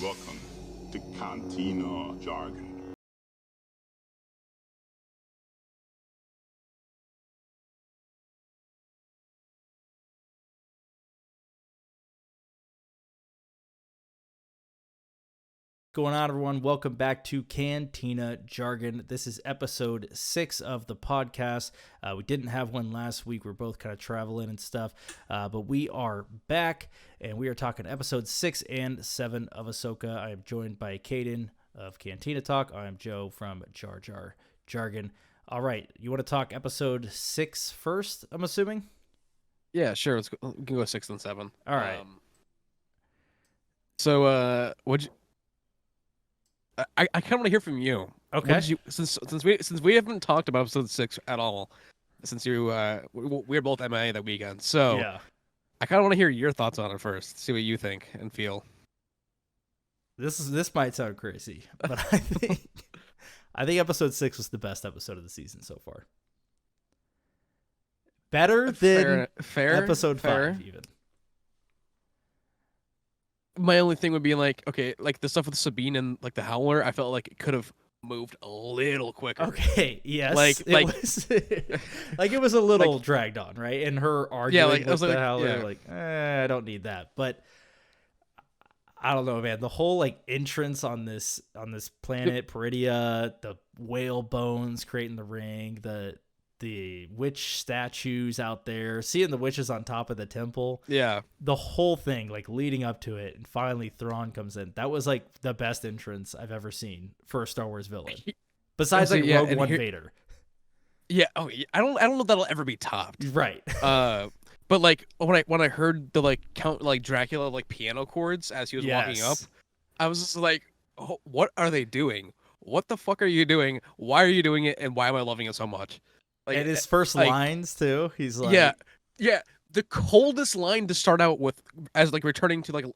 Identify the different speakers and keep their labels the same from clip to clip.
Speaker 1: Welcome to Cantina Jargon.
Speaker 2: Going on, everyone? Welcome back to Cantina Jargon. This is episode 6 of the podcast. We didn't have one last week. We're both kind of traveling and stuff, but we are back, and we are talking episode 6 and 7 of Ahsoka. I am joined by Caden of Cantina Talk. I am Joe from Jar Jar Jargon. All right, you want to talk episode 6 first, I'm assuming?
Speaker 3: Yeah, sure. Let's go. We can go 6 and 7.
Speaker 2: All right.
Speaker 3: What'd you? I kind of want to hear from you.
Speaker 2: Okay.
Speaker 3: What did you since we haven't talked about episode 6 at all since we were both MIA that weekend. So
Speaker 2: Yeah.
Speaker 3: I kind of want to hear your thoughts on it first. See what you think and feel.
Speaker 2: This might sound crazy, but I think episode 6 was the best episode of the season so far. Better than episode 5 even.
Speaker 3: My only thing would be like the stuff with Sabine and like the Howler, I felt like it could have moved a little quicker.
Speaker 2: Okay, yes. It was a little dragged on, right? And her arguing with the Howler, I don't need that. But I don't know, man. The whole entrance on this planet, Peridia, the whale bones creating the ring, the witch statues out there, seeing the witches on top of the temple.
Speaker 3: Yeah.
Speaker 2: The whole thing, leading up to it, and finally Thrawn comes in. That was the best entrance I've ever seen for a Star Wars villain. Besides Rogue One Vader.
Speaker 3: Yeah, I don't know if that'll ever be topped.
Speaker 2: Right.
Speaker 3: But when I heard the count Dracula piano chords as he was walking up, I was just like, oh, what are they doing? What the fuck are you doing? Why are you doing it? And why am I loving it so much?
Speaker 2: And his first lines too. He's like,
Speaker 3: yeah. The coldest line to start out with, as returning to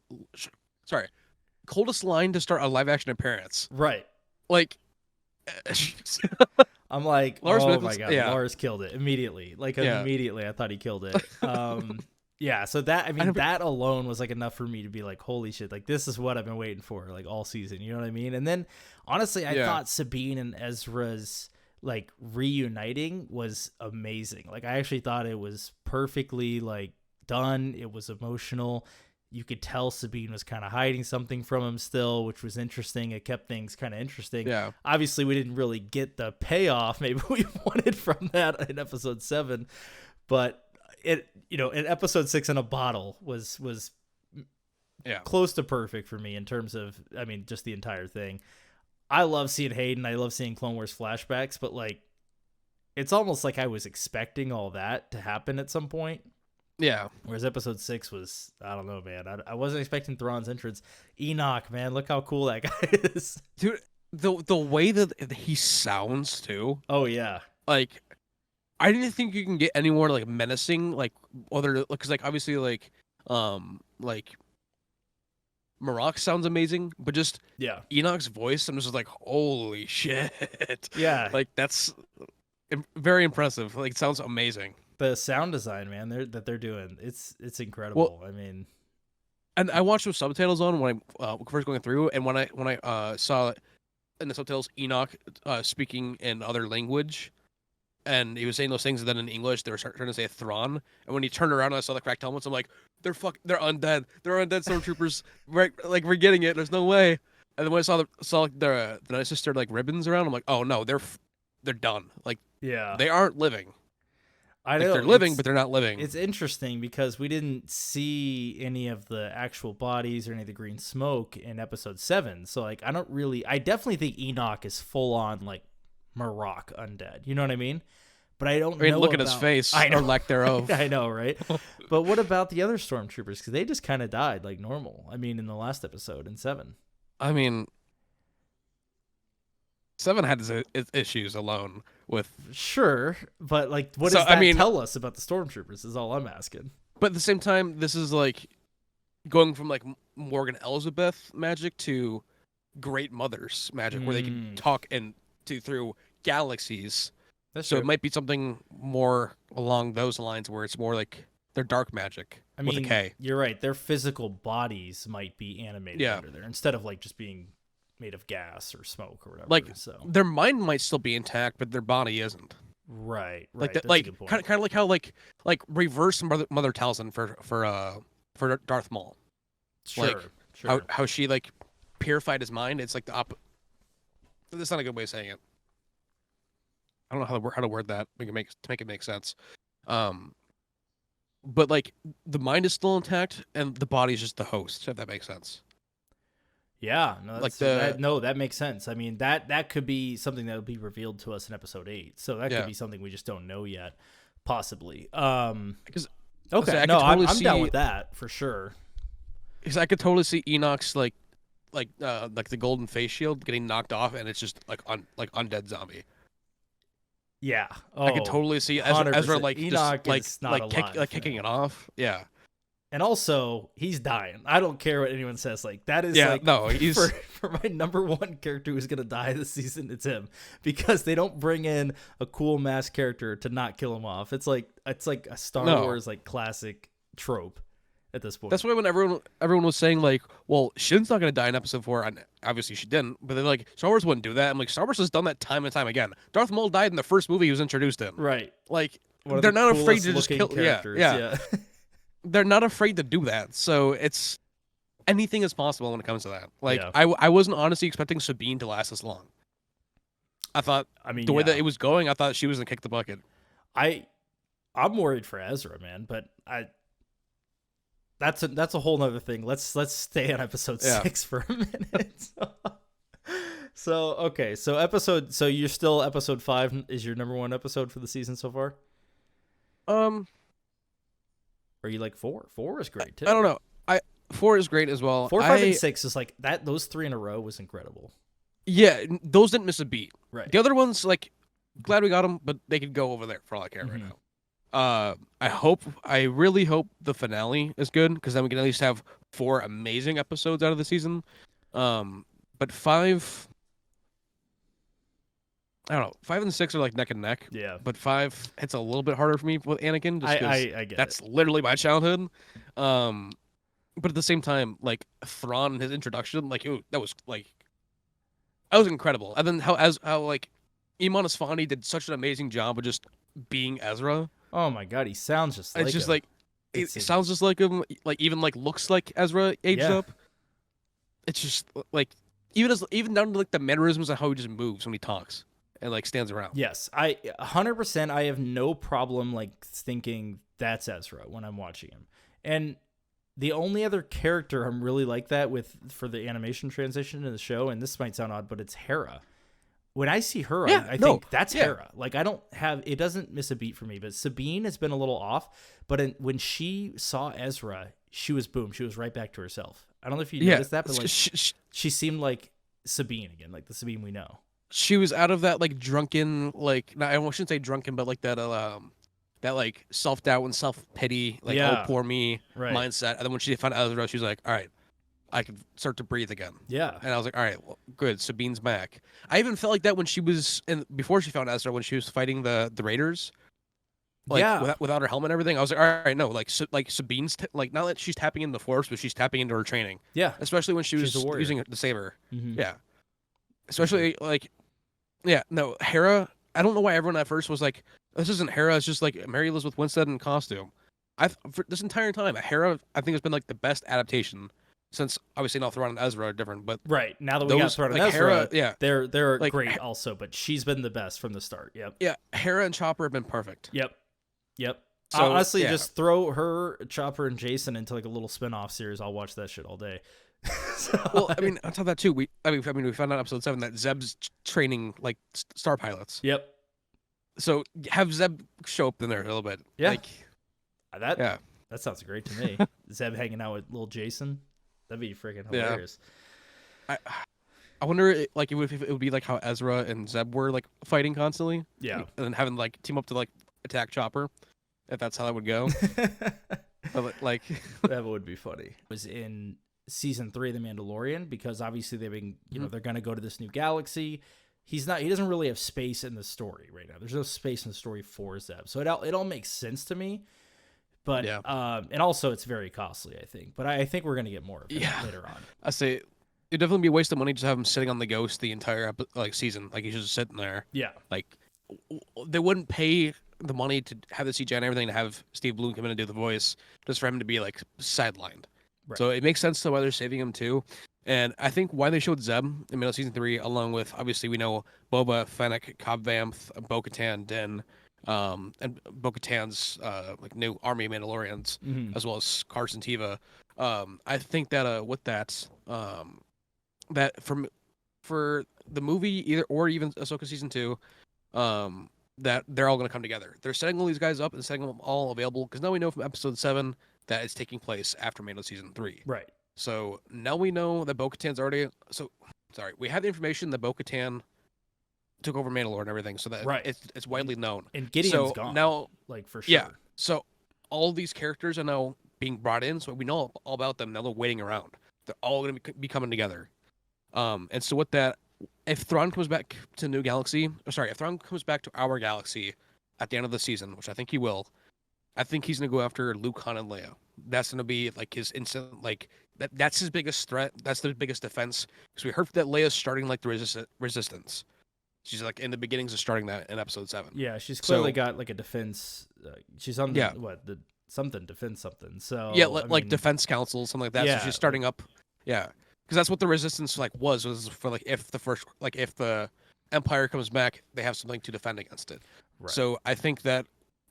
Speaker 3: coldest line to start a live action appearance.
Speaker 2: Right. I'm like,
Speaker 3: Lars
Speaker 2: oh
Speaker 3: Michaels,
Speaker 2: my god,
Speaker 3: yeah.
Speaker 2: Lars killed it immediately. Immediately, I thought he killed it. Yeah. So that that alone was enough for me to be like, holy shit, this is what I've been waiting for all season. You know what I mean? And then honestly, I thought Sabine and Ezra's reuniting was amazing. I actually thought it was perfectly done. It was emotional. You could tell Sabine was kind of hiding something from him still, which was interesting. It kept things kind of interesting.
Speaker 3: Yeah.
Speaker 2: Obviously, we didn't really get the payoff maybe we wanted from that in episode 7, but in episode 6 in a bottle was close to perfect for me in terms of, just the entire thing. I love seeing Hayden. I love seeing Clone Wars flashbacks, but it's almost like I was expecting all that to happen at some point.
Speaker 3: Yeah.
Speaker 2: Whereas episode 6 was, I don't know, man. I wasn't expecting Thrawn's entrance. Enoch, man, look how cool that guy is.
Speaker 3: Dude, the way that he sounds too.
Speaker 2: Oh yeah.
Speaker 3: I didn't think you can get any more menacing, other, because obviously Marok sounds amazing, but just Enoch's voice, I'm just holy shit.
Speaker 2: Yeah.
Speaker 3: That's very impressive. It sounds amazing.
Speaker 2: The sound design, man, that they're doing, it's incredible.
Speaker 3: Well, and I watched with subtitles on when I first going through, and when I saw in the subtitles Enoch speaking in other language, and he was saying those things, and then in English they were starting to say Thrawn, and when he turned around and I saw the cracked helmets, I'm like, they're undead. They're undead stormtroopers. Right, we're getting it. There's no way. And then when I saw the Night Sister ribbons around, I'm like, oh no, they're done. They aren't living.
Speaker 2: I know
Speaker 3: they're living, but they're not living.
Speaker 2: It's interesting because we didn't see any of the actual bodies or any of the green smoke in episode 7. So I definitely think Enoch is full on Marok undead. You know what I mean? But I don't know.
Speaker 3: Look at his face, or lack thereof.
Speaker 2: I know, right? But what about the other stormtroopers? Because they just kind of died normal. In the last episode in 7.
Speaker 3: 7 had its issues alone with.
Speaker 2: Sure, but what does that tell us about the stormtroopers? Is all I'm asking.
Speaker 3: But at the same time, this is going from Morgan Elsbeth magic to Great Mother's magic, where they can talk through galaxies.
Speaker 2: That's
Speaker 3: so
Speaker 2: true.
Speaker 3: It might be something more along those lines, where it's more they're They're dark magic with a K.
Speaker 2: You're right. Their physical bodies might be animated under there instead of like just being made of gas or smoke or whatever.
Speaker 3: Like
Speaker 2: so
Speaker 3: their mind might still be intact, but their body isn't.
Speaker 2: Right.
Speaker 3: Like
Speaker 2: That's
Speaker 3: like
Speaker 2: a good point.
Speaker 3: kind of like how like reverse Mother Talzin for Darth Maul.
Speaker 2: Sure.
Speaker 3: How she like purified his mind. It's like the That's not a good way of saying it. I don't know how to word that to make it make sense. But like the mind is still intact and the body's just the host, if that makes sense.
Speaker 2: Yeah, no,
Speaker 3: like
Speaker 2: that makes sense. I mean, that could be something that will be revealed to us in episode 8. So that could be something we just don't know yet, possibly.
Speaker 3: Because
Speaker 2: okay, no, I'm down with that for sure.
Speaker 3: Because I could totally see Enoch's like the golden face shield getting knocked off, and it's just like undead zombie.
Speaker 2: Yeah,
Speaker 3: I could totally see Ezra like
Speaker 2: Enoch
Speaker 3: just, kicking it off. Yeah.
Speaker 2: And also, he's dying. I don't care what anyone says. Like that is
Speaker 3: he's
Speaker 2: for my number one character who's gonna die this season. It's him because they don't bring in a cool masked character to not kill him off. It's like a Star Wars like classic trope at this point.
Speaker 3: That's why when everyone was saying like, well, Shin's not gonna die in episode 4, and obviously she didn't. But they're like, Star Wars wouldn't do that. I'm like, Star Wars has done that time and time again. Darth Maul died in the first movie he was introduced in.
Speaker 2: Right.
Speaker 3: Like they're not afraid to just kill characters. Yeah. They're not afraid to do that. So it's anything is possible when it comes to that. Like I wasn't honestly expecting Sabine to last this long. I thought the way that it was going, I thought she was gonna kick the bucket.
Speaker 2: I'm worried for Ezra, man, but that's a whole nother thing. Let's stay on episode 6 for a minute. So you're still episode 5 is your number 1 episode for the season so far? Or you like 4? 4 is great too.
Speaker 3: I don't know. 4 is great as well.
Speaker 2: 4, 5, and 6 is like that. Those 3 in a row was incredible.
Speaker 3: Yeah, those didn't miss a beat.
Speaker 2: Right.
Speaker 3: The other ones, like, glad we got them, but they could go over there for all I care right now. I really hope the finale is good because then we can at least have 4 amazing episodes out of the season. But 5. I don't know. 5 and 6 are like neck and neck.
Speaker 2: Yeah.
Speaker 3: But 5 hits a little bit harder for me with Anakin. Just
Speaker 2: I get
Speaker 3: that's literally my childhood. But at the same time, like Thrawn and his introduction, like that was incredible. And then how like Iman Asfani did such an amazing job of just being Ezra.
Speaker 2: Oh my god, he sounds just like
Speaker 3: it's just
Speaker 2: him.
Speaker 3: like it sounds just like him. Like even like looks like Ezra aged up. It's just like even down to like the mannerisms of how he just moves when he talks. And like stands around.
Speaker 2: Yes, 100%. I have no problem like thinking that's Ezra when I'm watching him. And the only other character I'm really like that with for the animation transition in the show, and this might sound odd, but it's Hera. When I see her, I think that's Hera. Like it doesn't miss a beat for me. But Sabine has been a little off. But when she saw Ezra, she was right back to herself. I don't know if you noticed that, but like she seemed like Sabine again, like the Sabine we know.
Speaker 3: She was out of that like drunken, like I shouldn't say drunken, but like that like self doubt and self pity, like oh poor me mindset. And then when she found Ezra, she was like, all right, I can start to breathe again.
Speaker 2: Yeah.
Speaker 3: And I was like, all right, well, good. Sabine's back. I even felt like that when she was before she found Ezra, when she was fighting the Raiders. Like without her helmet and everything, I was like, all right, no, like Sabine's like not that she's tapping into the Force, but she's tapping into her training.
Speaker 2: Yeah.
Speaker 3: Especially when she was using the saber.
Speaker 2: Mm-hmm.
Speaker 3: Yeah. Especially like. Yeah, no, Hera, I don't know why everyone at first was like, this isn't Hera, it's just like Mary Elizabeth Winstead in costume. For this entire time, Hera, I think, has been like the best adaptation since obviously now Thrawn and Ezra are different, but
Speaker 2: right now that we got Thrawn and Ezra,
Speaker 3: Hera,
Speaker 2: they're
Speaker 3: like,
Speaker 2: great also, but she's been the best from the start. Yep.
Speaker 3: Yeah, Hera and Chopper have been perfect.
Speaker 2: Yep.
Speaker 3: So,
Speaker 2: honestly, just throw her, Chopper, and Jason into like a little spin-off series. I'll watch that shit all day.
Speaker 3: Well, I mean, on top of that too, we found out episode 7 that Zeb's training like star pilots.
Speaker 2: Yep.
Speaker 3: So have Zeb show up in there a little bit.
Speaker 2: Yeah.
Speaker 3: Like,
Speaker 2: that sounds great to me. Zeb hanging out with little Jason. That'd be freaking hilarious.
Speaker 3: I wonder, like, if it would be like how Ezra and Zeb were like fighting constantly.
Speaker 2: Yeah.
Speaker 3: And then having like team up to like attack Chopper, if that's how that would go. But, like,
Speaker 2: that would be funny. It was in season 3 of The Mandalorian because obviously they've been, they're going to go to this new galaxy. He doesn't really have space in the story right now. There's no space in the story for Zeb. So it all makes sense to me. But and also it's very costly, I think. But I think we're gonna get more of it later on.
Speaker 3: I say it'd definitely be a waste of money just have him sitting on the Ghost the entire season. Like he's just sitting there.
Speaker 2: Yeah.
Speaker 3: Like they wouldn't pay the money to have the CGI and everything to have Steve Bloom come in and do the voice just for him to be like sidelined. Right. So it makes sense to why they're saving him too. And I think why they showed Zeb in the middle of season 3, along with obviously we know Boba, Fennec, Cobb Vanth, Bo-Katan, Din, and Bo-Katan's like new army of Mandalorians, as well as Carson Teva. I think that with that that for the movie even Ahsoka season 2, that they're all going to come together. They're setting all these guys up and setting them all available because now we know from episode 7 that it's taking place after Mando season 3.
Speaker 2: Right.
Speaker 3: So now we know that Bo-Katan's already. So sorry, we have the information that Bo-Katan took over Mandalore and everything, so that it's widely known.
Speaker 2: And Gideon's gone now, like for sure.
Speaker 3: Yeah. So all these characters are now being brought in, so we know all about them. Now they're waiting around. They're all going to be coming together. And so with that, if Thrawn comes back to New Galaxy, if Thrawn comes back to our galaxy at the end of the season, which I think he will, I think he's going to go after Luke, Han, and Leia. That's going to be like his instant, like that's his biggest threat. That's the biggest defense. Because we heard that Leia's starting like the resistance. She's like in the beginnings of starting that in episode 7.
Speaker 2: Yeah, she's clearly got like a defense. She's on something defense something. So
Speaker 3: yeah, like defense council, something like that. Yeah. So she's starting up. Yeah, because that's what the resistance was for like if the Empire comes back, they have something to defend against it. Right. So I think that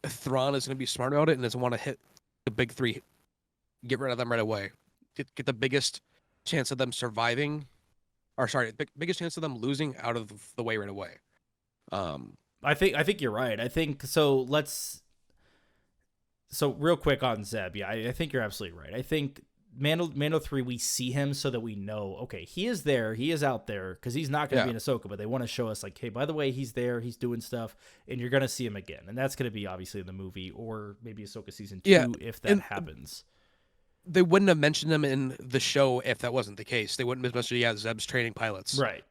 Speaker 3: Thrawn is going to be smart about it and doesn't want to hit the big 3, get rid of them right away, get the biggest chance of them surviving, biggest chance of them losing out of the way right away.
Speaker 2: I think you're right. I think so. So real quick on Zeb, yeah, I think you're absolutely right. I think Mando 3, we see him so that we know, okay, he is there, he is out there, because he's not going to be in Ahsoka, but they want to show us, like, hey, by the way, he's there, he's doing stuff, and you're going to see him again. And that's going to be, obviously, in the movie, or maybe Ahsoka Season 2, if that happens.
Speaker 3: They wouldn't have mentioned him in the show if that wasn't the case. They wouldn't have mentioned, Zeb's training pilots.
Speaker 2: Right.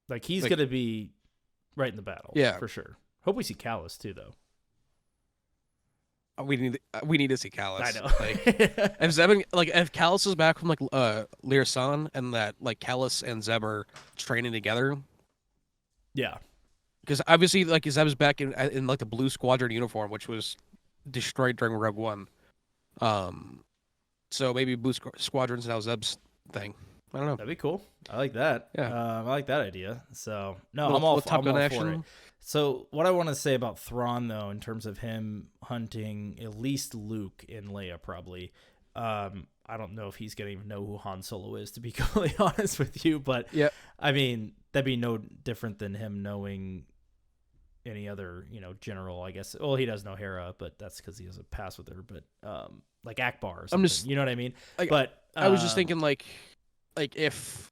Speaker 2: Like, he's going to be right in the battle, for sure. Hope we see Callus, too, though.
Speaker 3: We need to see Callus.
Speaker 2: I know.
Speaker 3: If Callus is back from like Lir San and that like Callus and Zeb are training together.
Speaker 2: Yeah.
Speaker 3: Because obviously like Zeb's back in like the Blue Squadron uniform, which was destroyed during Rogue One. So maybe Blue Squadron's now Zeb's thing. I don't know.
Speaker 2: That'd be cool. I like that.
Speaker 3: Yeah.
Speaker 2: I like that idea. So no, I'm all
Speaker 3: Top Gun
Speaker 2: for
Speaker 3: action.
Speaker 2: it. So what I want to say about Thrawn, though, in terms of him hunting at least Luke and Leia, probably, I don't know if he's going to even know who Han Solo is, to be completely honest with you. But, I mean, that'd be no different than him knowing any other, general, I guess. Well, he does know Hera, but that's because he has a pass with her. But, like Akbar or something, you know what I mean? But
Speaker 3: I was just thinking, like if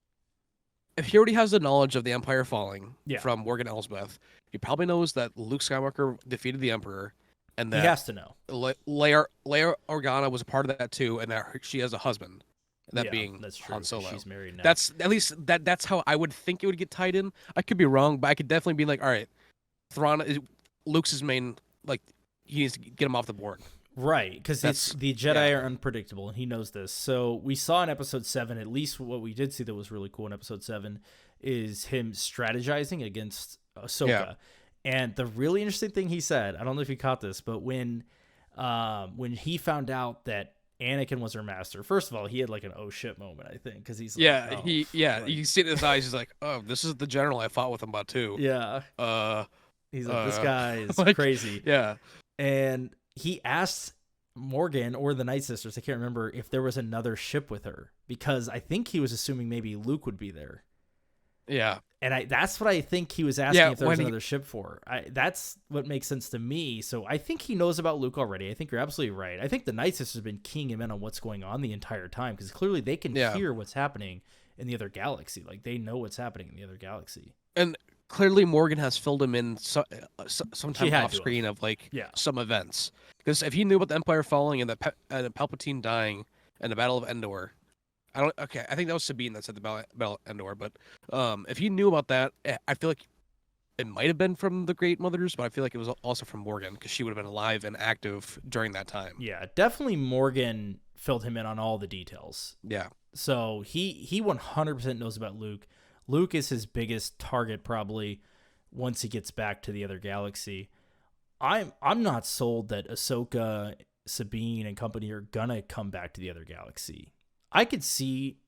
Speaker 3: he already has the knowledge of the Empire falling from Morgan Elsbeth, he probably knows that Luke Skywalker defeated the Emperor, and that
Speaker 2: he has to know.
Speaker 3: Leia Organa was a part of that too, and that she has a husband, that being
Speaker 2: that's true.
Speaker 3: Han Solo.
Speaker 2: She's married now.
Speaker 3: That's at least that's how I would think it would get tied in. I could be wrong, but I could definitely be like, all right, Thrawn is Luke's his main, like he needs to get him off the board.
Speaker 2: Right, because the Jedi are unpredictable, and he knows this. So we saw in Episode 7, at least what we did see that was really cool in Episode 7, is him strategizing against Ahsoka. Yeah. And the really interesting thing he said, I don't know if you caught this, but when he found out that Anakin was her master, first of all, he had like an oh shit moment, I think, because he's like,
Speaker 3: you see it in his eyes, he's like, oh, this is the general I fought with him about too.
Speaker 2: Yeah. He's like, this guy is crazy.
Speaker 3: Yeah.
Speaker 2: And he asked Morgan or the Night Sisters, I can't remember, if there was another ship with her, because I think he was assuming maybe Luke would be there.
Speaker 3: Yeah.
Speaker 2: And that's what I think he was asking, if there was another ship for. That's what makes sense to me. So I think he knows about Luke already. I think you're absolutely right. I think the Night Sisters have been keying him in on what's going on the entire time, because clearly they can hear what's happening in the other galaxy. Like, they know what's happening in the other galaxy.
Speaker 3: And clearly Morgan has filled him in sometime off screen of some events. Because if he knew about the Empire falling and the Palpatine dying and the Battle of Endor, I think that was Sabine that said the Battle of Endor. But if he knew about that, I feel like it might have been from the Great Mothers, but I feel like it was also from Morgan because she would have been alive and active during that time.
Speaker 2: Yeah, definitely Morgan filled him in on all the details.
Speaker 3: Yeah.
Speaker 2: So he 100% knows about Luke. Luke is his biggest target probably once he gets back to the other galaxy. I'm not sold that Ahsoka, Sabine, and company are gonna come back to the other galaxy. I could see,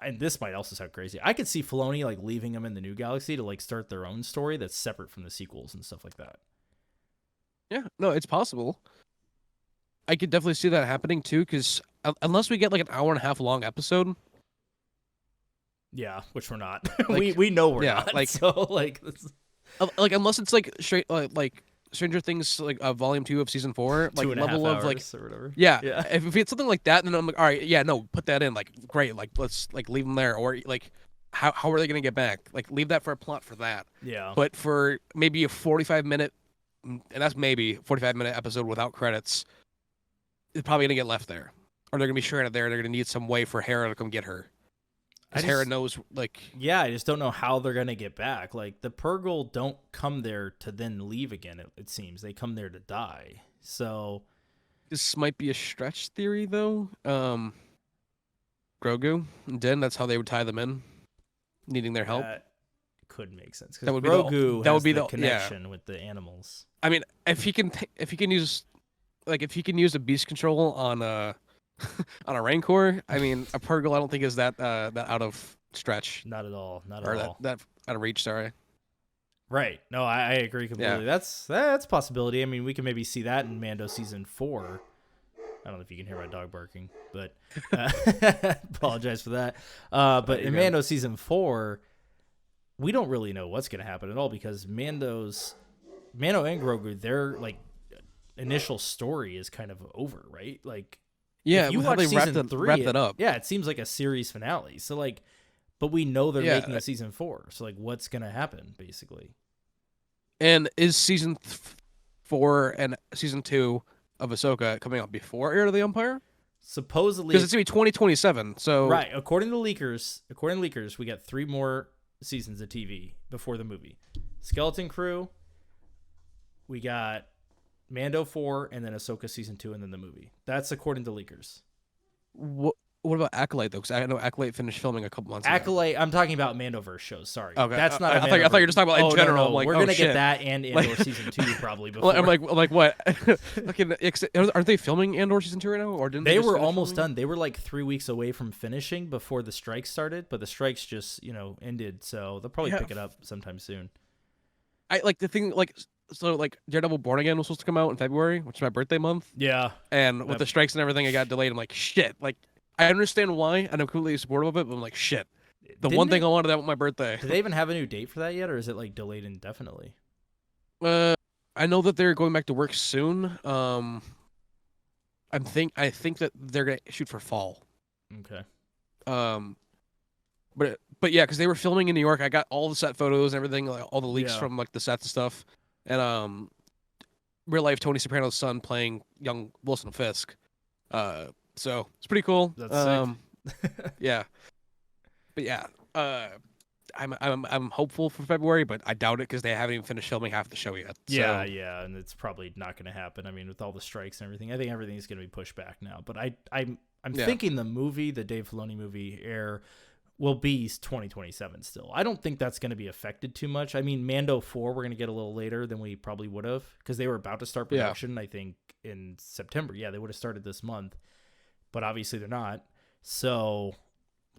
Speaker 2: and this might also sound crazy, I could see Filoni like leaving them in the new galaxy to like start their own story that's separate from the sequels and stuff like that.
Speaker 3: Yeah, no, it's possible. I could definitely see that happening too, because unless we get like an hour and a half long episode.
Speaker 2: Yeah, which we're not.
Speaker 3: Like,
Speaker 2: we know we're
Speaker 3: yeah,
Speaker 2: not.
Speaker 3: like
Speaker 2: So like
Speaker 3: unless it's like straight like Stranger Things like volume 2 of season 4, like level of like
Speaker 2: or whatever.
Speaker 3: yeah.
Speaker 2: Yeah.
Speaker 3: If it's something like that, then I'm like, all right, yeah, no, put that in. Like, great, like let's like leave them there, or like how are they gonna get back? Like leave that for a plot for that.
Speaker 2: Yeah.
Speaker 3: But for maybe a 45-minute, and that's maybe 45-minute episode without credits, it's probably gonna get left there, or they're gonna be stranded there. They're gonna need some way for Hera to come get her. Because Hera knows, like...
Speaker 2: Yeah, I just don't know how they're going to get back. Like, the Purgle don't come there to then leave again, it seems. They come there to die. So...
Speaker 3: This might be a stretch theory, though. Grogu and Din, that's how they would tie them in, needing their help.
Speaker 2: That could make sense.
Speaker 3: That would
Speaker 2: Grogu
Speaker 3: that would be
Speaker 2: the
Speaker 3: the
Speaker 2: connection with the animals.
Speaker 3: I mean, if he can use... Like, if he can use a beast control on a... on a Rancor, I mean, a Purgle I don't think is that out of stretch.
Speaker 2: Not at all. Not at all.
Speaker 3: That out of reach, sorry.
Speaker 2: Right. No, I agree completely.
Speaker 3: Yeah.
Speaker 2: That's a possibility. I mean, we can maybe see that in Mando season 4. I don't know if you can hear my dog barking, but apologize for that. But in Mando season 4, we don't really know what's going to happen at all because Mando and Grogu, their like initial story is kind of over, right? Like,
Speaker 3: yeah,
Speaker 2: if you
Speaker 3: how
Speaker 2: watch
Speaker 3: they
Speaker 2: season 3,
Speaker 3: wrap that up.
Speaker 2: Yeah, it seems like a series finale. So like, but we know they're making a season 4. So like, what's going to happen basically?
Speaker 3: And is season 4 and season 2 of Ahsoka coming out before Heir to the Empire?
Speaker 2: Supposedly,
Speaker 3: because it's gonna be 2027. So
Speaker 2: right, according to leakers, we got 3 more seasons of TV before the movie. Skeleton Crew. We got Mando 4, and then Ahsoka season 2, and then the movie. That's according to leakers.
Speaker 3: What about Acolyte though? Because I know Acolyte finished filming a couple months ago.
Speaker 2: Acolyte, I'm talking about Mandoverse shows. Sorry,
Speaker 3: okay.
Speaker 2: That's not.
Speaker 3: I thought you were just talking about in general.
Speaker 2: No.
Speaker 3: I'm like,
Speaker 2: we're gonna get that and Andor
Speaker 3: like,
Speaker 2: season 2 probably. Before.
Speaker 3: I'm like what? Aren't they filming Andor season 2 right now, or didn't they?
Speaker 2: They were almost done. They were like 3 weeks away from finishing before the strike started, but the strikes just ended, so they'll probably pick it up sometime soon.
Speaker 3: I like the thing like. So, like, Daredevil Born Again was supposed to come out in February, which is my birthday month.
Speaker 2: Yeah.
Speaker 3: And with the strikes and everything, it got delayed. I'm like, shit. Like, I understand why, and I'm completely supportive of it, but I'm like, shit. One thing I wanted that with my birthday.
Speaker 2: Do they even have a new date for that yet, or is it, like, delayed indefinitely?
Speaker 3: I know that they're going back to work soon. I think that they're going to shoot for fall.
Speaker 2: Okay.
Speaker 3: But yeah, because they were filming in New York. I got all the set photos and everything, like, all the leaks from, like, the sets and stuff. And real life Tony Soprano's son playing young Wilson Fisk. So it's pretty cool.
Speaker 2: That's sick.
Speaker 3: Yeah. But yeah, I'm hopeful for February, but I doubt it because they haven't even finished filming half the show yet.
Speaker 2: Yeah, yeah, and it's probably not going to happen. I mean, with all the strikes and everything, I think everything's going to be pushed back now. But I'm thinking the Dave Filoni movie, Air, will be 2027 still. I don't think that's going to be affected too much. I mean, Mando 4, we're going to get a little later than we probably would have because they were about to start production, I think, in September. Yeah, they would have started this month, but obviously they're not. So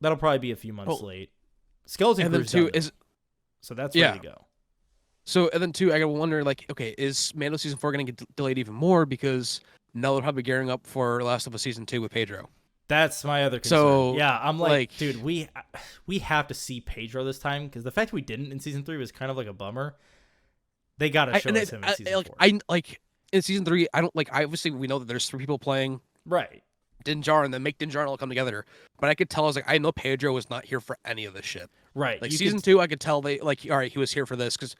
Speaker 2: that'll probably be a few months late. Skeleton Crew so that's ready to go.
Speaker 3: So, and then 2, I got to wonder, like, okay, is Mando season 4 going to get delayed even more because now they're probably gearing up for Last of Us season 2 with Pedro?
Speaker 2: That's my other concern.
Speaker 3: So,
Speaker 2: yeah, I'm like, dude, we have to see Pedro this time because the fact we didn't in season 3 was kind of like a bummer. They got to show us him in season 4.
Speaker 3: In season 3, I don't like. Obviously, we know that there's 3 people playing,
Speaker 2: right?
Speaker 3: Din Djarin, and then make Din Djarin all come together. But I could tell, I know Pedro was not here for any of this shit.
Speaker 2: Right.
Speaker 3: Like season 2, I could tell they all right, he was here for this because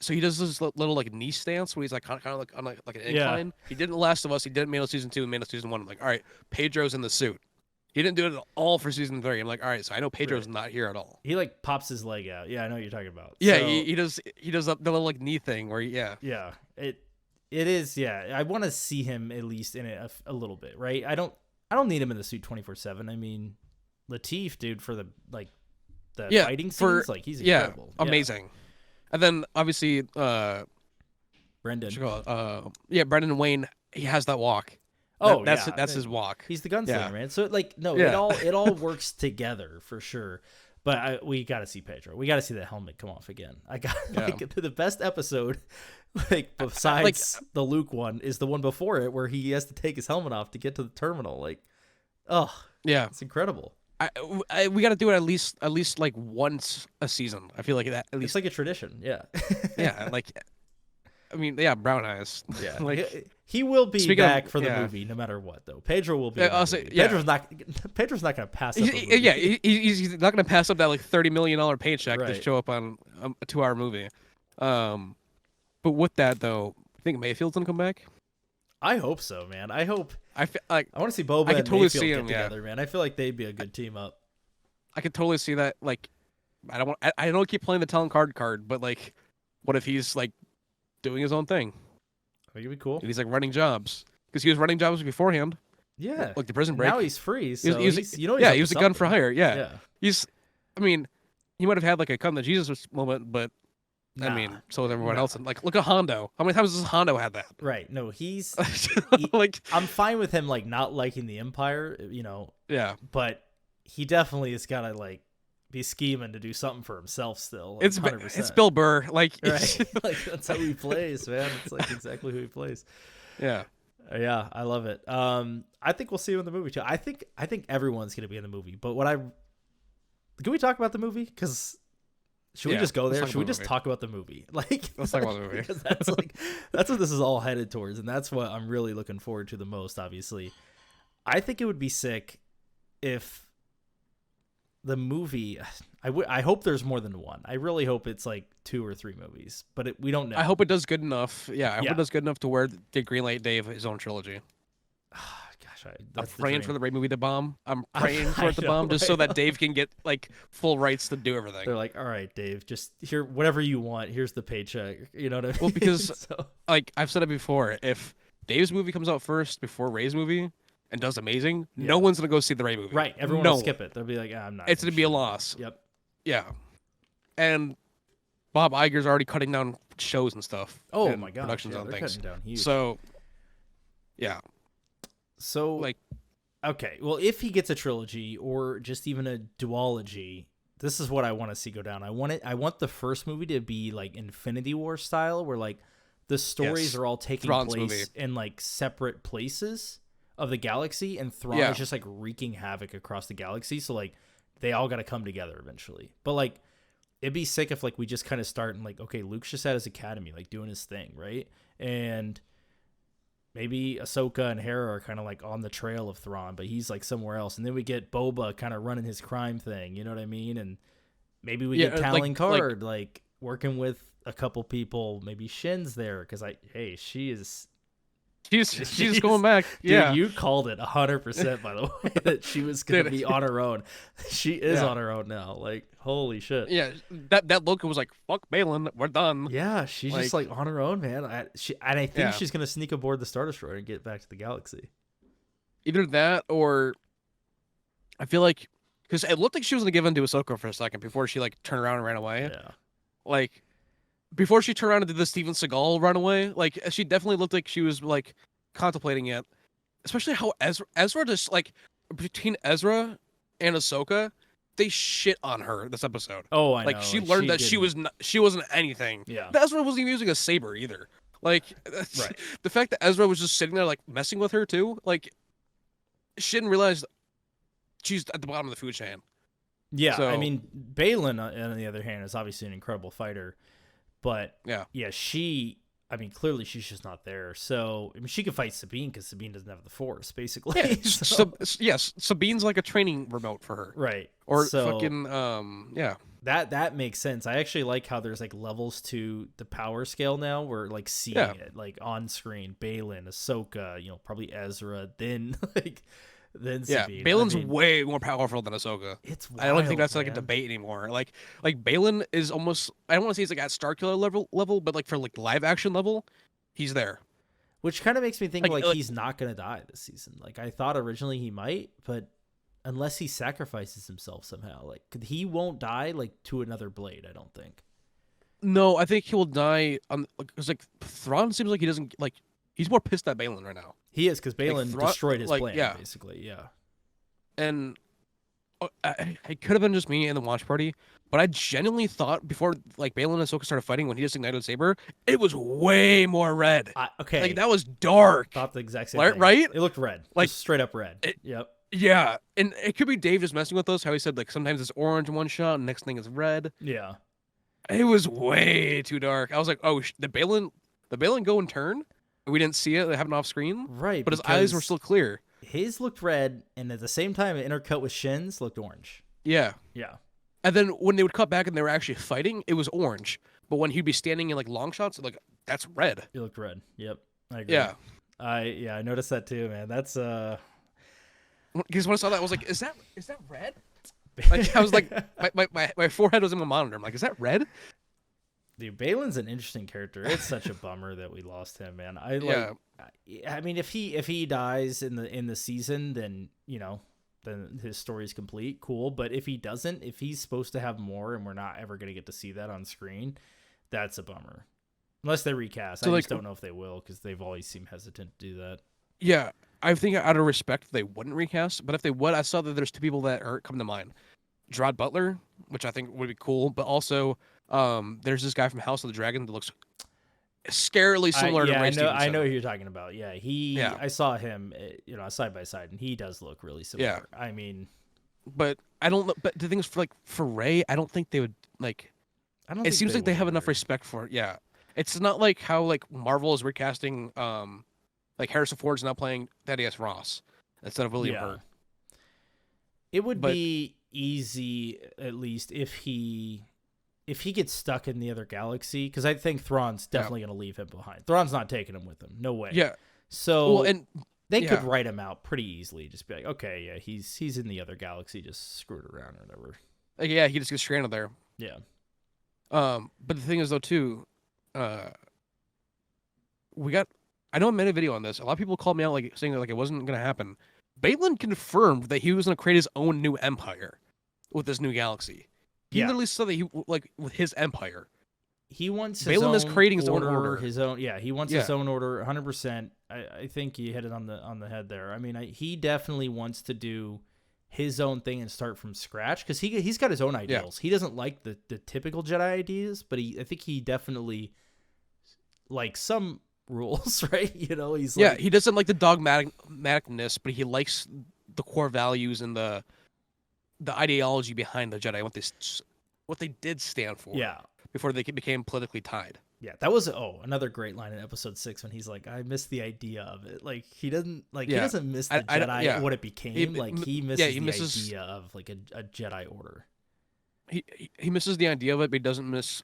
Speaker 3: so he does this little like knee stance where he's like kind of like on like an incline. He did in The Last of Us. He did in Mando season 2 and Mando season 1. I'm like, all right, Pedro's in the suit. He didn't do it at all for season 3. I'm like, all right, so I know Pedro's
Speaker 2: Right.
Speaker 3: not here at all.
Speaker 2: He like pops his leg out. Yeah, I know what you're talking about.
Speaker 3: Yeah,
Speaker 2: So,
Speaker 3: he does the little like knee thing where
Speaker 2: yeah, it is. Yeah, I want to see him at least in it a little bit, right? I don't need him in the suit 24/7. I mean, Lateef, dude, for the fighting scenes, like he's incredible,
Speaker 3: amazing. And then obviously,
Speaker 2: Brendan.
Speaker 3: what you call it? Brendan Wayne, he has that walk. That's his walk.
Speaker 2: He's the gunslinger, man. So it all works together for sure. But we got to see Pedro. We got to see that helmet come off again. The best episode, like besides the Luke one, is the one before it where he has to take his helmet off to get to the terminal. Like, it's incredible.
Speaker 3: We got to do it at least like once a season. I feel like that at least
Speaker 2: it's like a tradition. Yeah.
Speaker 3: Yeah, like. I mean, brown eyes.
Speaker 2: Yeah,
Speaker 3: like
Speaker 2: he will be back for the movie, no matter what. Though Pedro will be. Pedro's not going to pass up.
Speaker 3: He's not going to pass up that like $30 million paycheck to show up on a 2-hour movie. But with that though, I think Mayfield's going to come back.
Speaker 2: I hope so, man. I hope.
Speaker 3: I feel like
Speaker 2: I want to see Boba and
Speaker 3: totally
Speaker 2: Mayfield
Speaker 3: see
Speaker 2: get together, man. I feel like they'd be a good team up.
Speaker 3: I could totally see that. Like, I don't keep playing the talent card, but like, what if he's like doing his own thing?
Speaker 2: I think it'd be cool.
Speaker 3: And he's like running jobs because he was running jobs beforehand.
Speaker 2: Yeah,
Speaker 3: like the Prison Break.
Speaker 2: Now he's free. So he was
Speaker 3: a gun for hire. Yeah. I mean, he might have had like a come to Jesus moment, but I mean, so has everyone else. And like, look at Hondo. How many times has Hondo had that?
Speaker 2: Right. No, he's
Speaker 3: like,
Speaker 2: I'm fine with him like not liking the Empire,
Speaker 3: Yeah.
Speaker 2: But he definitely has got to like be scheming to do something for himself still. Like,
Speaker 3: it's Bill Burr. Like,
Speaker 2: right. Like that's how he plays, man. It's like exactly who he plays.
Speaker 3: Yeah.
Speaker 2: Yeah, I love it. I think we'll see him in the movie too. I think everyone's gonna be in the movie. But can we talk about the movie? Because should we just go there? Should we just talk about the movie? Like,
Speaker 3: let's talk about the movie.
Speaker 2: Because that's what this is all headed towards, and that's what I'm really looking forward to the most. Obviously, I think it would be sick if the movie. I hope there's more than one. I really hope it's like 2 or 3 movies, but we don't know.
Speaker 3: I hope it does good enough. Yeah, I hope it does good enough to where they greenlight Dave his own trilogy.
Speaker 2: Gosh,
Speaker 3: I'm praying for the Ray movie to bomb. I'm praying for it to bomb just so that Dave can get like full rights to do everything.
Speaker 2: They're like, all right, Dave, just here, whatever you want. Here's the paycheck. You know what I mean?
Speaker 3: Well, because like I've said it before, if Dave's movie comes out first before Ray's movie and does amazing, no one's gonna go see the Ray movie.
Speaker 2: Right? Everyone will skip it. They'll be like, I'm not.
Speaker 3: It's gonna be a loss.
Speaker 2: Yep.
Speaker 3: Yeah. And Bob Iger's already cutting down shows and stuff.
Speaker 2: Oh my god,
Speaker 3: productions on things.
Speaker 2: Cutting down huge.
Speaker 3: So, yeah.
Speaker 2: So like, okay, well, if he gets a trilogy or just even a duology, this is what I want to see go down. I want the first movie to be like Infinity War style, where like the stories are all taking place in like separate places of the galaxy, and Thrawn is just like wreaking havoc across the galaxy. So like they all got to come together eventually. But like it'd be sick if like we just kind of start and like, okay, Luke's just at his academy, like doing his thing, right? And maybe Ahsoka and Hera are kind of like on the trail of Thrawn, but he's like somewhere else. And then we get Boba kind of running his crime thing, you know what I mean? And maybe we get Talon Card like working with a couple people. Maybe Shin's there because
Speaker 3: she's going back.
Speaker 2: Dude, you called it 100%, by the way, that she was going to be on her own. She is on her own now. Like, holy shit.
Speaker 3: Yeah, that look was like, fuck Balin, we're done.
Speaker 2: Yeah, she's just like on her own, man. I think she's going to sneak aboard the Star Destroyer and get back to the galaxy.
Speaker 3: Either that or I feel like, because it looked like she was going to give in to Ahsoka for a second before she like turned around and ran away.
Speaker 2: Yeah.
Speaker 3: Like, before she turned around and did the Steven Seagal runaway, like she definitely looked like she was like contemplating it. Especially how Ezra just like between Ezra and Ahsoka, they shit on her this episode.
Speaker 2: Oh, I know.
Speaker 3: Like she learned that she wasn't anything.
Speaker 2: Yeah.
Speaker 3: But Ezra wasn't even using a saber either. Like the fact that Ezra was just sitting there like messing with her too, like she didn't realize she's at the bottom of the food chain.
Speaker 2: Yeah, so, I mean, Balin, on the other hand, is obviously an incredible fighter. But she, I mean, clearly she's just not there. So I mean, she can fight Sabine because Sabine doesn't have the Force, basically.
Speaker 3: Yeah, Sabine's like a training remote for her,
Speaker 2: right?
Speaker 3: Or fucking
Speaker 2: That makes sense. I actually like how there's like levels to the power scale now. We're like seeing it like on screen. Balin, Ahsoka, probably Ezra. Then like than
Speaker 3: Yeah,
Speaker 2: Sabine.
Speaker 3: Balin's
Speaker 2: I mean,
Speaker 3: way more powerful than Ahsoka.
Speaker 2: it's
Speaker 3: I don't
Speaker 2: wild,
Speaker 3: think that's like a
Speaker 2: man.
Speaker 3: debate anymore. Like Balin is almost, I don't want to say he's like at Starkiller level, but like for like live action level, he's there.
Speaker 2: Which kind of makes me think like
Speaker 3: Like
Speaker 2: he's not gonna die this season. Like I thought originally he might, but unless he sacrifices himself somehow, like he won't die like to another blade. I don't think.
Speaker 3: no, I think he will die on because like Thrawn seems like he doesn't like he's more pissed at Balin right now.
Speaker 2: He is because Balin destroyed his plan,
Speaker 3: yeah,
Speaker 2: basically. Yeah.
Speaker 3: and it could have been just me and the watch party, but I genuinely thought before like Balin and Ahsoka started fighting when he just ignited saber, it was way more red.
Speaker 2: Okay.
Speaker 3: Like that was dark.
Speaker 2: Thought the exact same
Speaker 3: Right-
Speaker 2: thing.
Speaker 3: right?
Speaker 2: It looked red.
Speaker 3: Like,
Speaker 2: Just straight up red. Yep.
Speaker 3: Yeah, and it could be Dave just messing with us. How he said like sometimes it's orange in one shot, and next thing is red.
Speaker 2: Yeah.
Speaker 3: It was way too dark. I was like, oh, the Balin go and turn. We didn't see it. They have it off screen.
Speaker 2: Right.
Speaker 3: But his eyes were still clear.
Speaker 2: His looked red, and at the same time, it intercut with Shin's looked orange.
Speaker 3: Yeah.
Speaker 2: Yeah.
Speaker 3: And then when they would cut back and they were actually fighting, it was orange. But when he'd be standing in like long shots, like that's red.
Speaker 2: It looked red. Yep. I agree.
Speaker 3: Yeah.
Speaker 2: I noticed that too, man. That's
Speaker 3: Because when I saw that, I was like, is that red? Like I was like, my forehead was in my monitor. I'm like, is that red?
Speaker 2: Dude, Balin's an interesting character. It's such a bummer that we lost him, man. I mean, if he dies in the season, then then his story's complete. Cool. But if he doesn't, if he's supposed to have more, and we're not ever gonna get to see that on screen, that's a bummer. Unless they recast, I just don't know if they will because they've always seemed hesitant to do that.
Speaker 3: Yeah, I think out of respect they wouldn't recast, but if they would, I saw that there's two people that come to mind. Gerard Butler, which I think would be cool, but also there's this guy from House of the Dragon that looks scarily similar to Ray Stevenson.
Speaker 2: I know who you're talking about. Yeah, I saw him, side by side, and he does look really similar.
Speaker 3: Yeah.
Speaker 2: I mean,
Speaker 3: but I don't. But the thing is, for Ray, I don't think they would like.
Speaker 2: I don't.
Speaker 3: It seems like they have enough respect for it. Yeah, it's not like how like Marvel is recasting. Like Harrison Ford's now playing Thaddeus Ross instead of William Hurt.
Speaker 2: It would be easy, at least, if he gets stuck in the other galaxy, because I think Thrawn's definitely going to leave him behind. Thrawn's not taking him with him. No way.
Speaker 3: Yeah.
Speaker 2: So they could write him out pretty easily. Just be like, okay, yeah, he's in the other galaxy, just screwed around or whatever.
Speaker 3: Like, yeah, he just gets stranded there.
Speaker 2: Yeah.
Speaker 3: But the thing is, though, too, I know I made a video on this. A lot of people called me out, like saying that like it wasn't going to happen. Balin confirmed that he was going to create his own new empire with this new galaxy. He literally said that he with his empire.
Speaker 2: He wants
Speaker 3: Balin is creating his own order.
Speaker 2: He wants his own order 100%. I think you hit it on the head there. I mean, he definitely wants to do his own thing and start from scratch because he's got his own ideals. He doesn't like the typical Jedi ideas, but I think he definitely likes some rules, right? He's
Speaker 3: he doesn't like the dogmaticness, but he likes the core values and the ideology behind the Jedi, what they did stand for.
Speaker 2: Yeah.
Speaker 3: Before they became politically tied.
Speaker 2: Yeah, that was another great line in episode 6 when he's like, "I miss the idea of it." Like he doesn't he doesn't miss the Jedi what it became. He misses the idea of like a Jedi order.
Speaker 3: He misses the idea of it, but he doesn't miss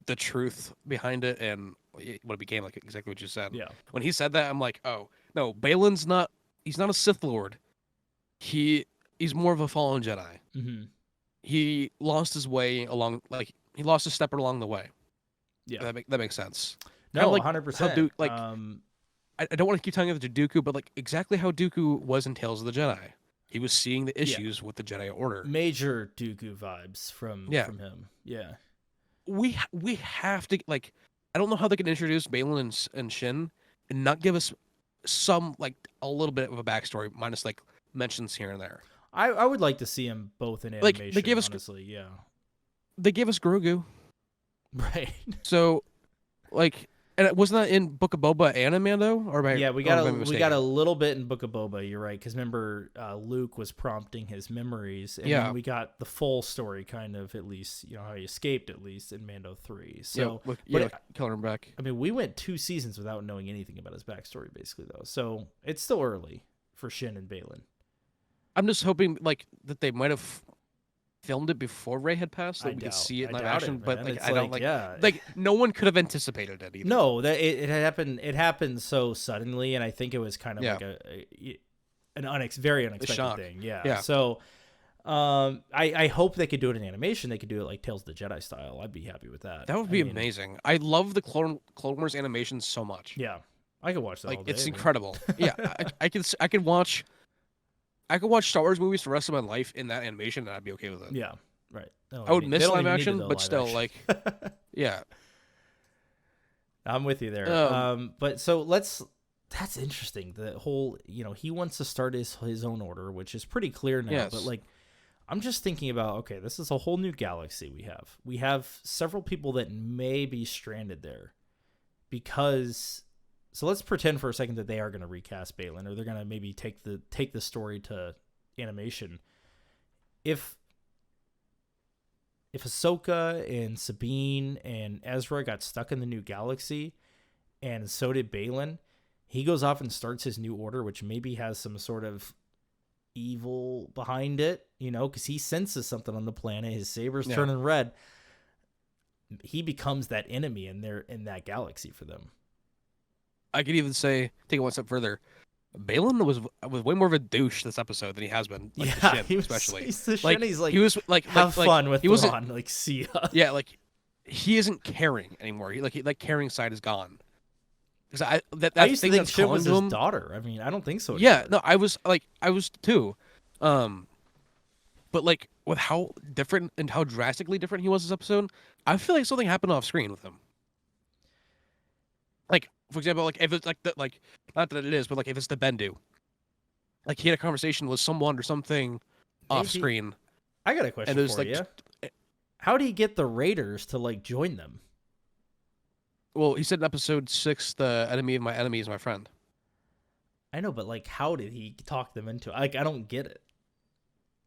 Speaker 3: the truth behind it and what it became, like exactly what you said.
Speaker 2: Yeah.
Speaker 3: When he said that, I'm like, oh no, Balin's not. He's not a Sith Lord. He's more of a fallen Jedi.
Speaker 2: Mm-hmm.
Speaker 3: He lost his way along, like he lost a step along the way.
Speaker 2: Yeah,
Speaker 3: that makes sense.
Speaker 2: No,
Speaker 3: like
Speaker 2: 100%.
Speaker 3: I don't want to keep telling you to Dooku, but like exactly how Dooku was in Tales of the Jedi. He was seeing the issues with the Jedi Order.
Speaker 2: Major Dooku vibes from him. Yeah.
Speaker 3: We have to like. I don't know how they can introduce Balin and Shin and not give us some like a little bit of a backstory, minus like mentions here and there.
Speaker 2: I would like to see them both in animation.
Speaker 3: Like they gave us,
Speaker 2: honestly, yeah.
Speaker 3: They gave us Grogu,
Speaker 2: right?
Speaker 3: So, like, and wasn't that in Book of Boba and in Mando?
Speaker 2: We got a little bit in Book of Boba. You're right, because remember Luke was prompting his memories, and then we got the full story, kind of at least how he escaped at least in Mando 3. So,
Speaker 3: killing him back.
Speaker 2: I mean, we went 2 seasons without knowing anything about his backstory, basically, though. So it's still early for Shin and Balin.
Speaker 3: I'm just hoping like that they might have filmed it before Rey had passed, so we could see it in live action. But like, I don't like no one could have anticipated it either.
Speaker 2: No, that it happened. It happened so suddenly, and I think it was kind of like very unexpected
Speaker 3: shock.
Speaker 2: thing. Yeah.
Speaker 3: Yeah.
Speaker 2: So, I hope they could do it in animation. They could do it like Tales of the Jedi style. I'd be happy with that.
Speaker 3: That would be amazing. I love the Clone Wars animation so much.
Speaker 2: Yeah, I could watch that.
Speaker 3: Like
Speaker 2: all day,
Speaker 3: it's
Speaker 2: man.
Speaker 3: incredible. Yeah, I could watch Star Wars movies for the rest of my life in that animation, and I'd be okay with it.
Speaker 2: Yeah, right.
Speaker 3: I would miss live action, but still, like, yeah.
Speaker 2: I'm with you there. But so that's interesting. The whole, he wants to start his own order, which is pretty clear now.
Speaker 3: Yes.
Speaker 2: But like, I'm just thinking about, okay, this is a whole new galaxy we have. We have several people that may be stranded there because. So let's pretend for a second that they are going to recast Baylan, or they're going to maybe take the story to animation. If Ahsoka and Sabine and Ezra got stuck in the new galaxy, and so did Baylan, he goes off and starts his new order, which maybe has some sort of evil behind it, because he senses something on the planet. His saber's turning red. He becomes that enemy in that galaxy for them. I
Speaker 3: could even say, take it one step further, Baylan was way more of a douche this episode than he has been. Like,
Speaker 2: yeah,
Speaker 3: the Shin, especially.
Speaker 2: He's the Shin. He's like,
Speaker 3: he was like,
Speaker 2: have fun with Thrawn. Like, see ya.
Speaker 3: Yeah, like he isn't caring anymore. He caring side is gone. Because I
Speaker 2: used to think Shin was his daughter. I mean, I don't think so.
Speaker 3: Yeah, no, I was too. But like with how different and how drastically different he was this episode, I feel like something happened off screen with him. Like, for example, like if it's not that it is, but like if it's the Bendu, like he had a conversation with someone or something off screen.
Speaker 2: I got a question for you. How did he get the Raiders to like join them?
Speaker 3: Well, he said in episode 6, the enemy of my enemy is my friend.
Speaker 2: I know, but like, how did he talk them into it? Like, I don't get it.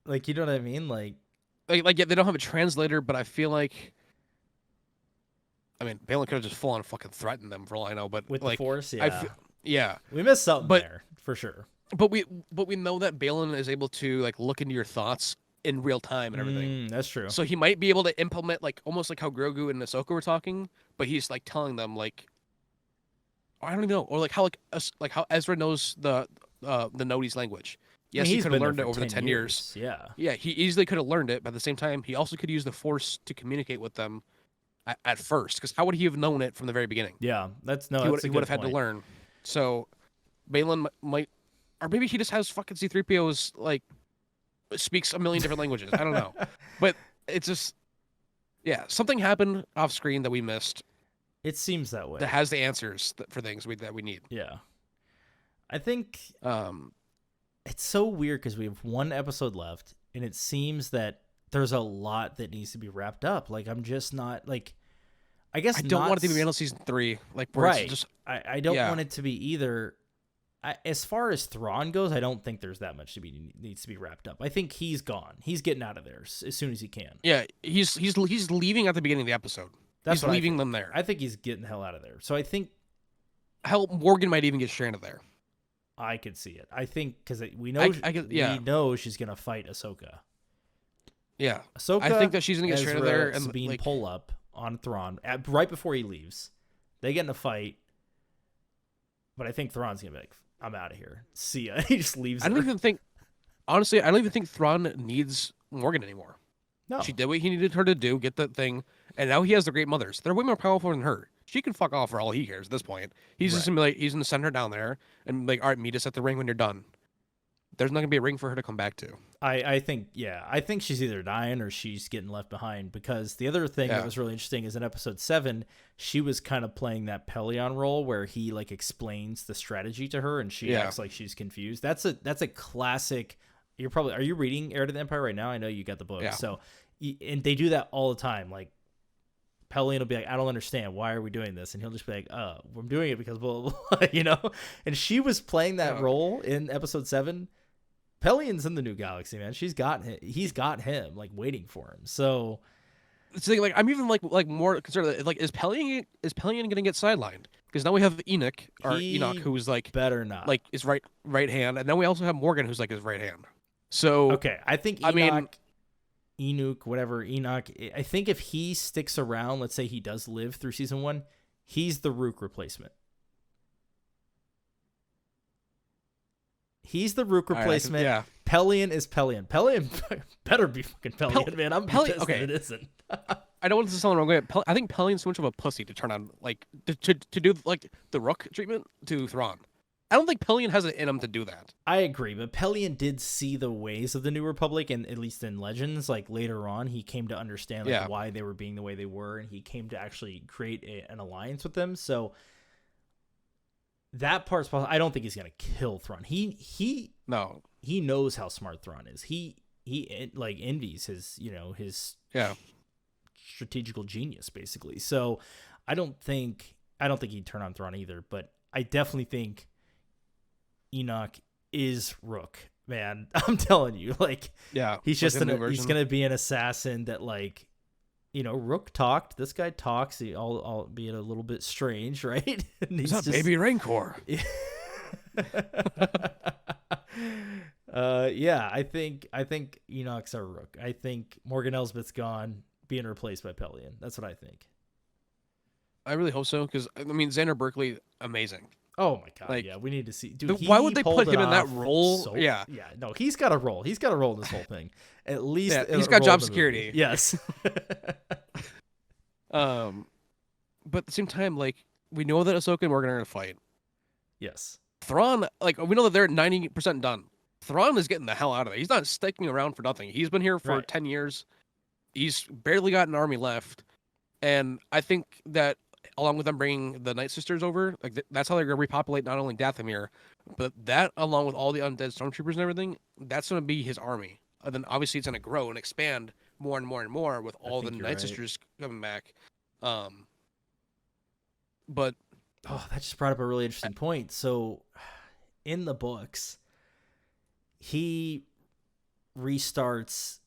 Speaker 2: Like, you know what I mean? Like
Speaker 3: yeah, they don't have a translator, but I feel like. I mean, Baylan could have just full on fucking threatened them for all I know, but
Speaker 2: with
Speaker 3: like,
Speaker 2: the Force,
Speaker 3: yeah,
Speaker 2: we missed something there for sure.
Speaker 3: But we know that Baylan is able to like look into your thoughts in real time and everything.
Speaker 2: That's true.
Speaker 3: So he might be able to implement like almost like how Grogu and Ahsoka were talking, but he's like telling them like, I don't even know, or like how how Ezra knows the Nodi's language. Yes, he could have learned it over the 10 years.
Speaker 2: Yeah,
Speaker 3: he easily could have learned it, but at the same time, he also could use the Force to communicate with them. At first, because how would he have known it from the very beginning?
Speaker 2: Yeah,
Speaker 3: he would have had to learn. So, Baylan might, or maybe he just has fucking C-3PO's like speaks a million different languages. I don't know, but it's just something happened off screen that we missed.
Speaker 2: It seems that way.
Speaker 3: That has the answers for things that we need.
Speaker 2: Yeah, I think it's so weird because we have one episode left, and it seems that there's a lot that needs to be wrapped up. Like, I'm just not like. I guess
Speaker 3: I don't want it to be until season 3. Like,
Speaker 2: right.
Speaker 3: It's just,
Speaker 2: I don't want it to be either. As far as Thrawn goes, I don't think there's that much needs to be wrapped up. I think he's gone. He's getting out of there as soon as he can.
Speaker 3: Yeah, he's leaving at the beginning of the episode. He's leaving them there.
Speaker 2: I think he's getting the hell out of there. So I think
Speaker 3: Morgan might even get stranded there.
Speaker 2: I could see it. I think because we know we know she's gonna fight Ahsoka.
Speaker 3: Yeah,
Speaker 2: Ahsoka.
Speaker 3: I think that she's gonna get stranded there and
Speaker 2: Sabine pull up on Thrawn right before he leaves. They get in a fight, but I think Thrawn's gonna be like, "I'm out of here. See ya." He just leaves.
Speaker 3: I don't even think Thrawn needs Morgan anymore.
Speaker 2: No,
Speaker 3: she did what he needed her to do, get that thing, and now he has the Great Mothers. They're way more powerful than her. She can fuck off for all he cares at this point. He's just gonna be like, he's gonna send her down there and like, all right, meet us at the ring when you're done. There's not gonna be a ring for her to come back to.
Speaker 2: I think she's either dying or she's getting left behind, because the other thing that was really interesting is in episode 7, she was kind of playing that Pelion role where he like explains the strategy to her and she acts like she's confused. That's a classic. Are you reading Heir to the Empire right now? I know you got the book.
Speaker 3: Yeah.
Speaker 2: So, and they do that all the time. Like, Pelion will be like, I don't understand. Why are we doing this? And he'll just be like, I'm doing it because blah, blah, blah, you know? And she was playing that role in episode 7. Pelion's in the new galaxy, man. He's got him like waiting for him. So
Speaker 3: it's like I'm even like more concerned. Like, is Pelion gonna get sidelined? Because now we have Enoch who's like
Speaker 2: better not
Speaker 3: like his right hand, and then we also have Morgan who's like his right hand. So
Speaker 2: okay, I think Enoch, whatever Enoch. I think if he sticks around, let's say he does live through season 1, he's the Rook replacement. He's the Rook replacement.
Speaker 3: Yeah.
Speaker 2: Pelion is Pelion. Pelion better be fucking Pelion, man. I'm pissed that it isn't.
Speaker 3: I don't want to sound wrong way. I think Pelion's too much of a pussy to turn on, like, to do, like, the Rook treatment to Thrawn. I don't think Pelion has it in him to do that.
Speaker 2: I agree, but Pelion did see the ways of the New Republic, and at least in Legends, like, later on, he came to understand why they were being the way they were, and he came to actually create an alliance with them, so that part's possible. I don't think he's going to kill Thrawn. He knows how smart Thrawn is. He like envies his, his strategical genius, basically. So I don't think he'd turn on Thrawn either, but I definitely think Enoch is Rook, man. I'm telling you, like, he's just he's gonna be an assassin that, like, Rook talked. This guy talks, albeit a little bit strange, right?
Speaker 3: He's not baby Rancor.
Speaker 2: I think Enoch's our Rook. I think Morgan Elsbeth's gone, being replaced by Pelion. That's what I think.
Speaker 3: I really hope so, because I mean, Xander Berkeley, amazing.
Speaker 2: Oh my god, like, yeah, we need to see. Dude,
Speaker 3: why would they put him in that role?
Speaker 2: No, he's got a role. He's got a role in this whole thing. At least
Speaker 3: he's got job security.
Speaker 2: Yes.
Speaker 3: But at the same time, like, we know that Ahsoka and Morgan are gonna fight.
Speaker 2: Yes.
Speaker 3: Thrawn, like, we know that they're 90% done. Thrawn is getting the hell out of it. He's not sticking around for nothing. He's been here for 10 years. He's barely got an army left, and I think that, along with them bringing the Night Sisters over, like, that's how they're going to repopulate not only Dathomir, but that, along with all the undead stormtroopers and everything, that's going to be his army. And then obviously it's going to grow and expand more and more and more with all the Night Sisters coming back. But
Speaker 2: that just brought up a really interesting point. So in the books, he restarts.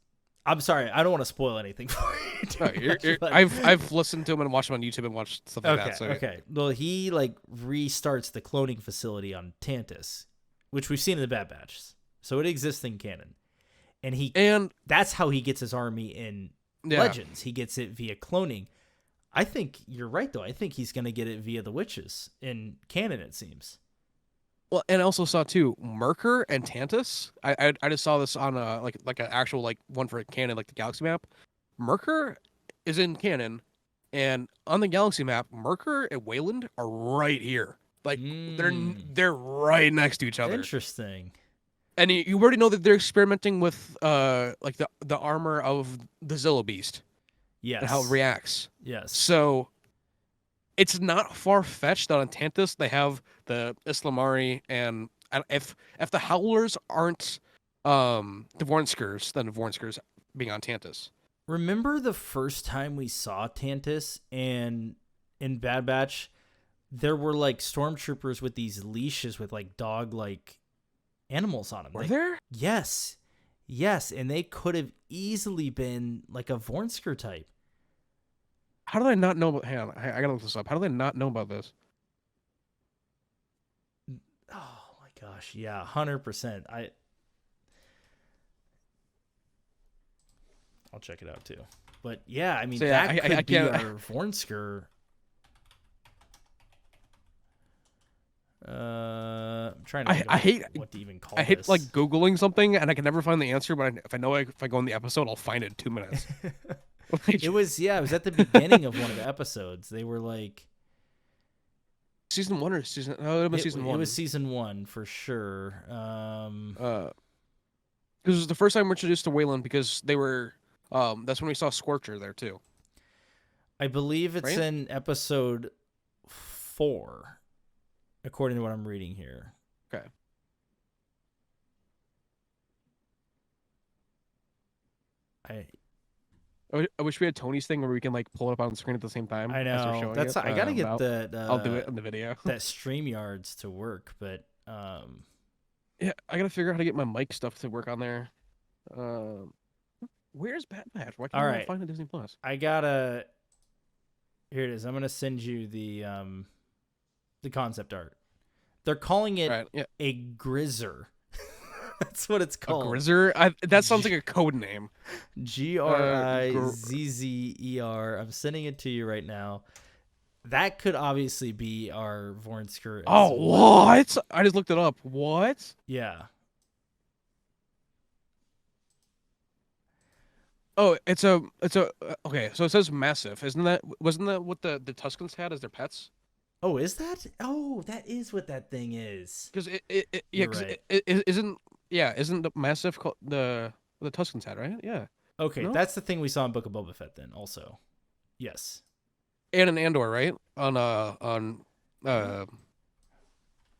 Speaker 2: I'm sorry, I don't want to spoil anything for you.
Speaker 3: I've listened to him and watched him on YouTube and watched stuff like that. So. Okay.
Speaker 2: Well, he, like, restarts the cloning facility on Tantus, which we've seen in the Bad Batch. So it exists in canon. And that's how he gets his army in Legends. He gets it via cloning. I think you're right, though. I think he's going to get it via the witches in canon, it seems.
Speaker 3: Well, and I also saw too Merkur and Tantus. I just saw this on like an actual, like, one for canon, like the galaxy map. Merkur is in canon, and on the galaxy map, Merkur and Wayland are right here. Like, they're right next to each other.
Speaker 2: Interesting.
Speaker 3: And you already know that they're experimenting with like the armor of the Zillo Beast.
Speaker 2: Yes.
Speaker 3: And how it reacts.
Speaker 2: Yes.
Speaker 3: So it's not far-fetched that on Tantus they have the Islamari, and if the Howlers aren't the Vornskers, then the Vornskers being on Tantus.
Speaker 2: Remember the first time we saw Tantus, and in Bad Batch, there were, like, stormtroopers with these leashes with, like, dog-like animals on them.
Speaker 3: Were there?
Speaker 2: Yes. Yes, and they could have easily been, like, a Vornsker type.
Speaker 3: How did I not know about... Hang on, I gotta look this up. How did I not know about this?
Speaker 2: Oh, my gosh. Yeah, 100%. I'll check it out, too. But, yeah, I mean, so, yeah, that could be our Vornsker. I'm trying to
Speaker 3: I hate
Speaker 2: what to even call
Speaker 3: I hate
Speaker 2: this.
Speaker 3: Like, Googling something, and I can never find the answer, but if I go in the episode, I'll find it in 2 minutes.
Speaker 2: It was at the beginning of one of the episodes. They were like
Speaker 3: season 1 or season? No, it was season 1.
Speaker 2: It was season 1 for sure.
Speaker 3: Because it was the first time we're introduced to Wayland, because they were. That's when we saw Scorcher there too.
Speaker 2: I believe it's in episode 4, according to what I'm reading here.
Speaker 3: Okay. I wish we had Tony's thing where we can, like, pull it up on the screen at the same time.
Speaker 2: I know. That's I gotta get
Speaker 3: I'll do it in the video.
Speaker 2: That StreamYards to work, but
Speaker 3: yeah, I gotta figure out how to get my mic stuff to work on there. Where's Bad Batch? Why can't I find it Disney Plus?
Speaker 2: Here it is. I'm gonna send you the concept art. They're calling it a Grizzer. That's what it's called.
Speaker 3: A Grizzer? That sounds like a code name.
Speaker 2: Grizzer. I'm sending it to you right now. That could obviously be our Vornsker.
Speaker 3: What? I just looked it up. What?
Speaker 2: Yeah.
Speaker 3: Oh, okay. So it says massive, wasn't that what the Tuscans had as their pets?
Speaker 2: Oh, is that? Oh, that is what that thing is.
Speaker 3: Because yeah,
Speaker 2: You're
Speaker 3: because
Speaker 2: right.
Speaker 3: isn't the massive the Tuscans had, right? Yeah,
Speaker 2: Okay,
Speaker 3: no,
Speaker 2: that's the thing we saw in Book of Boba Fett. Then also, yes.
Speaker 3: and in Andor, right? On uh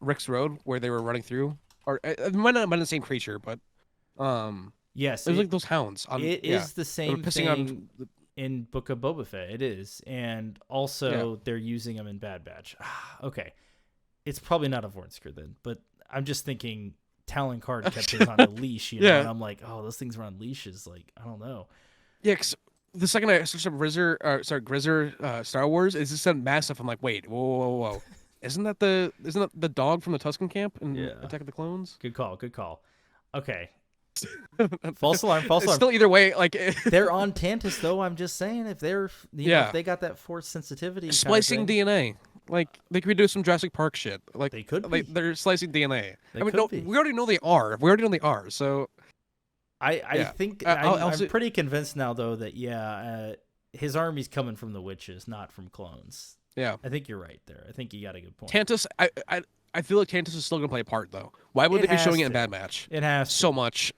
Speaker 3: Rick's Road where they were running through, or it might not have been the same creature, but um,
Speaker 2: Yes,
Speaker 3: it was like those hounds on
Speaker 2: it
Speaker 3: yeah,
Speaker 2: is the
Speaker 3: they were
Speaker 2: same
Speaker 3: pissing on
Speaker 2: thing in Book of Boba Fett. It is, and
Speaker 3: yeah.
Speaker 2: also they're using them in Bad Batch. Okay, it's probably not a Vornsker then, but I'm just thinking Talon Card kept his on a leash,
Speaker 3: Yeah,
Speaker 2: and I'm like, oh, those things were on leashes. Like, I don't know.
Speaker 3: yeah. 'Cause the second I searched up Grizzer Star Wars, it just said massive. I'm like, wait, whoa. Isn't that the dog from the Tuscan camp in
Speaker 2: Yeah,
Speaker 3: Attack of the Clones?
Speaker 2: good call, good call. Okay, false alarm, false
Speaker 3: It's
Speaker 2: alarm.
Speaker 3: still either way, like
Speaker 2: They're on Tantus though. I'm just saying, if they're, if
Speaker 3: yeah,
Speaker 2: they got that force sensitivity kind of
Speaker 3: splicing
Speaker 2: thing,
Speaker 3: DNA. Like they could do some Jurassic Park shit.
Speaker 2: they could
Speaker 3: Like
Speaker 2: be.
Speaker 3: they're slicing DNA.
Speaker 2: They
Speaker 3: I mean,
Speaker 2: could
Speaker 3: no,
Speaker 2: be.
Speaker 3: we already know they are. We already know they are. So
Speaker 2: I
Speaker 3: yeah,
Speaker 2: think
Speaker 3: I'll
Speaker 2: I'm
Speaker 3: see.
Speaker 2: pretty convinced now though that his army's coming from the witches, not from clones.
Speaker 3: Yeah,
Speaker 2: I think you're right there. I think you got a good point.
Speaker 3: Tantus. I feel like Tantus is still gonna play a part though. Why would
Speaker 2: It
Speaker 3: they be
Speaker 2: has
Speaker 3: showing it in
Speaker 2: to.
Speaker 3: Bad Match
Speaker 2: It has
Speaker 3: so
Speaker 2: to.
Speaker 3: much?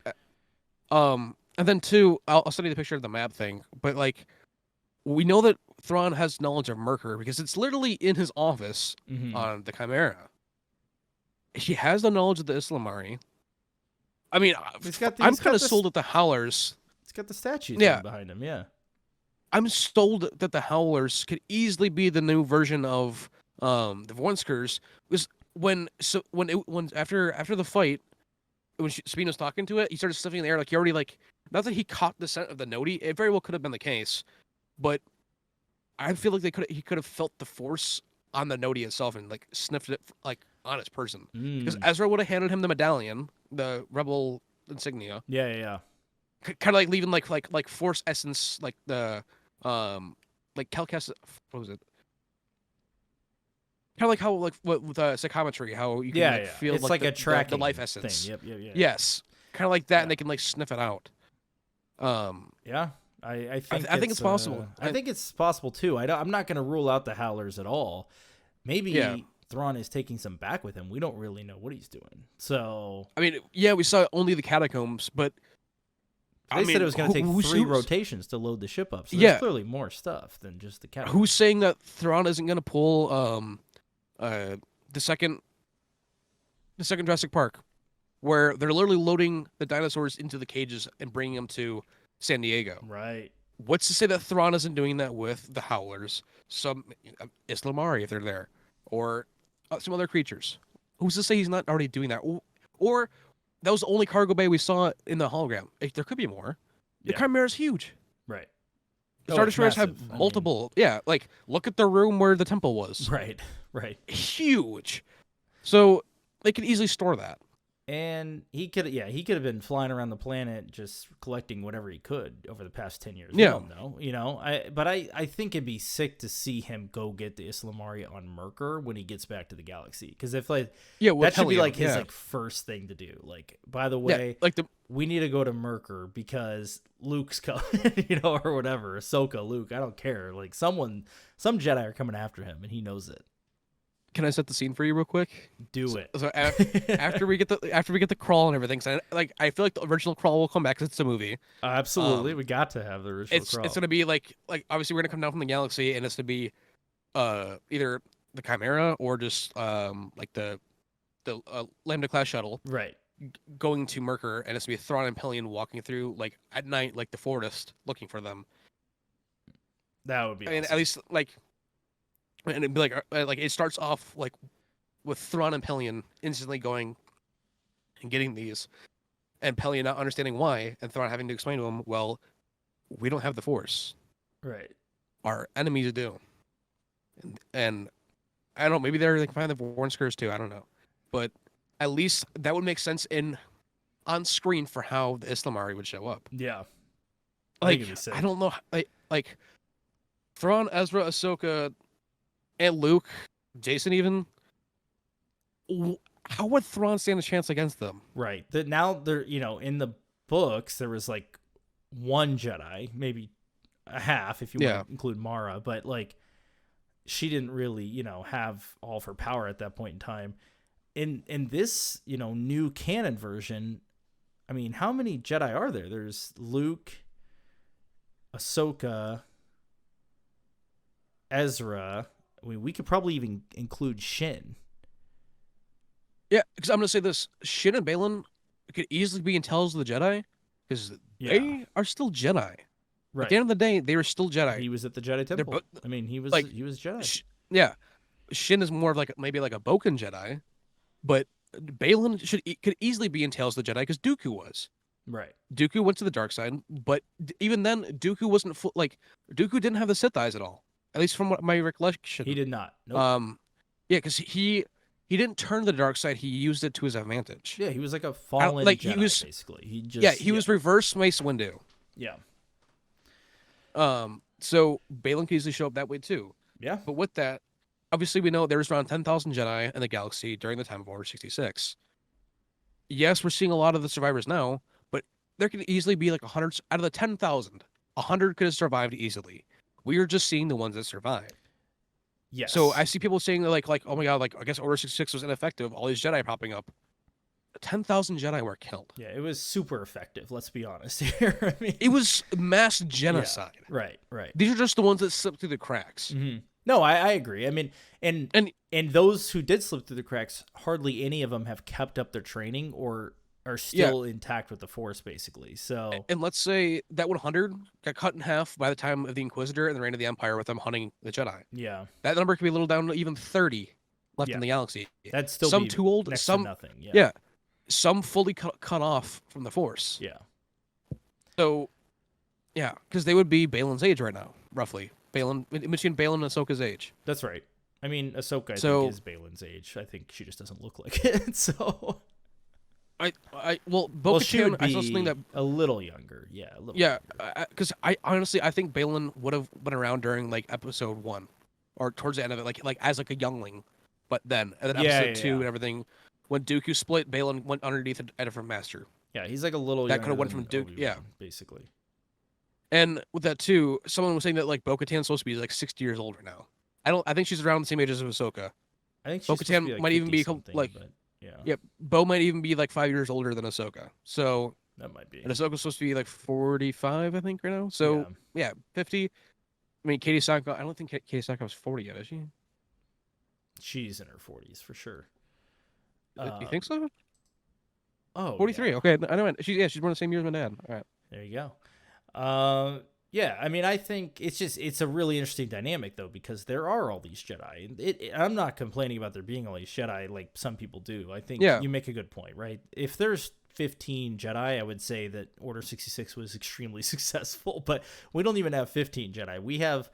Speaker 3: And then two, I'll send you the picture of the map thing. But like, we know that Thrawn has knowledge of Merkur because it's literally in his office
Speaker 2: Mm-hmm.
Speaker 3: on the Chimera. He has the knowledge of the Islamari. I mean, I'm kind of sold at the Howlers.
Speaker 2: It's got the statue thing
Speaker 3: Yeah,
Speaker 2: behind him. Yeah.
Speaker 3: I'm sold that the Howlers could easily be the new version of the Vornskers. Because when after the fight, when Sabine was talking to it, he started sniffing in the air like he already like not that he caught the scent of the noti. It very well could have been the case, but I feel like he could have felt the force on the noti itself and like sniffed it like on his person. Because
Speaker 2: Mm.
Speaker 3: Ezra would have handed him the medallion, the rebel insignia,
Speaker 2: Yeah. Yeah. Yeah.
Speaker 3: kind of like leaving like force essence, like the like Calcas. What was it? Kind of like how like with psychometry, how you can
Speaker 2: Yeah.
Speaker 3: like
Speaker 2: Yeah.
Speaker 3: feel
Speaker 2: It's
Speaker 3: like
Speaker 2: like a
Speaker 3: the
Speaker 2: tracking
Speaker 3: life
Speaker 2: thing.
Speaker 3: essence.
Speaker 2: Yep. Yep. Yeah.
Speaker 3: Yes, kind of like that,
Speaker 2: Yeah.
Speaker 3: and they can like sniff it out. Um,
Speaker 2: Yeah. I think
Speaker 3: I think it's possible.
Speaker 2: I think it's possible too. I'm not going to rule out the Howlers at all. Maybe
Speaker 3: Yeah.
Speaker 2: Thrawn is taking some back with him. We don't really know what he's doing. So
Speaker 3: I mean, yeah, we saw only the catacombs, but
Speaker 2: they said it was going to take
Speaker 3: who's-
Speaker 2: 3
Speaker 3: who's-
Speaker 2: rotations to load the ship up. So
Speaker 3: Yeah.
Speaker 2: there's clearly more stuff than just the cat.
Speaker 3: Who's saying that Thrawn isn't going to pull the second Jurassic Park, where they're literally loading the dinosaurs into the cages and bringing them to San Diego?
Speaker 2: Right.
Speaker 3: What's to say that Thrawn isn't doing that with the Howlers, some Islamari if they're there, or some other creatures? Who's to say he's not already doing that? Or that was the only cargo bay we saw in the hologram. There could be more. The
Speaker 2: Yeah.
Speaker 3: Chimera is huge.
Speaker 2: Right.
Speaker 3: Star
Speaker 2: it's
Speaker 3: Destroyers have
Speaker 2: massive. I mean,
Speaker 3: multiple. Yeah, like look at the room where the temple was.
Speaker 2: right. Right.
Speaker 3: Huge. So they could easily store that.
Speaker 2: And he could have been flying around the planet just collecting whatever he could over the past 10 years.
Speaker 3: Yeah.
Speaker 2: We don't know, I think it'd be sick to see him go get the Islamari on Merkur when he gets back to the galaxy. Because if like, that should be like his like first thing to do. Like, by the way,
Speaker 3: like
Speaker 2: we need to go to Merkur because Luke's coming, or whatever. Ahsoka, Luke, I don't care. Like some Jedi are coming after him and he knows it.
Speaker 3: Can I set the scene for you real quick?
Speaker 2: Do it.
Speaker 3: So after we get the crawl and everything, so I feel like the original crawl will come back because it's a movie.
Speaker 2: Absolutely, we got to have the original crawl.
Speaker 3: It's gonna be like obviously we're gonna come down from the galaxy and it's gonna be either the Chimera or just like the Lambda class shuttle
Speaker 2: right.
Speaker 3: going to Merkur, and it's gonna be Thrawn and Pelion walking through like at night like the forest looking for them.
Speaker 2: That would be.
Speaker 3: I mean,
Speaker 2: awesome.
Speaker 3: at least like, and it'd be like it starts off like with Thrawn and Pelion instantly going and getting these, and Pelion not understanding why, and Thrawn having to explain to him, well, we don't have the Force.
Speaker 2: Right.
Speaker 3: Our enemies do. And I don't know, maybe they're like find the Vornskers too. I don't know, but at least that would make sense on screen for how the Islamari would show up.
Speaker 2: Yeah.
Speaker 3: Like I don't know, like Thrawn, Ezra, Ahsoka, and Luke, Jason even. How would Thrawn stand a chance against them?
Speaker 2: Right. Now they're in the books there was like one Jedi, maybe a half if you want to include Mara, but like she didn't really, have all of her power at that point in time. In this, new canon version, I mean, how many Jedi are there? There's Luke, Ahsoka, Ezra. I mean, we could probably even include Shin.
Speaker 3: Yeah, because I'm going to say this. Shin and Balin could easily be in Tales of the Jedi because they are still Jedi.
Speaker 2: Right.
Speaker 3: At the end of the day, they were still Jedi.
Speaker 2: He was at the Jedi Temple. I mean, he was Jedi.
Speaker 3: Yeah. Shin is more of maybe like a Boken Jedi, but Balin could easily be in Tales of the Jedi because Dooku was.
Speaker 2: Right.
Speaker 3: Dooku went to the dark side, but even then, Dooku wasn't Dooku didn't have the Sith eyes at all. At least from my recollection.
Speaker 2: He did not. Nope.
Speaker 3: Yeah, because he didn't turn to the dark side. He used it to his advantage.
Speaker 2: Yeah, he was like a fallen Jedi, basically. He
Speaker 3: was reverse Mace Windu.
Speaker 2: Yeah.
Speaker 3: So Balin could easily show up that way too.
Speaker 2: Yeah.
Speaker 3: But with that, obviously we know there was around 10,000 Jedi in the galaxy during the time of Order 66. Yes, we're seeing a lot of the survivors now, but there could easily be like 100 out of the 10,000. 100 could have survived easily. We are just seeing the ones that survived.
Speaker 2: Yes.
Speaker 3: So I see people saying like, oh my god, like I guess Order 66 was ineffective. All these Jedi popping up. 10,000 Jedi were killed.
Speaker 2: Yeah, it was super effective. Let's be honest here. I mean,
Speaker 3: it was mass genocide.
Speaker 2: Yeah, right.
Speaker 3: These are just the ones that slipped through the cracks.
Speaker 2: Mm-hmm. No, I agree. I mean, and those who did slip through the cracks, hardly any of them have kept up their training or are still intact with the Force, basically. So,
Speaker 3: and let's say that 100 got cut in half by the time of the Inquisitor and the Reign of the Empire with them hunting the Jedi.
Speaker 2: Yeah,
Speaker 3: that number could be a little down to even 30 left in the galaxy.
Speaker 2: That's still
Speaker 3: some too old, some
Speaker 2: nothing.
Speaker 3: Yeah, some fully cut off from the Force.
Speaker 2: Yeah.
Speaker 3: So, yeah, because they would be Balin's age right now, roughly. Balin, between Balin and Ahsoka's age.
Speaker 2: That's right. I mean, Ahsoka, I think, is Balin's age. I think she just doesn't look like it. So,
Speaker 3: Bo-Katan,
Speaker 2: she would be
Speaker 3: I saw something that
Speaker 2: a little younger. Yeah, a little.
Speaker 3: Yeah, because I honestly I think Balin would have been around during like episode 1, or towards the end of it, like as like a youngling. But then episode 2 and everything, when Dooku split, Balin went underneath a different master.
Speaker 2: Yeah, he's like a little.
Speaker 3: That could have went from Dooku. Yeah,
Speaker 2: basically.
Speaker 3: And with that too, someone was saying that like Bo-Katan's supposed to be like 60 years older now. I think she's around the same age as Ahsoka.
Speaker 2: I think
Speaker 3: Bo-Katan
Speaker 2: like
Speaker 3: might even be like,
Speaker 2: but
Speaker 3: yeah, Bo might even be like 5 years older than Ahsoka. So
Speaker 2: that might be.
Speaker 3: And Ahsoka's supposed to be like 45, I think, right now. So yeah 50. I mean, Katie Sackhoff. I don't think Katie Sackhoff's 40 yet, is she?
Speaker 2: She's in her 40s for sure.
Speaker 3: You think so?
Speaker 2: Oh,
Speaker 3: 43.
Speaker 2: Yeah.
Speaker 3: Okay, I know. She's born the same year as my dad. All right.
Speaker 2: There you go. Yeah, I mean, I think it's a really interesting dynamic though, because there are all these Jedi. I'm not complaining about there being all these Jedi like some people do. I think you make a good point, right? If there's 15 Jedi, I would say that Order 66 was extremely successful, but we don't even have 15 Jedi. We have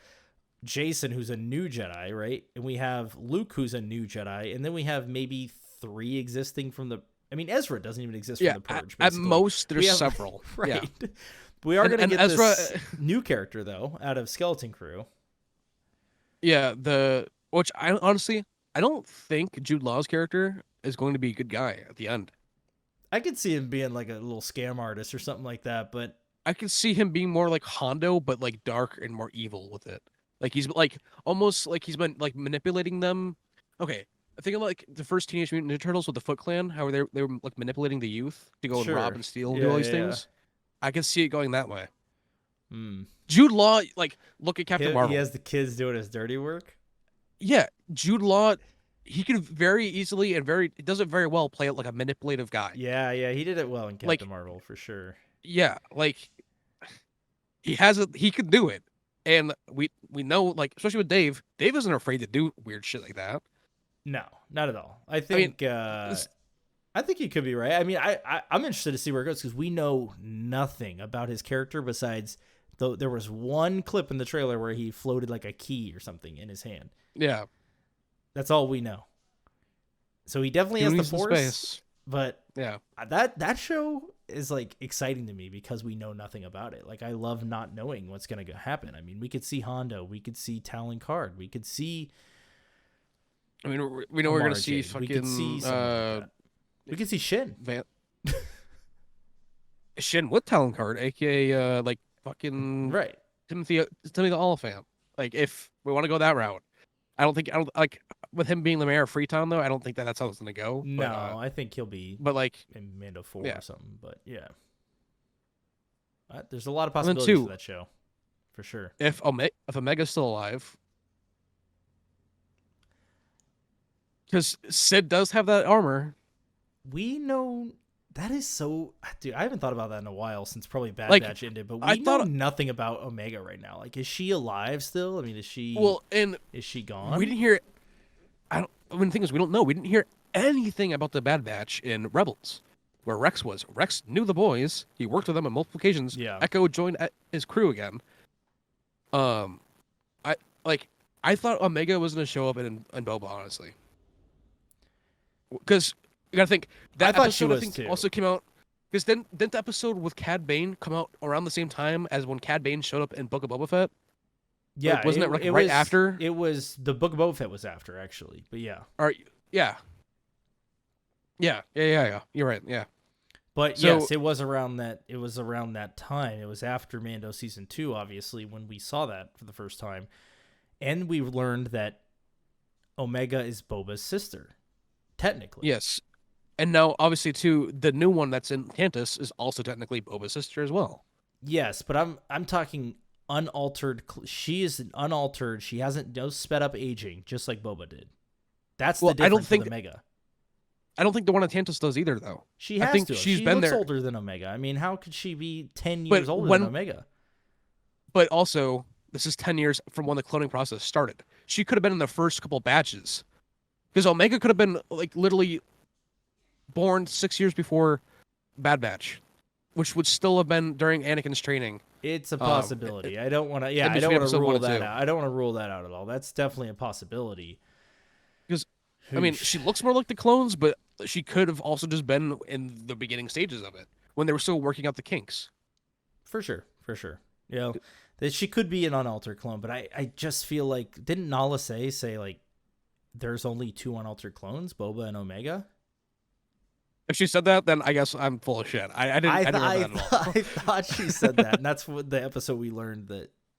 Speaker 2: Jason, who's a new Jedi, right? And we have Luke, who's a new Jedi, and then we have maybe 3 existing from the. I mean, Ezra doesn't even exist from the Purge.
Speaker 3: At most, there's several.
Speaker 2: Right.
Speaker 3: Yeah.
Speaker 2: We are going to get
Speaker 3: Ezra,
Speaker 2: this new character though out of Skeleton Crew.
Speaker 3: Yeah, which I honestly don't think Jude Law's character is going to be a good guy at the end.
Speaker 2: I could see him being like a little scam artist or something like that, but
Speaker 3: I could see him being more like Hondo, but like dark and more evil with it. Like he's like almost like he's been like manipulating them. Okay, I think of like the first Teenage Mutant Ninja Turtles with the Foot Clan, how they were like manipulating the youth to go and rob and steal and do all these things. I can see it going that way. Jude Law, like, look at Captain Marvel.
Speaker 2: He has the kids doing his dirty work.
Speaker 3: Yeah, Jude Law, he could very easily and does it very well play it like a manipulative guy.
Speaker 2: Yeah, he did it well in Captain Marvel for sure.
Speaker 3: Yeah, like he could do it, and we know, like, especially with Dave. Dave isn't afraid to do weird shit like that.
Speaker 2: No, not at all. I think. I think you could be right. I mean, I'm interested to see where it goes because we know nothing about his character besides there was one clip in the trailer where he floated like a key or something in his hand.
Speaker 3: Yeah.
Speaker 2: That's all we know. So he definitely has the Force, but
Speaker 3: yeah,
Speaker 2: that show is like exciting to me because we know nothing about it. Like I love not knowing what's going to happen. I mean, we could see Hondo, we could see Talon Card, we could see.
Speaker 3: I mean, we know we're going to see fucking.
Speaker 2: We could see Shin.
Speaker 3: Shin with Talon Card, aka like fucking
Speaker 2: Right.
Speaker 3: Timothy the Oliphant. Like if we want to go that route, I don't like with him being the mayor of Freetown though. I don't think that's how it's gonna go.
Speaker 2: No, I think he'll be
Speaker 3: but like
Speaker 2: in Mando 4
Speaker 3: yeah.
Speaker 2: or something. But yeah, there's a lot of
Speaker 3: And then
Speaker 2: possibilities
Speaker 3: two,
Speaker 2: for that show, for sure.
Speaker 3: if Omega's still alive, because Sid does have that armor.
Speaker 2: We know that is so, dude. I haven't thought about that in a while since probably Bad
Speaker 3: Like,
Speaker 2: Batch ended. But
Speaker 3: I
Speaker 2: we know
Speaker 3: thought-
Speaker 2: nothing about Omega right now. Like, is she alive still? I mean, is she?
Speaker 3: Well, and
Speaker 2: is she gone?
Speaker 3: we didn't hear. I mean, the thing is, we don't know. We didn't hear anything about the Bad Batch in Rebels, where Rex was. Rex knew the boys. He worked with them on multiple occasions.
Speaker 2: Yeah.
Speaker 3: Echo joined his crew again. I thought Omega was gonna show up in Boba, honestly, because you gotta think that
Speaker 2: I thought she
Speaker 3: episode
Speaker 2: was
Speaker 3: I think
Speaker 2: too.
Speaker 3: also came out. Because then didn't the episode with Cad Bane come out around the same time as when Cad Bane showed up in Book of Boba Fett?
Speaker 2: Yeah,
Speaker 3: Like, wasn't it right
Speaker 2: was,
Speaker 3: after?
Speaker 2: It was the Book of Boba Fett was after, actually. But yeah.
Speaker 3: Or yeah. You're right. Yeah.
Speaker 2: But
Speaker 3: So-
Speaker 2: yes, it was around that. It was around that time. It was after Mando season 2, obviously, when we saw that for the first time, and we learned that Omega is Boba's sister, technically.
Speaker 3: Yes. And now, obviously, too, the new one that's in Tantus is also technically Boba's sister as well.
Speaker 2: Yes, but I'm talking unaltered. She is an unaltered. She hasn't no sped up aging, just like Boba did. That's
Speaker 3: Well,
Speaker 2: the
Speaker 3: I don't
Speaker 2: difference
Speaker 3: think-
Speaker 2: with Omega.
Speaker 3: I don't think the one in Tantus does either, though.
Speaker 2: She
Speaker 3: I
Speaker 2: has
Speaker 3: think
Speaker 2: to.
Speaker 3: she's
Speaker 2: She
Speaker 3: been
Speaker 2: looks
Speaker 3: there.
Speaker 2: older than Omega. I mean, how could she be 10
Speaker 3: But
Speaker 2: years older
Speaker 3: when-
Speaker 2: than Omega?
Speaker 3: But also, this is 10 years from when the cloning process started. She could have been in the first couple batches. Because Omega could have been, like, literally born 6 years before Bad Batch, which would still have been during Anakin's training.
Speaker 2: It's a possibility. I don't want to. Yeah,
Speaker 3: in
Speaker 2: I don't
Speaker 3: between
Speaker 2: want to
Speaker 3: episode
Speaker 2: rule
Speaker 3: 1 and
Speaker 2: that
Speaker 3: 2.
Speaker 2: out. I don't want to rule that out at all. That's definitely a possibility.
Speaker 3: Because, I mean,
Speaker 2: Whoosh.
Speaker 3: she looks more like the clones, but she could have also just been in the beginning stages of it when they were still working out the kinks.
Speaker 2: For sure. You know, that she could be an unaltered clone, but I just feel like, didn't Nala say like there's only 2 unaltered clones, Boba and Omega?
Speaker 3: If she said that, then I guess I'm full of shit. I didn't remember that at all.
Speaker 2: I thought she said that, and that's what the episode we learned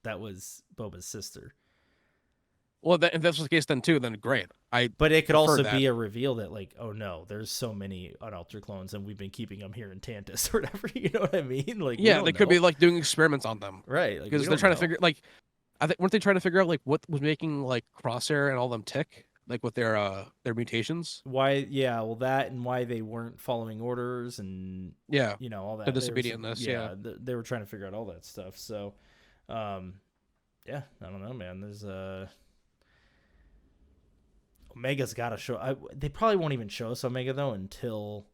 Speaker 2: that was Boba's sister.
Speaker 3: Well, if that's the case, then too, then great.
Speaker 2: But it could
Speaker 3: prefer
Speaker 2: also
Speaker 3: that.
Speaker 2: be a reveal that, like, oh no, there's so many unaltered clones, and we've been keeping them here in Tantus or whatever. You know what I mean? Like, we
Speaker 3: Yeah,
Speaker 2: don't
Speaker 3: they could
Speaker 2: know.
Speaker 3: be like doing experiments on them,
Speaker 2: right, like,
Speaker 3: because
Speaker 2: we
Speaker 3: they're
Speaker 2: don't
Speaker 3: trying to
Speaker 2: know.
Speaker 3: figure like, I think weren't they trying to figure out like what was making like Crosshair and all them tick, like with their mutations?
Speaker 2: Why. Yeah, well, that and why they weren't following orders, and
Speaker 3: Yeah,
Speaker 2: you know all that.
Speaker 3: The
Speaker 2: They were-
Speaker 3: disobedientness, yeah.
Speaker 2: they were trying to figure out all that stuff. So, yeah, I don't know, man. There's Omega's got to show. They probably won't even show us Omega though until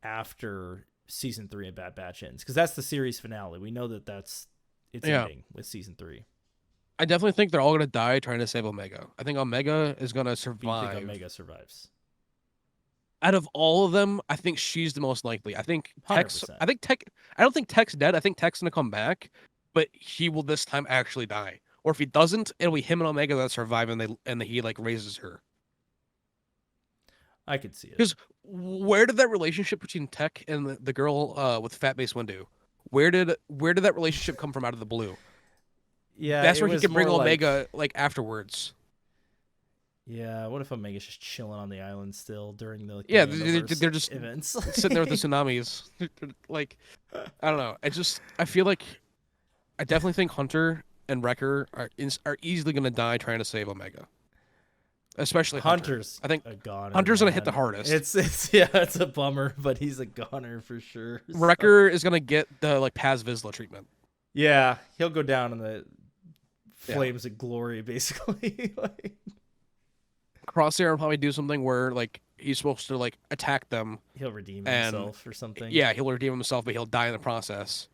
Speaker 2: after season 3 of Bad Batch ends, because that's the series finale. We know that it's
Speaker 3: Yeah.
Speaker 2: ending with season 3.
Speaker 3: I definitely think they're all gonna die trying to save Omega. I think Omega is gonna
Speaker 2: Do you
Speaker 3: survive.
Speaker 2: think Omega survives?
Speaker 3: Out of all of them, I think she's the most likely. I think Tex.
Speaker 2: 100%.
Speaker 3: I think Tech. I don't think Tech's dead. I think Tech's gonna come back, but he will this time actually die. Or if he doesn't, it'll be him and Omega that survive, and he like raises her.
Speaker 2: I could see it.
Speaker 3: Because where did that relationship between Tech and the girl with Fat Base Windu? Where did that relationship come from out of the blue?
Speaker 2: Yeah,
Speaker 3: That's
Speaker 2: it
Speaker 3: where he
Speaker 2: was
Speaker 3: can bring
Speaker 2: more like-
Speaker 3: Omega like afterwards.
Speaker 2: Yeah, what if Omega's just chilling on the island still during the
Speaker 3: Yeah,
Speaker 2: Mandoverse
Speaker 3: they're just
Speaker 2: events
Speaker 3: Sitting there with the tsunamis. Like, I don't know. I feel like I definitely think Hunter and Wrecker are easily gonna die trying to save Omega. Especially Hunter.
Speaker 2: Hunter's
Speaker 3: I think
Speaker 2: a goner.
Speaker 3: Hunter's gonna hit the
Speaker 2: man.
Speaker 3: hardest.
Speaker 2: It's yeah, it's a bummer, but he's a goner for sure. So-
Speaker 3: Wrecker is gonna get the like Paz Vizsla treatment.
Speaker 2: Yeah, he'll go down in the
Speaker 3: Yeah.
Speaker 2: flames of glory, basically. Like,
Speaker 3: Crosshair will probably do something where like he's supposed to like attack them.
Speaker 2: he'll redeem
Speaker 3: And-
Speaker 2: himself or something.
Speaker 3: Yeah, he'll redeem himself, but he'll die in the process.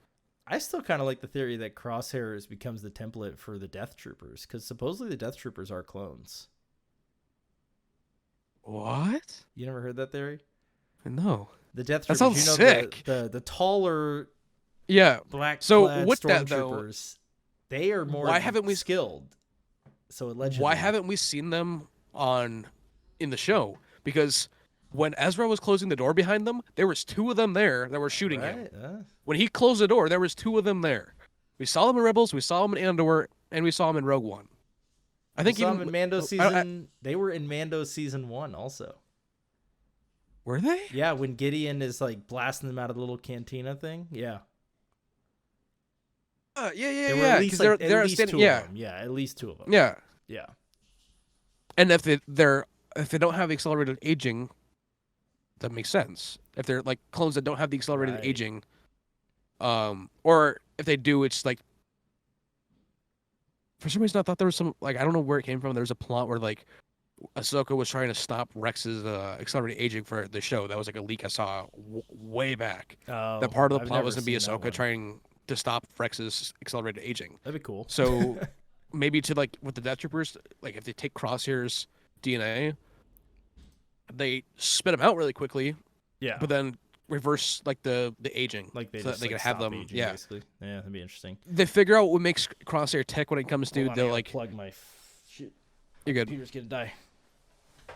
Speaker 2: I still kind of like the theory that Crosshairs becomes the template for the Death Troopers, because supposedly the Death Troopers are clones.
Speaker 3: What?
Speaker 2: You never heard that theory?
Speaker 3: No.
Speaker 2: The Death
Speaker 3: That
Speaker 2: Troopers.
Speaker 3: sounds
Speaker 2: you know,
Speaker 3: sick.
Speaker 2: The taller
Speaker 3: Yeah.
Speaker 2: black
Speaker 3: So
Speaker 2: clad
Speaker 3: with that, though,
Speaker 2: stormtroopers, they are more
Speaker 3: why haven't we-
Speaker 2: skilled. So allegedly,
Speaker 3: Why haven't we seen them in the show? Because when Ezra was closing the door behind them, there was 2 of them there that were shooting him.
Speaker 2: Right?
Speaker 3: When he closed the door, there was 2 of them there. We saw them in Rebels, we saw them in Andor, and we saw them in Rogue One. I think even
Speaker 2: in Mando season, they were in Mando season 1 also.
Speaker 3: Were they?
Speaker 2: Yeah, when Gideon is like blasting them out of the little cantina thing. Yeah.
Speaker 3: Yeah. Because they're standing.
Speaker 2: Two of them. Yeah, at least 2 of them.
Speaker 3: Yeah.
Speaker 2: Yeah.
Speaker 3: And if they don't have accelerated aging, that makes sense. If they're like clones that don't have the accelerated aging, or if they do, it's like for some reason I thought there was some like I don't know where it came from. There was a plot where like Ahsoka was trying to stop Rex's accelerated aging for the show. That was like a leak I saw way back. That part of the plot was going to be Ahsoka trying to stop Rex's accelerated aging.
Speaker 2: That'd be cool.
Speaker 3: So maybe to like with the Death Troopers, like if they take Crosshair's DNA, they spit him out really quickly.
Speaker 2: Yeah.
Speaker 3: But then reverse like the aging,
Speaker 2: like
Speaker 3: so that they can have them.
Speaker 2: Aging, basically. Yeah, that'd be interesting.
Speaker 3: They figure out what makes Crosshair tick when it comes to
Speaker 2: the
Speaker 3: like.
Speaker 2: Plug my shit.
Speaker 3: You're good.
Speaker 2: Computer's gonna die. Oh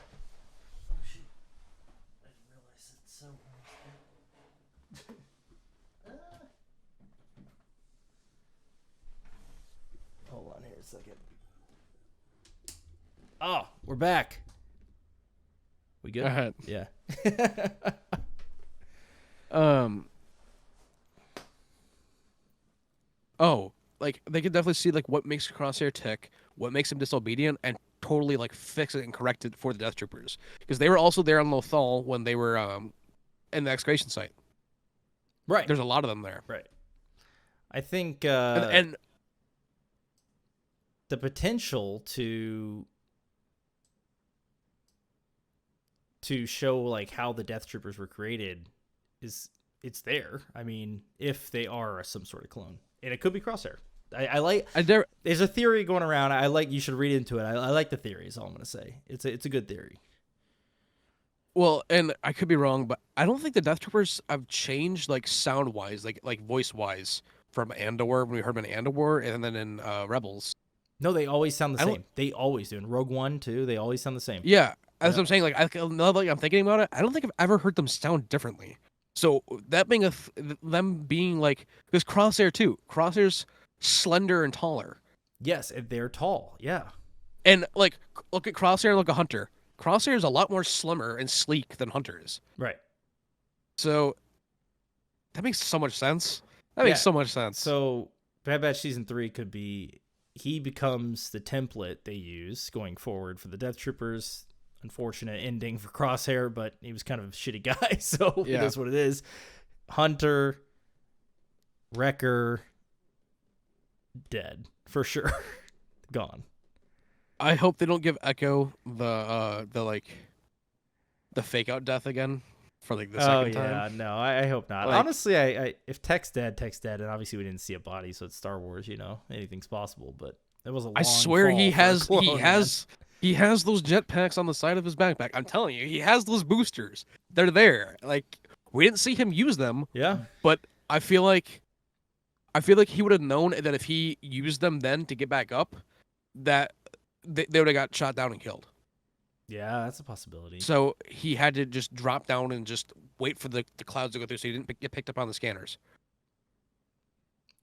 Speaker 2: shit! I didn't realize it's so. Hold on here a second. Oh, we're back. We good?
Speaker 3: Go ahead.
Speaker 2: Yeah.
Speaker 3: Oh, like they could definitely see like what makes Crosshair tick, what makes him disobedient, and totally like fix it and correct it for the Death Troopers because they were also there on Lothal when they were in the excavation site.
Speaker 2: Right.
Speaker 3: There's a lot of them there.
Speaker 2: Right. I think
Speaker 3: and
Speaker 2: the potential to show like how the Death Troopers were created it's there. I mean, if they are some sort of clone, and it could be Crosshair. There's a theory going around. You should read into it. I like the theory. Is all I'm gonna say. It's a good theory.
Speaker 3: Well, and I could be wrong, but I don't think the Death Troopers have changed like sound wise, like voice wise from Andor when we heard them in Andor and then in Rebels.
Speaker 2: No, they always sound the same. They always do. In Rogue One too, they always sound the same.
Speaker 3: Yeah, that's what I'm saying. Like now that I'm thinking about it, I don't think I've ever heard them sound differently. So that being them being like because Crosshair too. Crosshair's slender and taller.
Speaker 2: Yes, they're tall. Yeah.
Speaker 3: And like look at Crosshair and look at Hunter. Crosshair is a lot more slimmer and sleek than Hunter is.
Speaker 2: Right.
Speaker 3: So that makes so much sense. That makes so much sense.
Speaker 2: So Bad Batch Season 3 could be he becomes the template they use going forward for the Death Troopers. Unfortunate ending for Crosshair, but he was kind of a shitty guy, so it is what it is. Hunter, Wrecker, dead for sure. Gone.
Speaker 3: I hope they don't give Echo the fake out death again for like the second time.
Speaker 2: Oh yeah, no, I hope not. Like, honestly, I if Tech's dead, and obviously we didn't see a body, so it's Star Wars, anything's possible. But it was a long
Speaker 3: I swear
Speaker 2: fall
Speaker 3: he has
Speaker 2: clone,
Speaker 3: he has those jetpacks on the side of his backpack. I'm telling you, he has those boosters. They're there. Like we didn't see him use them.
Speaker 2: Yeah,
Speaker 3: but I feel like he would have known that if he used them then to get back up, that they would have got shot down and killed.
Speaker 2: Yeah, that's a possibility.
Speaker 3: So he had to just drop down and just wait for the clouds to go through so he didn't get picked up on the scanners.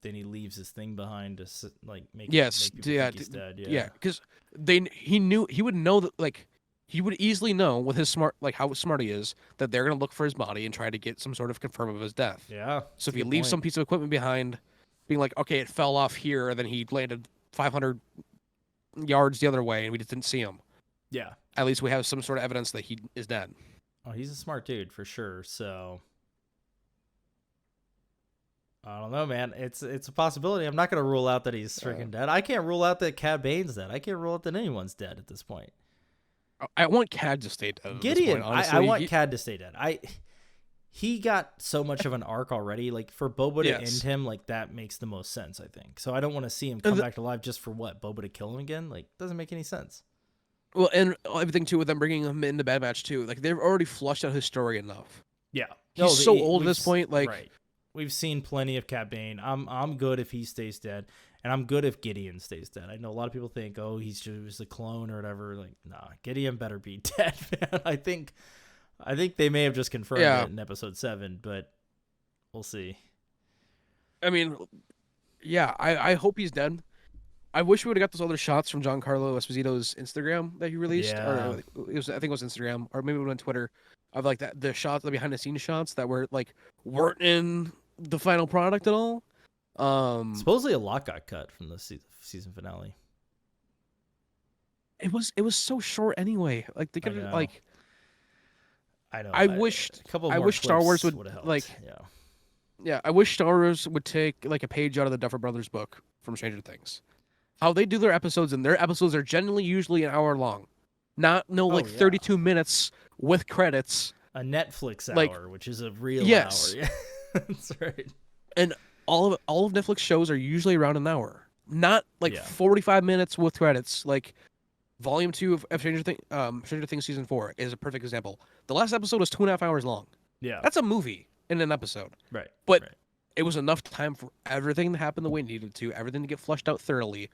Speaker 2: Then he leaves his thing behind to make make
Speaker 3: people
Speaker 2: think he's dead.
Speaker 3: Yeah, because he would know that like he would easily know with his how smart he is that they're gonna look for his body and try to get some sort of confirm of his death.
Speaker 2: Yeah.
Speaker 3: So if he leaves some piece of equipment behind, being like, okay, it fell off here, and then he landed 500 yards the other way, and we just didn't see him.
Speaker 2: Yeah.
Speaker 3: At least we have some sort of evidence that he is dead.
Speaker 2: Oh, he's a smart dude for sure. So I don't know, man. It's a possibility. I'm not gonna rule out that he's freaking dead. I can't rule out that Cad Bane's dead. I can't rule out that anyone's dead at this point.
Speaker 3: I want Cad to stay dead.
Speaker 2: Gideon,
Speaker 3: point, honestly.
Speaker 2: I want Cad to stay dead. He got so much of an arc already. Like for Boba to end him, like that makes the most sense, I think. So I don't want to see him come back to life just for what? Boba to kill him again? Like doesn't make any sense.
Speaker 3: Well, and everything too with them bringing him into Bad Batch too. Like they've already flushed out his story enough.
Speaker 2: Yeah,
Speaker 3: he's so old at this point. Like
Speaker 2: we've seen plenty of Cad Bane. I'm good if he stays dead, and I'm good if Gideon stays dead. I know a lot of people think, oh, he's just a clone or whatever. Like, nah, Gideon better be dead, man. I think I think they may have just confirmed
Speaker 3: Yeah.
Speaker 2: it in episode 7, but we'll see.
Speaker 3: I mean, yeah, I hope he's dead. I wish we would have got those other shots from Giancarlo Esposito's Instagram that he released,
Speaker 2: Yeah.
Speaker 3: or I think it was Instagram, or maybe it was on Twitter, of like that the shots, the behind the scenes shots that were like weren't in the final product at all.
Speaker 2: Supposedly a lot got cut from the season finale.
Speaker 3: It was so short anyway. Like they could have like.
Speaker 2: I know.
Speaker 3: I wished
Speaker 2: a couple
Speaker 3: I
Speaker 2: more
Speaker 3: wish Star Wars
Speaker 2: clips
Speaker 3: would
Speaker 2: helped.
Speaker 3: like.
Speaker 2: Yeah.
Speaker 3: Yeah, I wish Star Wars would take like a page out of the Duffer Brothers book from Stranger Things. How they do their episodes, and their episodes are generally usually an hour long, not 32 minutes with credits.
Speaker 2: A Netflix hour,
Speaker 3: like,
Speaker 2: which is a real
Speaker 3: yes.
Speaker 2: hour. Yeah, that's right.
Speaker 3: And all of Netflix shows are usually around an hour, not like 45 minutes with credits. Like Volume 2 of Stranger Things Season 4 is a perfect example. The last episode was 2.5 hours long.
Speaker 2: Yeah,
Speaker 3: that's a movie in an episode.
Speaker 2: Right.
Speaker 3: But it was enough time for everything to happen the way it needed to, everything to get fleshed out thoroughly,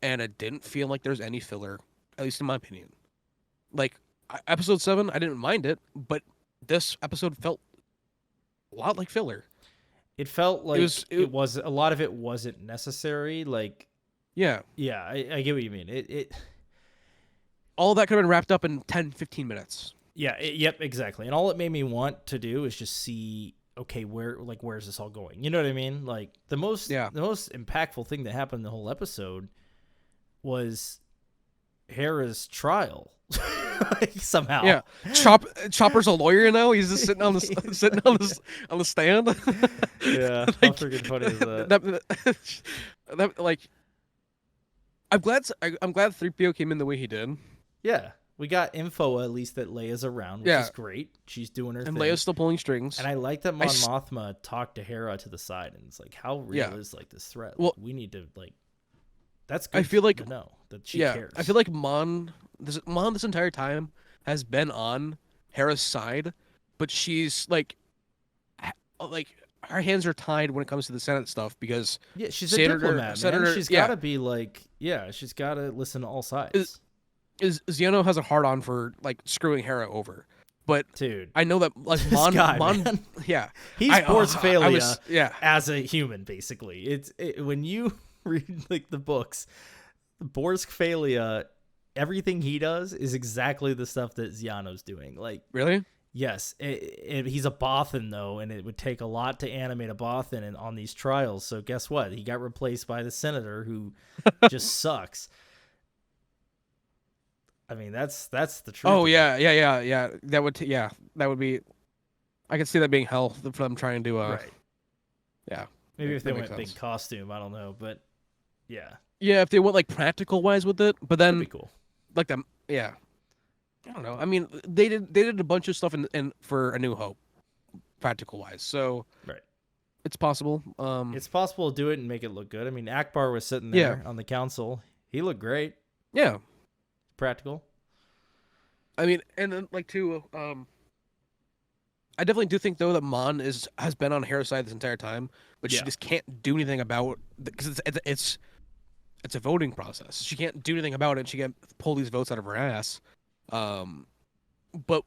Speaker 3: and it didn't feel like there's any filler, at least in my opinion. Like, episode 7, I didn't mind it, but this episode felt a lot like filler.
Speaker 2: It felt like it was a lot of it wasn't necessary. Like, yeah, I get what you mean. It
Speaker 3: all that could have been wrapped up in 10, 15 minutes.
Speaker 2: Yeah, yep, exactly. And all it made me want to do is just see, okay, where's this all going? You know what I mean? Like the most impactful thing that happened in the whole episode was Hera's trial. Like, somehow.
Speaker 3: Yeah. Chopper's a lawyer now. He's just sitting on the on the stand.
Speaker 2: Yeah.
Speaker 3: Like,
Speaker 2: how freaking funny is that?
Speaker 3: that like I'm glad 3PO came in the way he did.
Speaker 2: Yeah. We got info at least that Leia's around, which is great. She's doing her thing.
Speaker 3: And Leia's still pulling strings.
Speaker 2: And I like that Mon Mothma talked to Hera to the side, and it's like, how real is like this threat? Well, we need to like. That's good.
Speaker 3: I feel like
Speaker 2: to know that she cares.
Speaker 3: I feel like Mon this entire time has been on Hera's side, but she's like her hands are tied when it comes to the Senate stuff because
Speaker 2: she's a diplomat, man. She's got to be like, she's got to listen to all sides.
Speaker 3: Zeno has a hard on for like screwing Hera over, but
Speaker 2: dude,
Speaker 3: I know that like Mon,
Speaker 2: he's Borskfalia as a human basically. When you read like the books, Borskfalia, everything he does is exactly the stuff that Zeno's doing. Like,
Speaker 3: really?
Speaker 2: Yes, he's a Bothan though, and it would take a lot to animate a Bothan on these trials. So guess what? He got replaced by the senator who just sucks. I mean, that's the truth.
Speaker 3: Oh yeah. That would be. I could see that being hell for them trying to.
Speaker 2: Right.
Speaker 3: Yeah.
Speaker 2: Maybe if they went big costume, I don't know, but yeah.
Speaker 3: Yeah, if they went like practical wise with it, but then
Speaker 2: that'd be cool.
Speaker 3: Like them, yeah. I don't know. I mean, they did a bunch of stuff in for A New Hope, practical wise. So it's possible.
Speaker 2: It's possible to do it and make it look good. I mean, Akbar was sitting there on the council. He looked great.
Speaker 3: Yeah.
Speaker 2: Practical.
Speaker 3: I mean, and then like too, I definitely do think though that Mon has been on Hera's side this entire time, but she just can't do anything about because it's a voting process. She can't do anything about it. She can't pull these votes out of her ass. But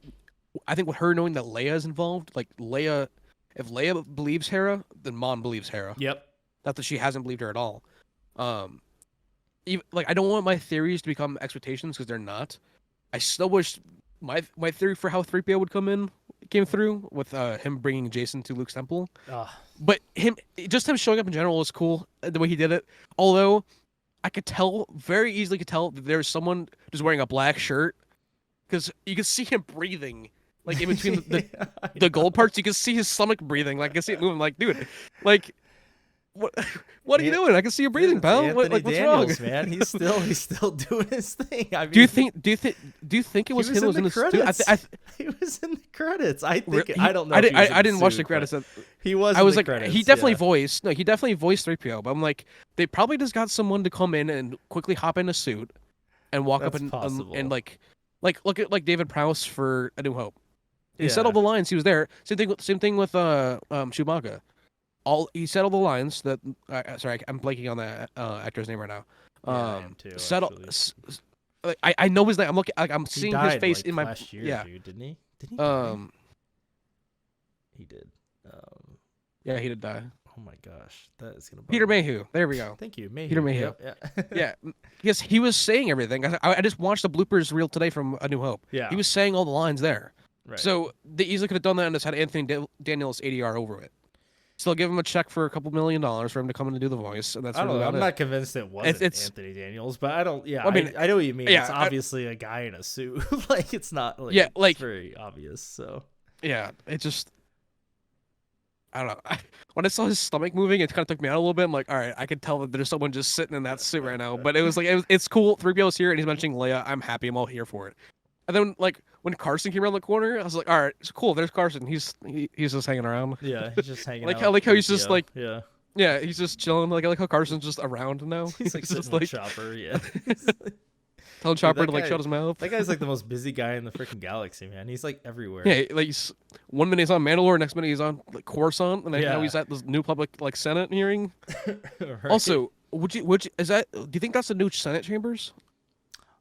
Speaker 3: I think with her knowing that Leia is involved, like if Leia believes Hera, then Mon believes Hera.
Speaker 2: Yep.
Speaker 3: Not that she hasn't believed her at all. Even like I don't want my theories to become expectations because they're not. I still wish my theory for how 3PO came through with him bringing Jason to Luke's temple. But him showing up in general was cool the way he did it. Although I very easily could tell that there's someone just wearing a black shirt because you can see him breathing like in between the gold parts. You can see his stomach breathing. Like I can see it moving. Like, dude, like. What are you doing? I can see you breathing, pal. What's
Speaker 2: Daniels,
Speaker 3: wrong,
Speaker 2: man? He's still doing his thing. I mean,
Speaker 3: do you think it was him?
Speaker 2: In the credits? He was in the credits. I think. I don't know.
Speaker 3: I didn't watch the credits.
Speaker 2: He was.
Speaker 3: I was like,
Speaker 2: credits,
Speaker 3: he definitely voiced. No, he definitely voiced 3PO. But I'm like, they probably just got someone to come in and quickly hop in a suit and walk up and like look at like David Prowse for A New Hope. He said all the lines. He was there. Same thing with Chewbacca. He said all the lines that. Sorry, I'm blanking on the actor's name right now.
Speaker 2: I am too.
Speaker 3: I know his name. I'm looking. Like I'm seeing his face in my.
Speaker 2: Last year, dude, didn't he? Did he die? He did.
Speaker 3: Yeah, he did die.
Speaker 2: Oh my gosh, that is gonna.
Speaker 3: Peter Mayhew. There we go.
Speaker 2: Thank you, Mayhew.
Speaker 3: Peter Mayhew.
Speaker 2: Yep, yeah.
Speaker 3: Yeah, because he was saying everything. I just watched the bloopers reel today from A New Hope.
Speaker 2: Yeah.
Speaker 3: He was saying all the lines there.
Speaker 2: Right.
Speaker 3: So they easily could have done that and just had Anthony Daniels ADR over it. Still give him a check for $2 million for him to come in and do the voice, and that's
Speaker 2: I don't
Speaker 3: really
Speaker 2: know.
Speaker 3: about
Speaker 2: I'm
Speaker 3: it.
Speaker 2: not convinced it wasn't Anthony Daniels, but I don't. Yeah,
Speaker 3: I mean,
Speaker 2: I know what you mean.
Speaker 3: yeah,
Speaker 2: it's obviously a guy in a suit. Like it's not. Like,
Speaker 3: yeah, like
Speaker 2: it's very obvious. So
Speaker 3: yeah, it just. I don't know. When I saw his stomach moving, it kind of took me out a little bit. I'm like, all right, I could tell that there's someone just sitting in that suit right now. But it was like, it's cool. 3PO's here, and he's mentioning Leia. I'm happy. I'm all here for it. And then, like, when Carson came around the corner, I was like, all right, it's cool. There's Carson. He's just hanging around.
Speaker 2: yeah, he's just hanging
Speaker 3: like
Speaker 2: out.
Speaker 3: how
Speaker 2: with
Speaker 3: he's just
Speaker 2: 3PO.
Speaker 3: like,
Speaker 2: yeah,
Speaker 3: he's just chilling. Like I like how Carson's just around now.
Speaker 2: he's like
Speaker 3: just
Speaker 2: sitting with Chopper. Yeah.
Speaker 3: telling Chopper to
Speaker 2: that
Speaker 3: like
Speaker 2: guy-
Speaker 3: shut his mouth.
Speaker 2: That guy's like the most busy guy in the freaking galaxy, man. He's like everywhere.
Speaker 3: Yeah, like one minute he's on Mandalore, next minute he's on like Coruscant, and then now
Speaker 2: Yeah.
Speaker 3: he's at this new public like Senate hearing.
Speaker 2: Right?
Speaker 3: Also, would you is that? Do you think that's the new Senate chambers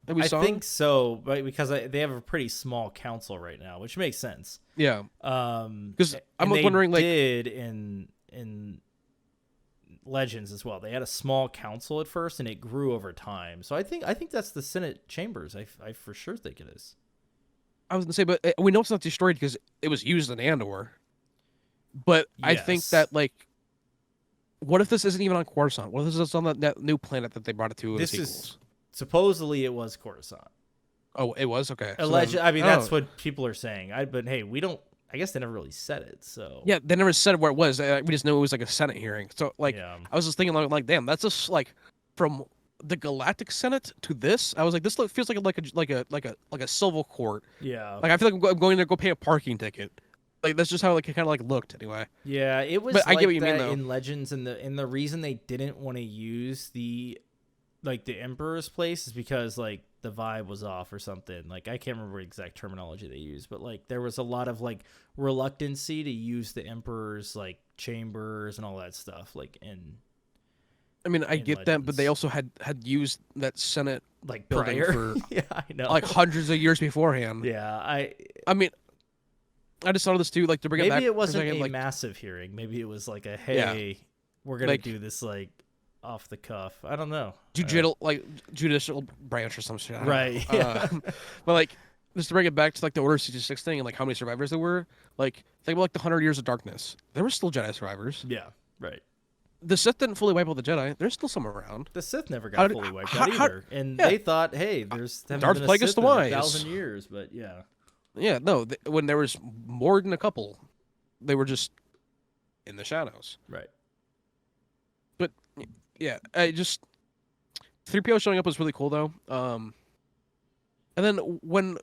Speaker 3: that we
Speaker 2: I
Speaker 3: saw?
Speaker 2: think so, but because they have a pretty small council right now, which makes sense.
Speaker 3: Yeah,
Speaker 2: Because
Speaker 3: I'm
Speaker 2: they
Speaker 3: wondering, like-
Speaker 2: did in Legends as well. They had a small council at first, and it grew over time. So I think that's the Senate chambers. I for sure think it is.
Speaker 3: I was gonna say, but we know it's not destroyed because it was used in Andor. But I think
Speaker 2: Yes.
Speaker 3: that like, what if this isn't even on Coruscant? What if this is on that new planet that they brought it to? In
Speaker 2: This
Speaker 3: the
Speaker 2: is
Speaker 3: sequels?
Speaker 2: supposedly it was Coruscant.
Speaker 3: Oh, it was okay. So
Speaker 2: Alleged.
Speaker 3: then-
Speaker 2: I mean, that's
Speaker 3: oh.
Speaker 2: what people are saying. But hey, we don't. I guess they never really said it. So
Speaker 3: Yeah, they never said where it was. We just know it was like a Senate hearing. So like,
Speaker 2: Yeah.
Speaker 3: I was just thinking like, damn, that's just like from the Galactic Senate to this. I was like, this feels like a civil court.
Speaker 2: Yeah.
Speaker 3: Like I feel like I'm going there to go pay a parking ticket. Like that's just how like it kind of like looked anyway.
Speaker 2: Yeah, it was
Speaker 3: But I
Speaker 2: like
Speaker 3: get what you mean,
Speaker 2: that
Speaker 3: though.
Speaker 2: in Legends, and the reason they didn't want to use the Emperor's place is because like the vibe was off or something. Like I can't remember what exact terminology they used, but like there was a lot of like reluctancy to use the Emperor's like chambers and all that stuff. Like in
Speaker 3: I mean, I
Speaker 2: in
Speaker 3: get that, but they
Speaker 2: Legends.
Speaker 3: also had used that Senate
Speaker 2: like
Speaker 3: building
Speaker 2: prior.
Speaker 3: for
Speaker 2: Yeah, I know.
Speaker 3: like hundreds of years beforehand.
Speaker 2: yeah,
Speaker 3: I mean, I just thought of this too, like to bring it back.
Speaker 2: maybe it
Speaker 3: for a
Speaker 2: wasn't
Speaker 3: second,
Speaker 2: a
Speaker 3: like,
Speaker 2: massive hearing. Maybe it was like a
Speaker 3: Yeah.
Speaker 2: hey, we're gonna
Speaker 3: Like-
Speaker 2: do this like off the cuff. I don't know.
Speaker 3: judicial branch or some shit. I don't
Speaker 2: Right,
Speaker 3: know.
Speaker 2: yeah.
Speaker 3: But like, just to bring it back to like the Order 66 thing and like how many survivors there were. Like, think about like the 100 Years of Darkness. There were still Jedi survivors.
Speaker 2: Yeah, right.
Speaker 3: The Sith didn't fully wipe out the Jedi. There's still some around.
Speaker 2: The Sith never
Speaker 3: How
Speaker 2: got
Speaker 3: did-
Speaker 2: fully wiped
Speaker 3: how-
Speaker 2: out
Speaker 3: how-
Speaker 2: either, and
Speaker 3: yeah.
Speaker 2: they thought, "Hey, there's haven't
Speaker 3: Darth
Speaker 2: been a
Speaker 3: Plagueis
Speaker 2: Sith
Speaker 3: the
Speaker 2: in
Speaker 3: Wise.
Speaker 2: 1,000 years." But yeah,
Speaker 3: Yeah, no, when there was more than a couple, they were just in the shadows.
Speaker 2: right.
Speaker 3: But yeah, I just 3PO showing up was really cool though. And then when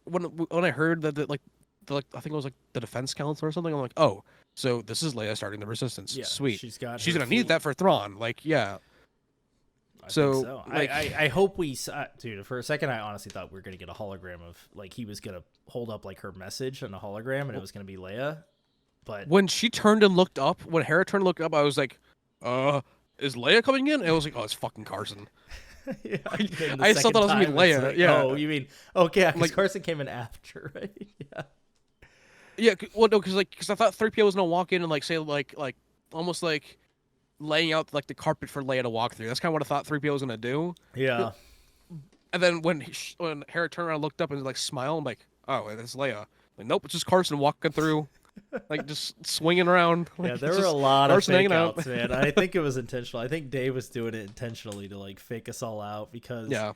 Speaker 3: I heard that I think it was like the Defense Council or something, I'm like, oh, so this is Leia starting the Resistance.
Speaker 2: Yeah,
Speaker 3: Sweet.
Speaker 2: She's got.
Speaker 3: She's
Speaker 2: her
Speaker 3: gonna need
Speaker 2: fleet.
Speaker 3: that for Thrawn. Like, yeah.
Speaker 2: I
Speaker 3: so,
Speaker 2: think so.
Speaker 3: like-
Speaker 2: I hope we, dude. For a second, I honestly thought we were gonna get a hologram of like he was gonna hold up like her message on a hologram, and it was gonna be Leia. But
Speaker 3: When she turned and looked up, when Hera turned and looked up, I was like, is Leia coming in? And I was like, oh, it's fucking Carson.
Speaker 2: yeah, then the
Speaker 3: I still
Speaker 2: second
Speaker 3: thought it was gonna be
Speaker 2: time, it's
Speaker 3: Leia,
Speaker 2: like,
Speaker 3: yeah.
Speaker 2: Oh, you mean okay? Because
Speaker 3: Like-
Speaker 2: Carson came in after, right? Yeah.
Speaker 3: Yeah, well, no, because I thought 3PO was gonna walk in and like say like almost like laying out like the carpet for Leia to walk through. That's kind of what I thought 3PO was gonna do.
Speaker 2: Yeah.
Speaker 3: And then when Hera turned around, and looked up and like smiled, I'm like, oh, that's Leia. Like, nope, it's just Carson walking through, like just swinging around. Like,
Speaker 2: Yeah, there
Speaker 3: it's
Speaker 2: were a
Speaker 3: just
Speaker 2: lot of
Speaker 3: Carson
Speaker 2: fake
Speaker 3: hanging out.
Speaker 2: outs, man. I think it was intentional. I think Dave was doing it intentionally to like fake us all out because
Speaker 3: Yeah,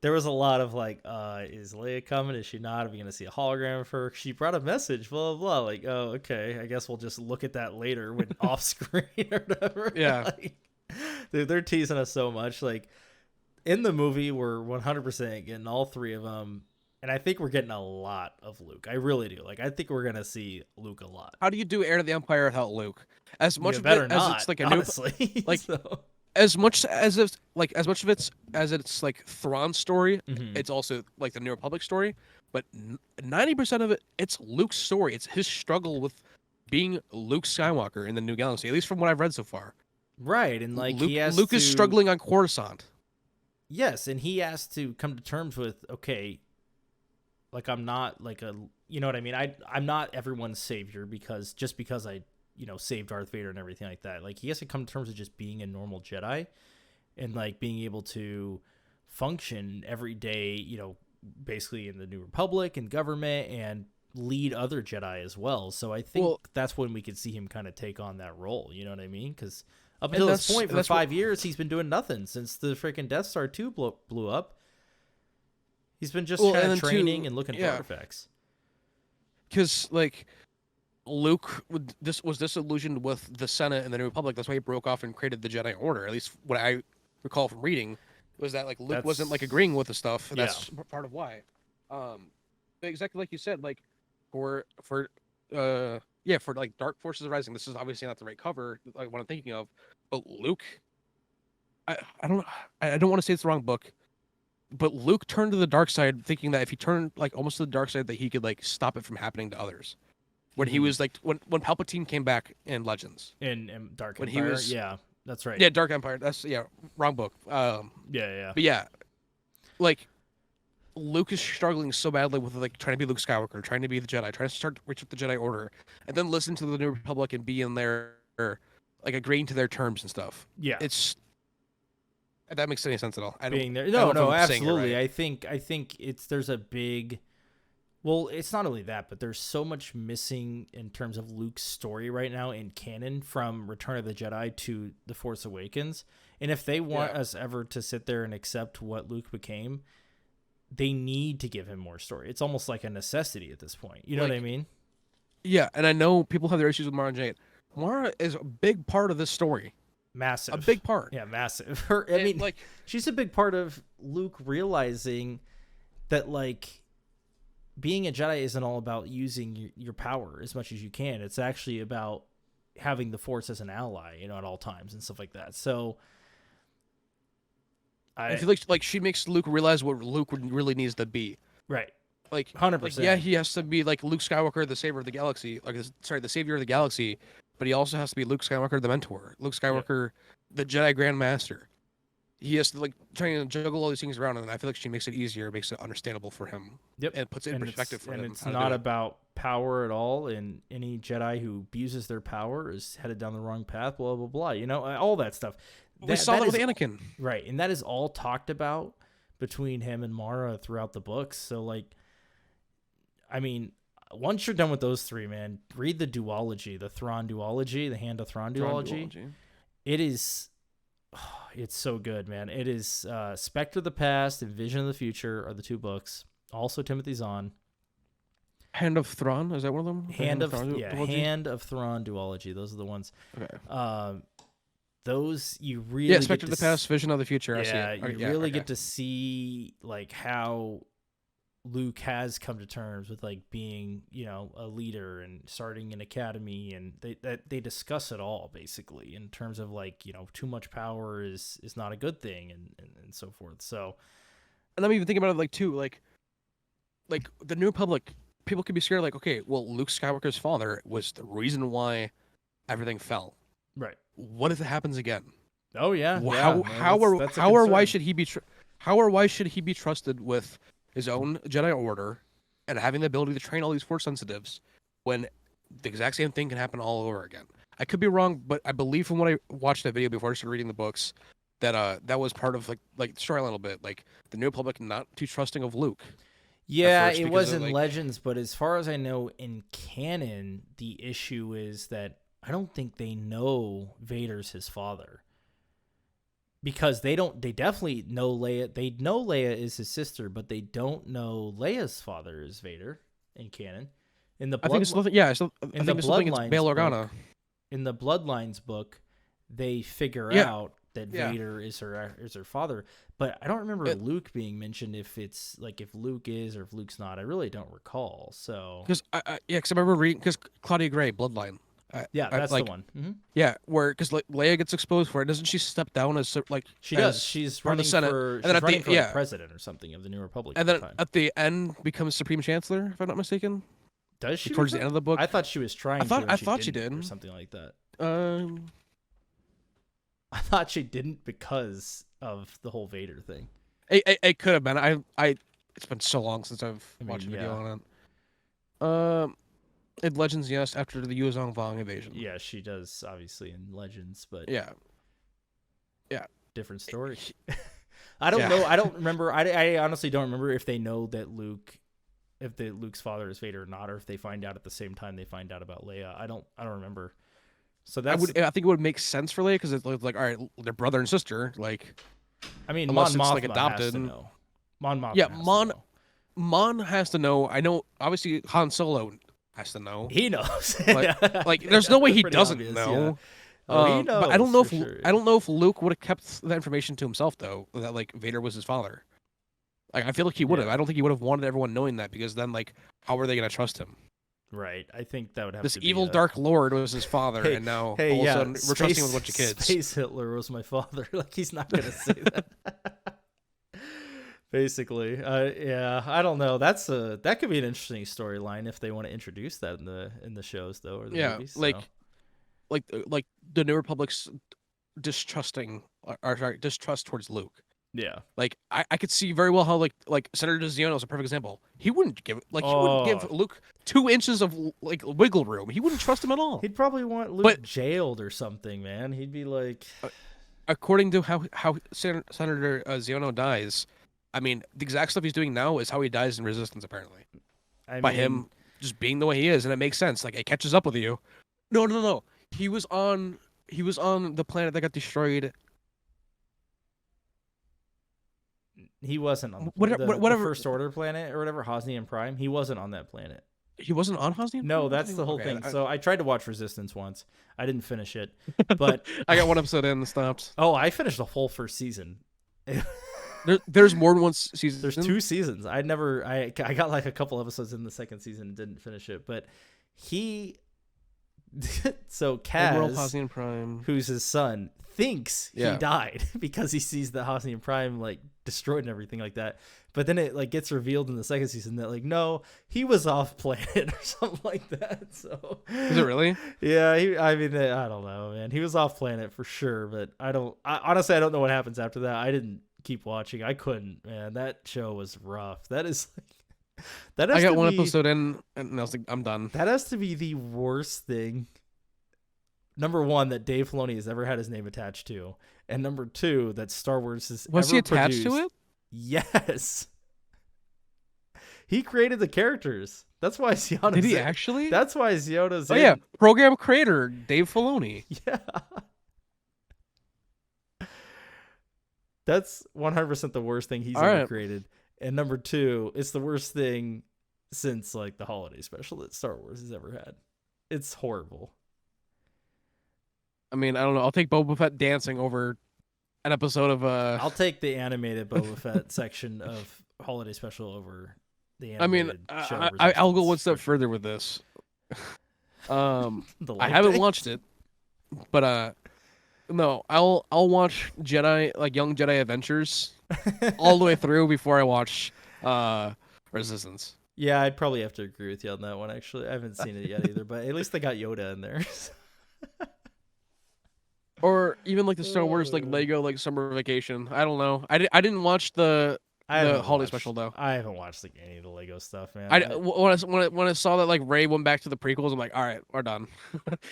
Speaker 2: there was a lot of like, is Leia coming? Is she not? Are we gonna see a hologram of her? She brought a message, blah blah blah. Like, oh, okay. I guess we'll just look at that later when off screen or whatever.
Speaker 3: Yeah.
Speaker 2: Like, dude, they're teasing us so much. Like in the movie, we're 100% getting all three of them, and I think we're getting a lot of Luke. I really do. Like, I think we're gonna see Luke a lot.
Speaker 3: how do you do Heir to the Empire without Luke? As much
Speaker 2: You
Speaker 3: of
Speaker 2: better
Speaker 3: it
Speaker 2: not,
Speaker 3: as it's like a
Speaker 2: honestly.
Speaker 3: like,
Speaker 2: So-
Speaker 3: as much as it's like Thrawn's story,
Speaker 2: Mhm.
Speaker 3: it's also like the New Republic story. But 90% of it, it's Luke's story. It's his struggle with being Luke Skywalker in the New Galaxy, at least from what I've read so far.
Speaker 2: right, and like
Speaker 3: Luke,
Speaker 2: he has
Speaker 3: Luke
Speaker 2: to,
Speaker 3: is struggling on Coruscant.
Speaker 2: Yes, and he has to come to terms with, okay, Like I'm not like a, you know what I mean? I'm not everyone's savior because I, saved Darth Vader and everything like that. Like he has to come to terms with just being a normal Jedi and like being able to function every day, basically in the New Republic and government and lead other Jedi as well. So I think that's when we could see him kind of take on that role. You know what I mean? Because up until this point, for 5 years, he's been doing nothing since the freaking Death Star 2 blew up. He's been just kind of training and looking for artifacts.
Speaker 3: Because like Luke was disillusioned with the Senate and the New Republic. That's why he broke off and created the Jedi Order. At least what I recall from reading was that like Luke wasn't like agreeing with the stuff. And that's part of why. Exactly like you said, like for like Dark Forces Rising, this is obviously not the right cover, like what I'm thinking of. But Luke, I don't want to say it's the wrong book, but Luke turned to the dark side, thinking that if he turned like almost to the dark side, that he could like stop it from happening to others. When he was like when Palpatine came back in Legends,
Speaker 2: in Dark
Speaker 3: when
Speaker 2: Empire,
Speaker 3: he was
Speaker 2: that's right.
Speaker 3: Yeah, Dark Empire. That's wrong book. But like Luke is struggling so badly with like trying to be Luke Skywalker, trying to be the Jedi, trying to start to reach with the Jedi Order, and then listen to the New Republic and be in there, like agreeing to their terms and stuff.
Speaker 2: Yeah,
Speaker 3: if that makes any sense at all.
Speaker 2: No, absolutely. Right. I think there's a big. Well, it's not only that, but there's so much missing in terms of Luke's story right now in canon from Return of the Jedi to The Force Awakens. And if they want us ever to sit there and accept what Luke became, they need to give him more story. It's almost like a necessity at this point. You know what I mean?
Speaker 3: Yeah, and I know people have their issues with Mara Jade. Mara is a big part of this story.
Speaker 2: Massive.
Speaker 3: A big part.
Speaker 2: Yeah, massive. I mean, like, she's a big part of Luke realizing that, like, being a Jedi isn't all about using your power as much as you can. It's actually about having the Force as an ally, at all times and stuff like that. So I
Speaker 3: feel like she makes Luke realize what Luke really needs to be.
Speaker 2: Right.
Speaker 3: Like
Speaker 2: 100%.
Speaker 3: Like, he has to be like Luke Skywalker, the savior of the galaxy. The savior of the galaxy. But he also has to be Luke Skywalker, the mentor. Luke Skywalker, the Jedi Grand Master. He has to like try and juggle all these things around, and I feel like she makes it easier, makes it understandable for him.
Speaker 2: Yep.
Speaker 3: And puts it in perspective for him.
Speaker 2: And it's not about power at all, and any Jedi who abuses their power is headed down the wrong path, blah, blah, blah. All that stuff.
Speaker 3: We saw that with Anakin.
Speaker 2: Right, and that is all talked about between him and Mara throughout the books. So, like, I mean, once you're done with those three, man, read the duology, the Thrawn duology, the Hand of Thrawn duology. It is... it's so good, man. It is Spectre of the Past and Vision of the Future are the two books. Also Timothy Zahn.
Speaker 3: Hand of Thrawn, is that one of them?
Speaker 2: Hand of Thrawn duology. Those are the ones.
Speaker 3: Okay.
Speaker 2: Those you really
Speaker 3: Spectre of the Past, Vision of the Future.
Speaker 2: You really get to see like how Luke has come to terms with like being, a leader and starting an academy, and they discuss it all basically in terms of like, too much power is not a good thing and so forth. So,
Speaker 3: and I'm even thinking about it like too, like the New Republic, people could be scared like, okay, well, Luke Skywalker's father was the reason why everything fell.
Speaker 2: Right.
Speaker 3: What if it happens again?
Speaker 2: Oh yeah.
Speaker 3: Why should he be trusted with his own Jedi Order and having the ability to train all these Force sensitives when the exact same thing can happen all over again? I could be wrong, but I believe from what I watched that video before I started reading the books that that was part of like the storyline a little bit, like the New Republic not too trusting of Luke.
Speaker 2: Yeah, it was in Legends, but as far as I know, in canon, the issue is that I don't think they know Vader's his father. Because they definitely know Leia. They know Leia is his sister, but they don't know Leia's father is Vader in canon. In the Bail Organa. In the Bloodlines book, they figure out that Vader is her father, but I don't remember Luke being mentioned. If it's like if Luke is or if Luke's not, I really don't recall. So
Speaker 3: because I remember reading Claudia Gray Bloodline.
Speaker 2: That's the one. Mm-hmm.
Speaker 3: Yeah, where because Leia gets exposed for it, doesn't she step down as like
Speaker 2: she does? She's running
Speaker 3: the Senate,
Speaker 2: and then running for like president or something of the New Republic.
Speaker 3: And then at the end becomes Supreme Chancellor, if I'm not mistaken.
Speaker 2: Does she?
Speaker 3: Towards the end of the book,
Speaker 2: I thought she was trying.
Speaker 3: I thought she did
Speaker 2: or something like that.
Speaker 3: I
Speaker 2: thought she didn't because of the whole Vader thing.
Speaker 3: It could have been. it's been so long since I've watched a video
Speaker 2: yeah.
Speaker 3: on it. In Legends, yes, after the Yuuzhan Vong invasion.
Speaker 2: Yeah, she does obviously in Legends, but
Speaker 3: Yeah.
Speaker 2: different story. I don't know. I don't remember. I honestly don't remember if they know that Luke's father is Vader or not, or if they find out at the same time they find out about Leia. I don't remember. So
Speaker 3: I think it would make sense for Leia because it's like, all right, they're brother and sister. Like,
Speaker 2: I mean,
Speaker 3: unless
Speaker 2: Mon
Speaker 3: it's
Speaker 2: Mothma
Speaker 3: like adopted.
Speaker 2: has to know. Mon Mothma
Speaker 3: Yeah,
Speaker 2: has to know.
Speaker 3: Mon has to know. I know. Obviously, Han Solo has to know.
Speaker 2: He knows.
Speaker 3: Like there's no way he
Speaker 2: Pretty
Speaker 3: doesn't
Speaker 2: obvious,
Speaker 3: know.
Speaker 2: yeah. Oh, he knows.
Speaker 3: But I don't know if
Speaker 2: sure.
Speaker 3: I don't know if Luke would have kept that information to himself though. That like Vader was his father. Like I feel like he would have.
Speaker 2: Yeah.
Speaker 3: I don't think he would have wanted everyone knowing that because then like how are they gonna trust him?
Speaker 2: Right. I think that would have
Speaker 3: This
Speaker 2: to
Speaker 3: evil
Speaker 2: be
Speaker 3: Dark Lord was his father, and now all of a sudden we're trusting with a bunch of kids.
Speaker 2: Space Hitler was my father. Like he's not gonna say that. Basically, yeah, I don't know. That could be an interesting storyline if they want to introduce that in the shows though, or the movies. So.
Speaker 3: like the New Republic's distrust towards Luke.
Speaker 2: Yeah,
Speaker 3: like I could see very well how like Senator Ziono is a perfect example. He wouldn't give he wouldn't give Luke 2 inches of like wiggle room. He wouldn't trust him at all.
Speaker 2: He'd probably want Luke jailed or something, man. He'd be like,
Speaker 3: according to how Senator Ziono dies. I mean, the exact stuff he's doing now is how he dies in Resistance, apparently. By him just being the way he is, and it makes sense. Like, it catches up with you. No. He was on the planet that got destroyed.
Speaker 2: He wasn't on the First Order planet or whatever, Hosnian Prime. He wasn't on that planet.
Speaker 3: He wasn't on Hosnian Prime?
Speaker 2: No, that's the whole thing. So I tried to watch Resistance once. I didn't finish it, but
Speaker 3: I got one episode in and stopped.
Speaker 2: Oh, I finished the whole first season.
Speaker 3: There's more than one season.
Speaker 2: There's 2 seasons. I got like a couple episodes in the second season and didn't finish it. But so Kaz,
Speaker 3: Prime,
Speaker 2: who's his son, thinks he died because he sees the Hosnian Prime like destroyed and everything like that. But then it like gets revealed in the second season that like no, he was off planet or something like that. So
Speaker 3: is it really?
Speaker 2: Yeah, I don't know, man. He was off planet for sure, but honestly I don't know what happens after that. I didn't keep watching. I couldn't, man. That show was rough. That is like
Speaker 3: I got one episode in and I was like, I'm done.
Speaker 2: That has to be the worst thing. Number 1, that Dave Filoni has ever had his name attached to, and number 2, that Star Wars has
Speaker 3: was
Speaker 2: ever
Speaker 3: he attached
Speaker 2: produced.
Speaker 3: to it?
Speaker 2: Yes. He created the characters. That's why Ziono's
Speaker 3: Did he actually?
Speaker 2: That's why Ziono's
Speaker 3: yeah, program creator Dave Filoni.
Speaker 2: Yeah. That's 100% the worst thing he's ever created. And number 2, it's the worst thing since like the holiday special that Star Wars has ever had. It's horrible.
Speaker 3: I mean, I don't know. I'll take Boba Fett dancing over an episode of
Speaker 2: I'll take the animated Boba Fett section of holiday special over the animated show.
Speaker 3: I'll go one step further with this. I haven't watched it, but no, I'll watch Jedi, like Young Jedi Adventures all the way through before I watch Resistance.
Speaker 2: Yeah, I'd probably have to agree with you on that one. Actually, I haven't seen it yet either, but at least they got Yoda in there.
Speaker 3: Or even like the Star Wars like Lego like Summer Vacation. I don't know. I didn't watch the holiday special though.
Speaker 2: I haven't watched like any of the Lego stuff, man.
Speaker 3: When I saw that like Rey went back to the prequels, I'm like, all right, we're done.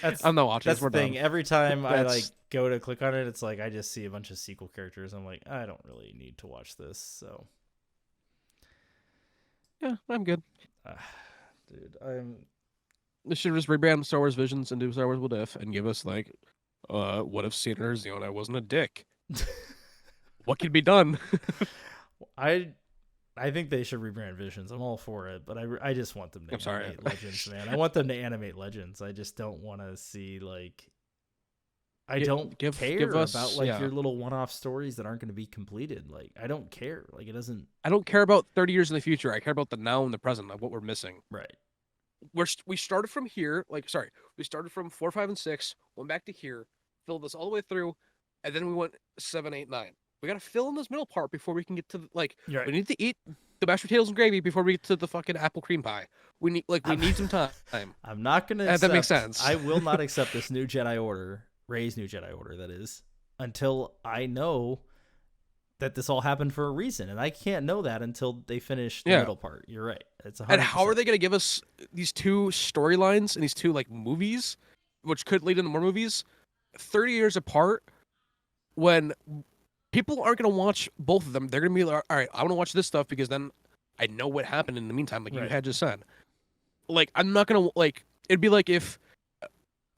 Speaker 3: I'm not watching.
Speaker 2: That's
Speaker 3: this. We're
Speaker 2: the thing.
Speaker 3: done.
Speaker 2: Every time I like go to click on it, it's like I just see a bunch of sequel characters. I'm like, I don't really need to watch this. So
Speaker 3: yeah, I'm good.
Speaker 2: Dude,
Speaker 3: They should just rebrand Star Wars Visions and do Star Wars What If and give us like, what if Senator Ziono wasn't a dick? What could be done?
Speaker 2: I think they should rebrand Visions. I'm all for it, but I just want them to animate Legends, man. I want them to animate Legends. I just don't want to see like I don't care about like your little one-off stories that aren't going to be completed. Like I don't care. Like it doesn't.
Speaker 3: I don't care about 30 years in the future. I care about the now and the present of what we're missing.
Speaker 2: Right.
Speaker 3: We started from here. We started from 4, 5, and 6. Went back to here. Filled this all the way through, and then we went 7, 8, 9. We gotta fill in this middle part before we can get to we need to eat the mashed potatoes and gravy before we get to the fucking apple cream pie. We need some time.
Speaker 2: I'm not gonna.
Speaker 3: That makes sense.
Speaker 2: I will not accept this new Jedi Order, Rey's new Jedi Order. That is until I know that this all happened for a reason, and I can't know that until they finish the middle part. You're right. It's 100%.
Speaker 3: And how are they going to give us these two storylines and these two like movies, which could lead into more movies, 30 years apart, when people aren't going to watch both of them? They're going to be like, all right, I want to watch this stuff because then I know what happened in the meantime, like you had just said. Like, I'm not going to, like, it'd be like if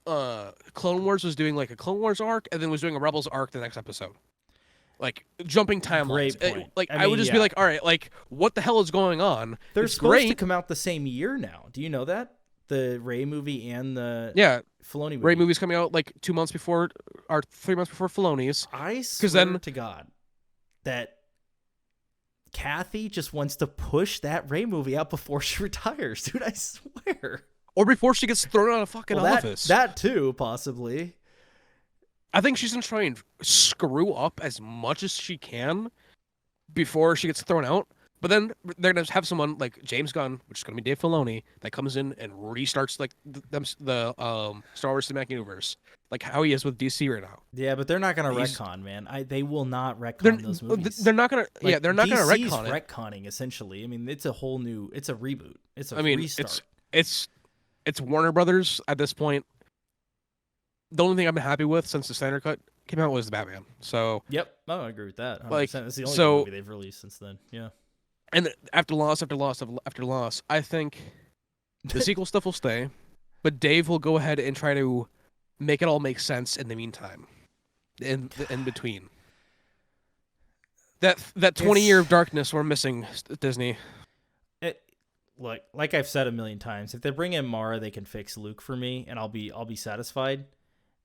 Speaker 3: Clone Wars was doing like a Clone Wars arc and then was doing a Rebels arc the next episode. Like, jumping timelines.
Speaker 2: Great point.
Speaker 3: I would just be like, all right, like, what the hell is going on?
Speaker 2: They're supposed to come out the same year now. Do you know that? The Rey movie and the Filoni movie.
Speaker 3: Rey movie's coming out like 2 months before, or 3 months before Filoni's.
Speaker 2: I swear to God that Kathy just wants to push that Rey movie out before she retires. Dude, I swear.
Speaker 3: Or before she gets thrown out of fucking office.
Speaker 2: That too, possibly.
Speaker 3: I think she's going to try and screw up as much as she can before she gets thrown out. But then they're going to have someone like James Gunn, which is going to be Dave Filoni, that comes in and restarts like the Star Wars Cinematic Universe, like how he is with DC right now.
Speaker 2: Yeah, but they're not going to retcon, man. They will not retcon those movies.
Speaker 3: They're not going to. Like, they're not going to retcon it.
Speaker 2: Retconning essentially. I mean, it's a whole new. It's a reboot. It's a restart.
Speaker 3: It's Warner Brothers at this point. The only thing I've been happy with since the Snyder Cut came out was the Batman. So
Speaker 2: yep, I agree with that. 100%.
Speaker 3: Like,
Speaker 2: it's the only movie they've released since then. Yeah.
Speaker 3: And after loss, I think the sequel stuff will stay, but Dave will go ahead and try to make it all make sense in the meantime, in between. That 20-year of darkness we're missing, Disney.
Speaker 2: Like I've said a million times, if they bring in Mara, they can fix Luke for me, and I'll be satisfied.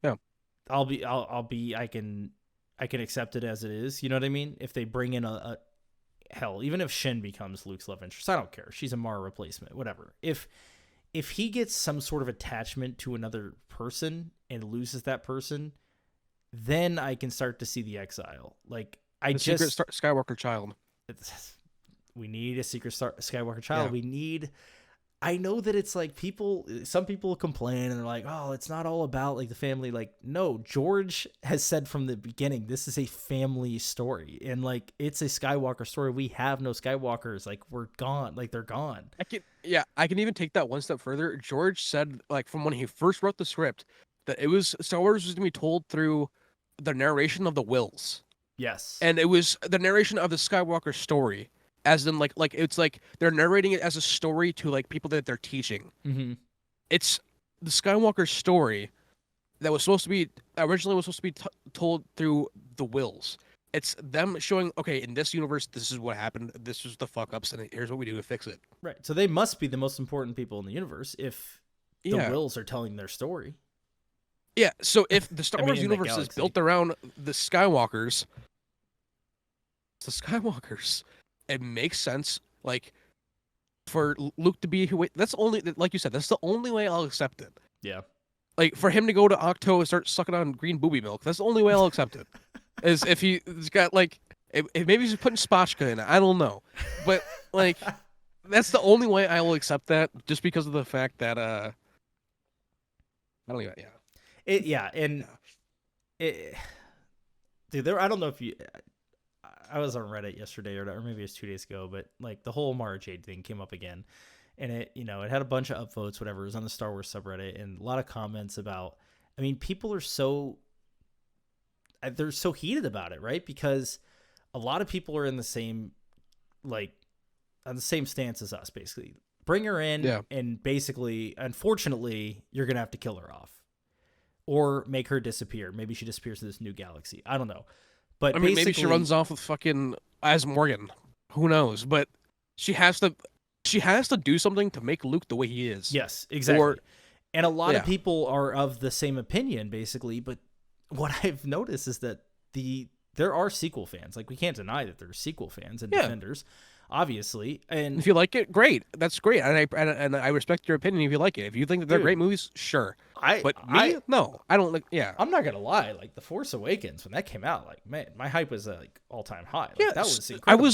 Speaker 3: Yeah,
Speaker 2: I can accept it as it is. You know what I mean? If they bring in a hell, even if Shin becomes Luke's love interest, I don't care. She's a Mara replacement, whatever. If he gets some sort of attachment to another person and loses that person, then I can start to see the exile. Like
Speaker 3: secret Skywalker child.
Speaker 2: We need a secret Skywalker child. Yeah. I know that it's like some people complain and they're like, oh, it's not all about like the family. Like, no, George has said from the beginning, this is a family story. And like, it's a Skywalker story. We have no Skywalkers. Like, we're gone. Like, they're gone.
Speaker 3: I can even take that one step further. George said, like, from when he first wrote the script, that Star Wars was going to be told through the narration of the Wills.
Speaker 2: Yes.
Speaker 3: And it was the narration of the Skywalker story. As in, like it's like they're narrating it as a story to like people that they're teaching.
Speaker 2: Mm-hmm.
Speaker 3: It's the Skywalker story that was supposed to be told through the Wills. It's them showing, okay, in this universe, this is what happened. This is the fuck ups, and here's what we do to fix it.
Speaker 2: Right. So they must be the most important people in the universe if the Wills are telling their story.
Speaker 3: Yeah. So if the Star Wars universe is built around the Skywalkers, it makes sense, like, for Luke to be who. That's only, like you said, that's the only way I'll accept it.
Speaker 2: Yeah.
Speaker 3: Like, for him to go to Octo and start sucking on green booby milk, that's the only way I'll accept it. Is if he's got, like, if maybe he's putting spatchka in it. I don't know. But, like, that's the only way I will accept that, just because of the fact that, I don't even,
Speaker 2: dude, I don't know if you... I was on Reddit yesterday, or maybe it was 2 days ago, but like the whole Mara Jade thing came up again, and it had a bunch of upvotes, whatever. It was on the Star Wars subreddit, and a lot of comments about. I mean, people are they're so heated about it, right? Because a lot of people are in the same, like, on the same stance as us, basically. Bring her in, and basically, unfortunately, you're gonna have to kill her off, or make her disappear. Maybe she disappears to this new galaxy. I don't know. But
Speaker 3: I mean, maybe she runs off with fucking As Morgan. Who knows? But she has to do something to make Luke the way he is.
Speaker 2: Yes, exactly. And a lot of people are of the same opinion, basically. But what I've noticed is that there are sequel fans. Like, we can't deny that there are sequel fans and defenders, obviously. And
Speaker 3: if you like it, great. That's great. And I respect your opinion if you like it. If you think that they're great movies, sure. No, I don't like. Yeah,
Speaker 2: I'm not gonna lie. Like, The Force Awakens, when that came out, like, man, my hype was like all time high. Like, that was incredible.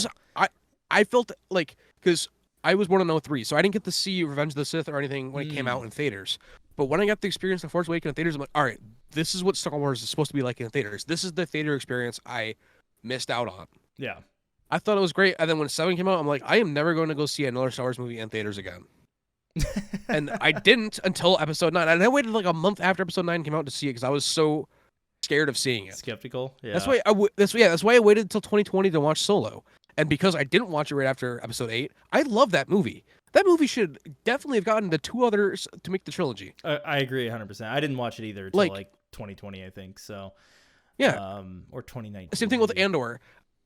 Speaker 3: I felt like, because I was born in 2003, so I didn't get to see Revenge of the Sith or anything when it came out in theaters. But when I got to experience The Force Awakens in theaters, I'm like, all right, this is what Star Wars is supposed to be like in theaters. This is the theater experience I missed out on.
Speaker 2: Yeah.
Speaker 3: I thought it was great. And then when 7 came out, I'm like, I am never going to go see another Star Wars movie in theaters again. And I didn't until episode 9. And I waited like a month after episode 9 came out to see it because I was so scared of seeing it.
Speaker 2: Skeptical. Yeah.
Speaker 3: That's why that's why I waited until 2020 to watch Solo. And because I didn't watch it right after episode 8, I love that movie. That movie should definitely have gotten the 2 others to make the trilogy.
Speaker 2: I agree 100%. I didn't watch it either until like 2020, I think. So
Speaker 3: yeah,
Speaker 2: or 2019.
Speaker 3: Same thing with Andor.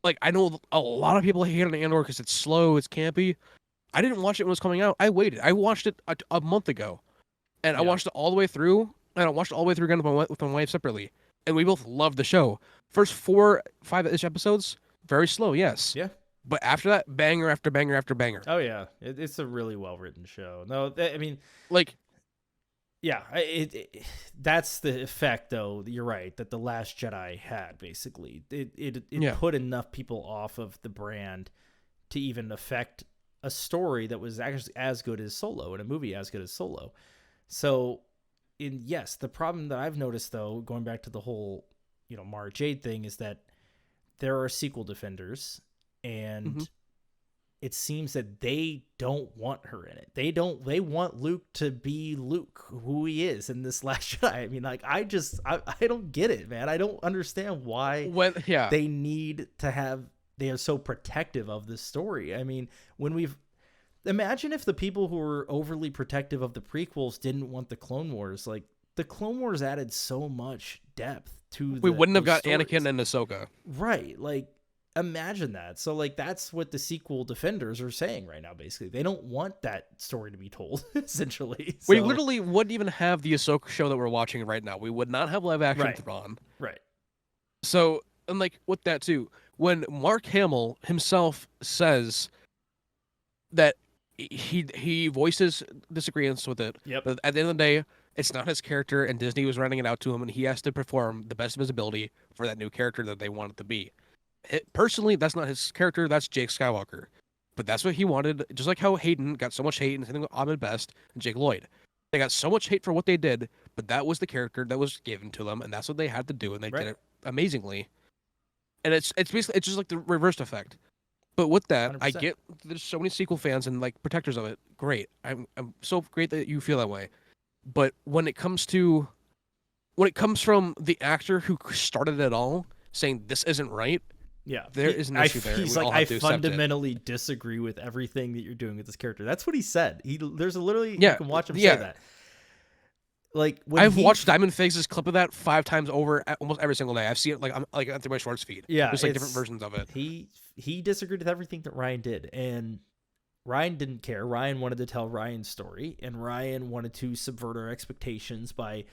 Speaker 3: Like, I know a lot of people hate on Andor because it's slow, it's campy. I didn't watch it when it was coming out. I waited. I watched it a month ago, and I watched it all the way through. And I watched it all the way through again with my wife separately, and we both loved the show. First 4-5-ish episodes, very slow, yes.
Speaker 2: Yeah.
Speaker 3: But after that, banger after banger after banger.
Speaker 2: Oh yeah, it's a really well written show. No, I mean,
Speaker 3: like,
Speaker 2: yeah, that's the effect, though. You're right that The Last Jedi had basically it put enough people off of the brand to even affect a story that was actually as good as Solo and a movie as good as Solo. So, yes, the problem that I've noticed, though, going back to the whole Mara Jade thing, is that there are sequel defenders, and it seems that they don't want her in it. They want Luke to be Luke, who he is in this Last Jedi. I mean, like, I don't get it, man. I don't understand why they need to have. They are so protective of this story. I mean, imagine if the people who were overly protective of the prequels didn't want the Clone Wars. Like, the Clone Wars added so much depth to.
Speaker 3: We wouldn't have got
Speaker 2: stories.
Speaker 3: Anakin and Ahsoka.
Speaker 2: Right, like. Imagine that. So, like, that's what the sequel defenders are saying right now, basically. They don't want that story to be told, essentially.
Speaker 3: We literally wouldn't even have the Ahsoka show that we're watching right now. We would not have live action Thrawn.
Speaker 2: Right.
Speaker 3: So, and like, with that too, when Mark Hamill himself says that he voices disagreements with it, but at the end of the day, it's not his character, and Disney was running it out to him, and he has to perform the best of his ability for that new character that they want it to be. Personally, that's not his character. That's Jake Skywalker, but that's what he wanted. Just like how Hayden got so much hate, and same thing with Ahmed Best and Jake Lloyd, they got so much hate for what they did, but that was the character that was given to them, and that's what they had to do, and they did it amazingly. And it's basically just like the reversed effect. But with that, 100%. I get there's so many sequel fans and like protectors of it. Great, I'm so great that you feel that way. But when it comes from the actor who started it all saying this isn't right. Yeah, there is an issue there.
Speaker 2: He's like, I fundamentally disagree with everything that you're doing with this character. That's what he said. There's you can watch him say that. Like,
Speaker 3: I've watched Diamond Figs' clip of that 5 times over almost every single day. I've seen it through my Shorts feed.
Speaker 2: Yeah,
Speaker 3: there's like different versions of it.
Speaker 2: He disagreed with everything that Ryan did, and Ryan didn't care. Ryan wanted to tell Ryan's story, and Ryan wanted to subvert our expectations by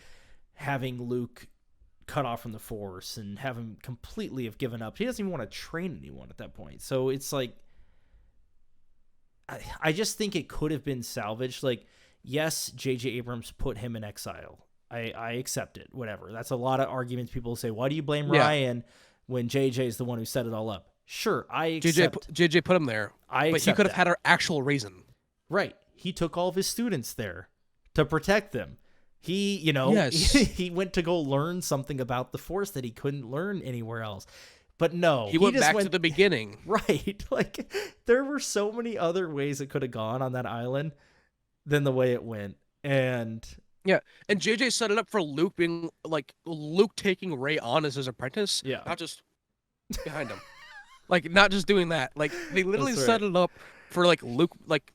Speaker 2: having Luke cut off from the Force and have him completely have given up. He doesn't even want to train anyone at that point. So it's like, I just think it could have been salvaged. Like, yes, J.J. Abrams put him in exile. I accept it. Whatever. That's a lot of arguments. People say, why do you blame Ryan when J.J. is the one who set it all up? Sure, I accept.
Speaker 3: J.J. put him there, but he could have had an actual reason.
Speaker 2: Right. He took all of his students there to protect them. He, he went to go learn something about the Force that he couldn't learn anywhere else. But no,
Speaker 3: he went back to the beginning.
Speaker 2: Right. Like, there were so many other ways it could have gone on that island than the way it went. And
Speaker 3: JJ set it up for Luke being like Luke taking Rey on as his apprentice. Yeah. Not just behind him. Like, not just doing that. Like, they literally set it up for like Luke, like,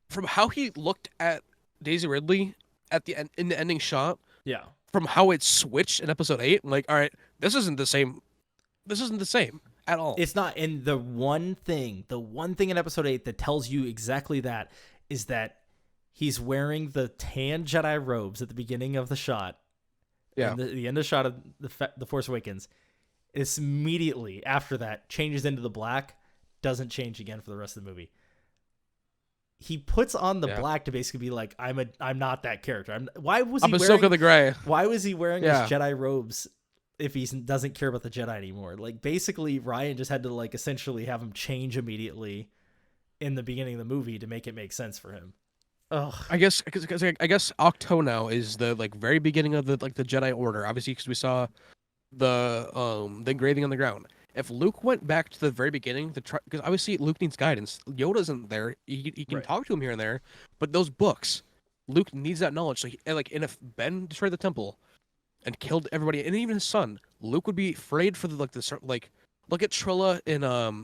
Speaker 3: from how he looked at Daisy Ridley at the end in the ending shot. Yeah. From how it switched in episode 8, I'm like, all right, this isn't the same at all.
Speaker 2: It's not. And the one thing in episode 8 that tells you exactly that is that he's wearing the tan Jedi robes at the beginning of the shot. Yeah. And the end of the shot of the Force Awakens. It's immediately after that changes into the black, doesn't change again for the rest of the movie. He puts on the black to basically be like, I'm not that character. Why was he wearing
Speaker 3: Ahsoka the Grey?
Speaker 2: Why was he wearing his Jedi robes if he doesn't care about the Jedi anymore? Like, basically Ryan just had to like essentially have him change immediately in the beginning of the movie to make it make sense for him. Ugh.
Speaker 3: I guess Octo now is the like very beginning of the Jedi Order, obviously, because we saw the engraving on the ground. If Luke went back to the very beginning to try, because obviously Luke needs guidance. Yoda isn't there. He can talk to him here and there, but those books, Luke needs that knowledge. So and if Ben destroyed the temple and killed everybody, and even his son, Luke would be afraid for look at Trilla in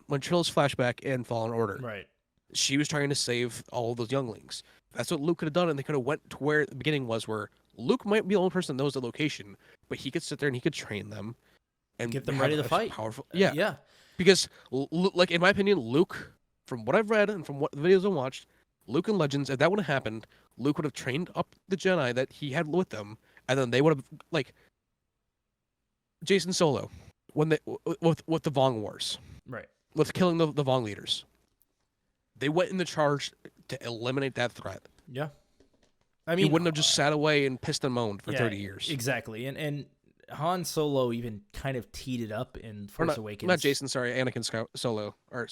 Speaker 3: when Trilla's flashback in Fallen Order.
Speaker 2: Right.
Speaker 3: She was trying to save all of those younglings. That's what Luke could have done, and they could have went to where the beginning was, where Luke might be the only person that knows the location, but he could sit there and he could train them and
Speaker 2: get them ready to fight.
Speaker 3: Powerful,
Speaker 2: yeah.
Speaker 3: Because, like in my opinion, Luke, from what I've read and from what the videos I've watched, Luke in Legends, if that would have happened, Luke would have trained up the Jedi that he had with them, and then they would have like Jason Solo when they with the Vong Wars,
Speaker 2: right?
Speaker 3: With killing the Vong leaders. They went in the charge to eliminate that threat.
Speaker 2: Yeah. I mean,
Speaker 3: he wouldn't have just sat away and pissed and moaned for 30 years.
Speaker 2: Exactly. And Han Solo even kind of teed it up in Force Awakens.
Speaker 3: Not Jason, sorry, Anakin Solo. Or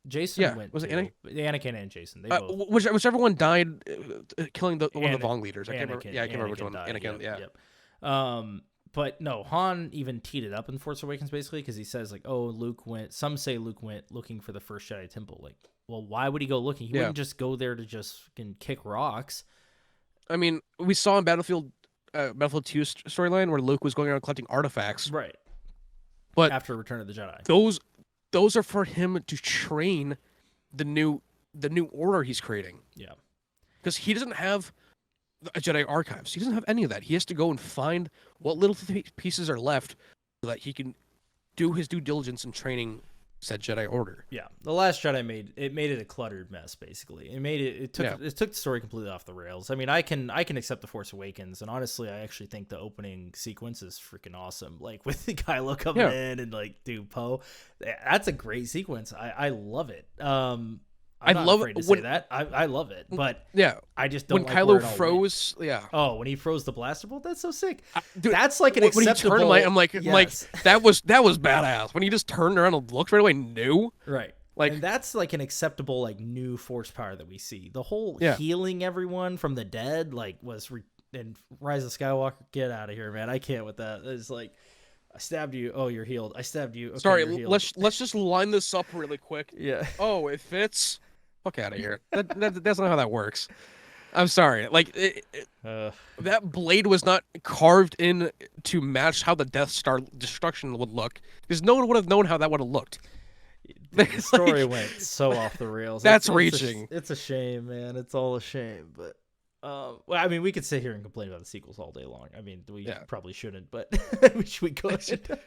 Speaker 2: Jason went
Speaker 3: was it
Speaker 2: Anakin? Anakin and Jason. They both.
Speaker 3: Whichever one died killing one of the Vong leaders. I can't remember. Yeah, I can't remember which one.
Speaker 2: Died.
Speaker 3: Anakin,
Speaker 2: Yep. But no, Han even teed it up in Force Awakens basically because he says like, "Oh, Luke went." Some say Luke went looking for the first Jedi temple. Like, well, why would he go looking? He wouldn't just go there to just fucking kick rocks.
Speaker 3: I mean, we saw in Battlefield 2 storyline where Luke was going around collecting artifacts,
Speaker 2: right?
Speaker 3: But
Speaker 2: after Return of the Jedi,
Speaker 3: those are for him to train the new order he's creating.
Speaker 2: Yeah,
Speaker 3: because he doesn't have a Jedi archives. He doesn't have any of that. He has to go and find what little pieces are left so that he can do his due diligence in training said Jedi Order.
Speaker 2: Yeah, the Last Jedi made it a cluttered mess. Basically, it took the story completely off the rails. I mean, I can accept the Force Awakens, and honestly, I actually think the opening sequence is freaking awesome. Like with the Kylo coming in and like dude Poe, that's a great sequence. I love it. I'm not afraid to say that. I love it, but I just don't
Speaker 3: when
Speaker 2: like
Speaker 3: Kylo froze. Yeah.
Speaker 2: Oh, when he froze the blaster bolt, that's so sick. Dude, that's like an acceptable.
Speaker 3: When he turned, I'm like, that was badass. When he just turned around and looked right away, knew.
Speaker 2: Right. Like, and that's like an acceptable like new force power that we see. The whole healing everyone from the dead and Rise of Skywalker. Get out of here, man! I can't with that. It's like. I stabbed you. Oh, you're healed. I stabbed you. Okay,
Speaker 3: sorry,
Speaker 2: you're healed.
Speaker 3: let's just line this up really quick.
Speaker 2: Yeah.
Speaker 3: Oh, it fits. Fuck out of here. That's not how that works. I'm sorry. Like that blade was not carved in to match how the Death Star destruction would look, because no one would have known how that would have looked.
Speaker 2: The story went so off the rails.
Speaker 3: That's reaching.
Speaker 2: It's a shame, man. It's all a shame, but. Well, I mean, we could sit here and complain about the sequels all day long. I mean, we probably shouldn't, but we could.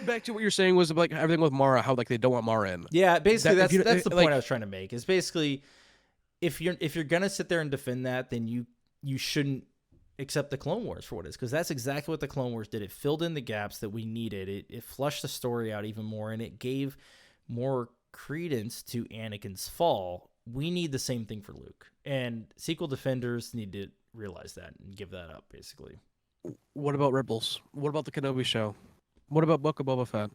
Speaker 3: Back to what you're saying was like everything with Mara, how like they don't want Mara in.
Speaker 2: Yeah, basically that's the point I was trying to make. Is basically if you're gonna sit there and defend that, then you shouldn't accept the Clone Wars for what it is, because that's exactly what the Clone Wars did. It filled in the gaps that we needed. It flushed the story out even more, and it gave more credence to Anakin's fall. We need the same thing for Luke, and sequel defenders need to realize that and give that up, basically.
Speaker 3: What about Rebels? What about the Kenobi show? What about Book of Boba Fett?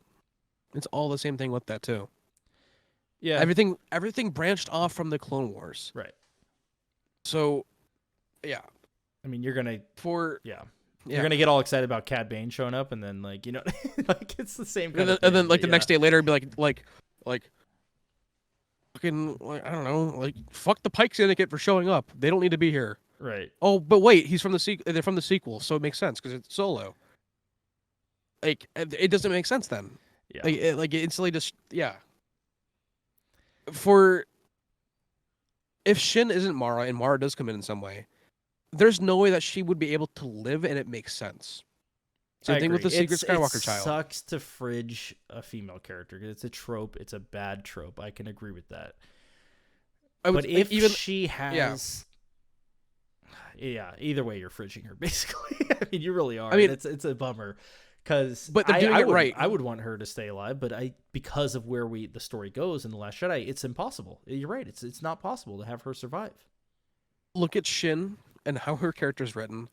Speaker 3: It's all the same thing with that too. Yeah, everything branched off from the Clone Wars,
Speaker 2: right?
Speaker 3: So, yeah,
Speaker 2: I mean, you're gonna get all excited about Cad Bane showing up, and then like like it's the same kind of thing,
Speaker 3: and then like the next day later, it'd be like. Fucking, I don't know, like fuck the Pike Syndicate for showing up. They don't need to be here.
Speaker 2: Right.
Speaker 3: Oh, but wait, he's from the sequel. They're from the sequel, so it makes sense because it's Solo. Like it doesn't make sense then.
Speaker 2: Yeah.
Speaker 3: Like it instantly just if Shin isn't Mara and Mara does come in some way, there's no way that she would be able to live, and it makes sense. Same thing with the Secret Skywalker child.
Speaker 2: It sucks to fridge a female character. It's a trope. It's a bad trope. I can agree with that. But if she has... either way, you're fridging her, basically. I mean, you really are. I mean, it's a bummer.
Speaker 3: But they're doing it right.
Speaker 2: I would want her to stay alive, but because of where the story goes in The Last Jedi, it's impossible. You're right. It's not possible to have her survive.
Speaker 3: Look at Shin and how her character's written,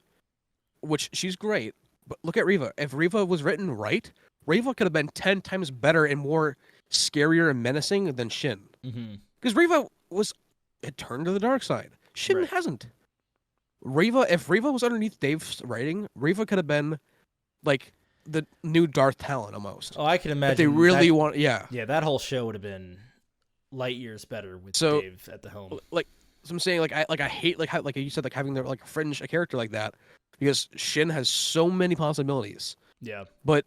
Speaker 3: which she's great. But look at Reva. If Reva was written right, Reva could have been 10 times better and more scarier and menacing than Shin. Because Reva had turned to the dark side. Shin hasn't. If Reva was underneath Dave's writing, Reva could have been like the new Darth Talon almost.
Speaker 2: Oh, I can imagine.
Speaker 3: If they really
Speaker 2: that,
Speaker 3: want, yeah.
Speaker 2: Yeah, that whole show would have been light years better with
Speaker 3: So,
Speaker 2: Dave at the helm.
Speaker 3: Like, so I'm saying, I hate like you said, like having like a character like that, because Shin has so many possibilities.
Speaker 2: Yeah.
Speaker 3: But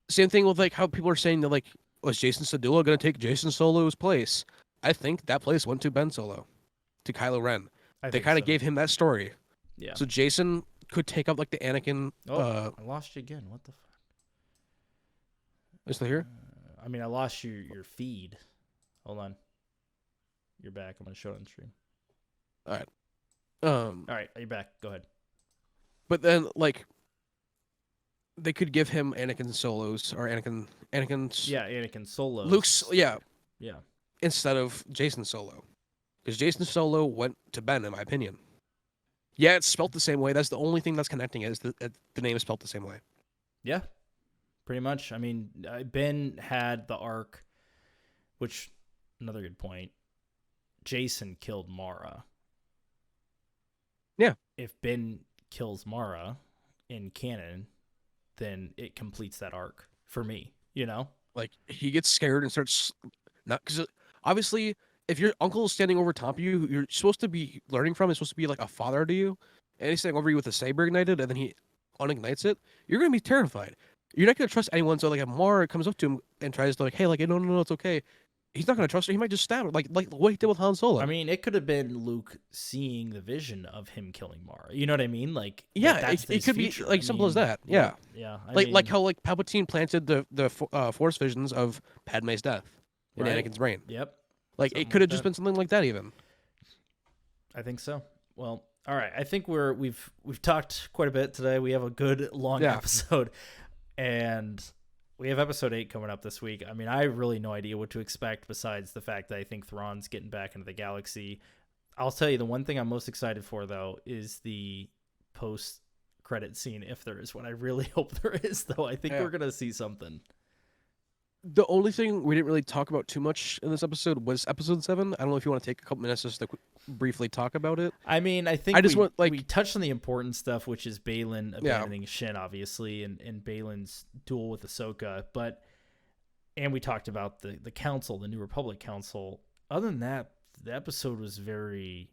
Speaker 3: same thing with like how people are saying that like, was Jason Sedula going to take Jason Solo's place? I think that place went to Ben Solo, to Kylo Ren. They kind of gave him that story.
Speaker 2: Yeah.
Speaker 3: So Jason could take up like the Anakin.
Speaker 2: I lost you again. What the fuck?
Speaker 3: Are you still here?
Speaker 2: I mean, I lost your feed. Hold on. You're back. I'm gonna show it on stream.
Speaker 3: All right.
Speaker 2: All right. You're back. Go ahead.
Speaker 3: But then like, they could give him Anakin Solos or Anakin's.
Speaker 2: Yeah, Anakin Solo.
Speaker 3: Luke's. Yeah.
Speaker 2: Yeah.
Speaker 3: Instead of Jason Solo, because Jason Solo went to Ben, in my opinion. Yeah, it's spelt the same way. That's the only thing that's connecting it, is the name is spelt the same way.
Speaker 2: Yeah, pretty much. I mean, Ben had the arc, which, another good point, Jason killed Mara.
Speaker 3: Yeah.
Speaker 2: If Ben kills Mara in canon, then it completes that arc for me, you know?
Speaker 3: Like, he gets scared and starts... Not because obviously, if your uncle is standing over top of you, you're supposed to be learning from, is supposed to be like a father to you, and he's standing over you with a saber ignited, and then he unignites it, you're going to be terrified. You're not going to trust anyone, so like if Mara comes up to him and tries to like, hey, like, no, it's okay, he's not going to trust her. He might just stab her, like what he did with Han Solo.
Speaker 2: I mean, it could have been Luke seeing the vision of him killing Mara. You know what I mean? Like,
Speaker 3: yeah, it could
Speaker 2: future.
Speaker 3: be like simple as that. Yeah,
Speaker 2: yeah.
Speaker 3: Like how like Palpatine planted the Force visions of Padme's death in Anakin's brain.
Speaker 2: Yep.
Speaker 3: Like it could have just been something like that, even.
Speaker 2: I think so. Well, all right. I think we've talked quite a bit today. We have a good long episode, and we have episode 8 coming up this week. I mean, I have really no idea what to expect besides the fact that I think Thrawn's getting back into the galaxy. I'll tell you, the one thing I'm most excited for, though, is the post-credit scene, if there is one. I really hope there is, though. I think we're going to see something.
Speaker 3: The only thing we didn't really talk about too much in this episode was episode 7. I don't know if you want to take a couple minutes just to briefly talk about it.
Speaker 2: I mean, I think we touched on the important stuff, which is Baylan abandoning Shin, obviously, and Baylan's duel with Ahsoka. And we talked about the council, the New Republic Council. Other than that, the episode was very...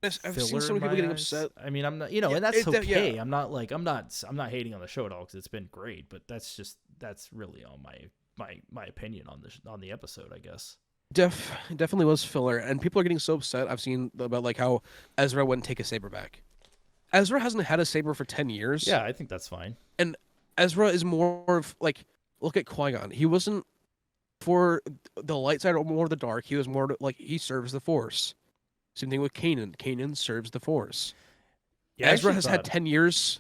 Speaker 3: I've seen so many people getting upset.
Speaker 2: I mean, I'm not, and that's okay. Yeah. I'm not hating on the show at all because it's been great, but that's really all my opinion on the episode, I guess.
Speaker 3: Definitely was filler, and people are getting so upset. I've seen about like how Ezra wouldn't take a saber back. Ezra hasn't had a saber for 10 years.
Speaker 2: Yeah, I think that's fine.
Speaker 3: And Ezra is more of like, look at Qui-Gon. He wasn't for the light side or more the dark. He was more like he serves the Force. Same thing with Kanan. Kanan serves the Force. Yeah, Ezra has had 10 years.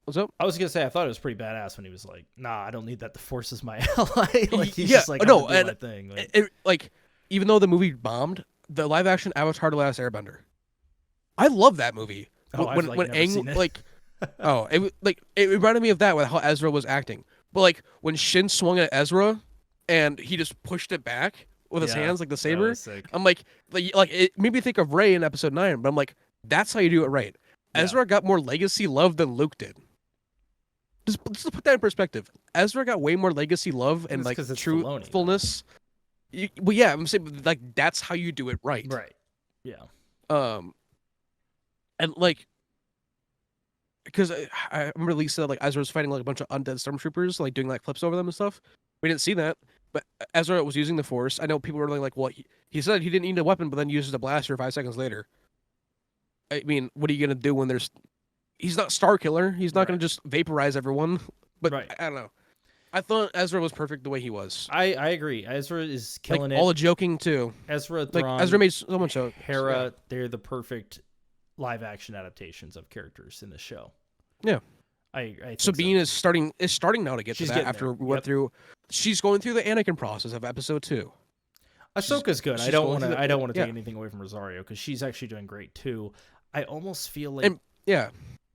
Speaker 3: What's up?
Speaker 2: I was going to say, I thought it was pretty badass when he was like, nah, I don't need that. The Force is my ally. Like, he's just like, no, do my thing.
Speaker 3: Like, even though the movie bombed, the live action Avatar: The Last Airbender. I love that movie.
Speaker 2: Oh, when Aang,
Speaker 3: like, it reminded me of that with how Ezra was acting. But like, when Shin swung at Ezra and he just pushed it back with his hands like the saber, I'm like it made me think of Rey in episode 9, but I'm like, that's how you do it right. Ezra got more legacy love than Luke did. Just put that in perspective. Ezra got way more legacy love and like truthfulness. Well, yeah, I'm saying like that's how you do it right.
Speaker 2: Right. Yeah.
Speaker 3: And like, because I remember Lee said like Ezra was fighting like a bunch of undead stormtroopers, like doing like flips over them and stuff. We didn't see that. But Ezra was using the Force. I know people were like, well, he said he didn't need a weapon, but then uses a blaster 5 seconds later. I mean, what are you going to do when there's... He's not Star Killer. He's not going to just vaporize everyone. But I don't know. I thought Ezra was perfect the way he was.
Speaker 2: I agree. Ezra is killing it.
Speaker 3: All the joking, too.
Speaker 2: Ezra, Thrawn,
Speaker 3: Ezra made so much of
Speaker 2: Hera, they're the perfect live-action adaptations of characters in the show.
Speaker 3: Yeah.
Speaker 2: I think
Speaker 3: Sabine is starting now to get to that after we went through... She's going through the Anakin process of episode 2.
Speaker 2: Ahsoka's good. I don't want to take anything away from Rosario because she's actually doing great too. I almost feel like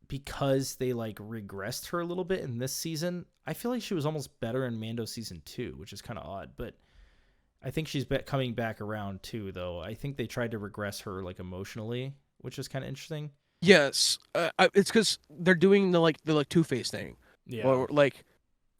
Speaker 2: because they like regressed her a little bit in this season, I feel like she was almost better in Mando season 2, which is kind of odd. But I think she's coming back around too, though. I think they tried to regress her like emotionally, which is kind of interesting.
Speaker 3: Yes, it's because they're doing the Two-Face thing.
Speaker 2: Yeah.
Speaker 3: Or like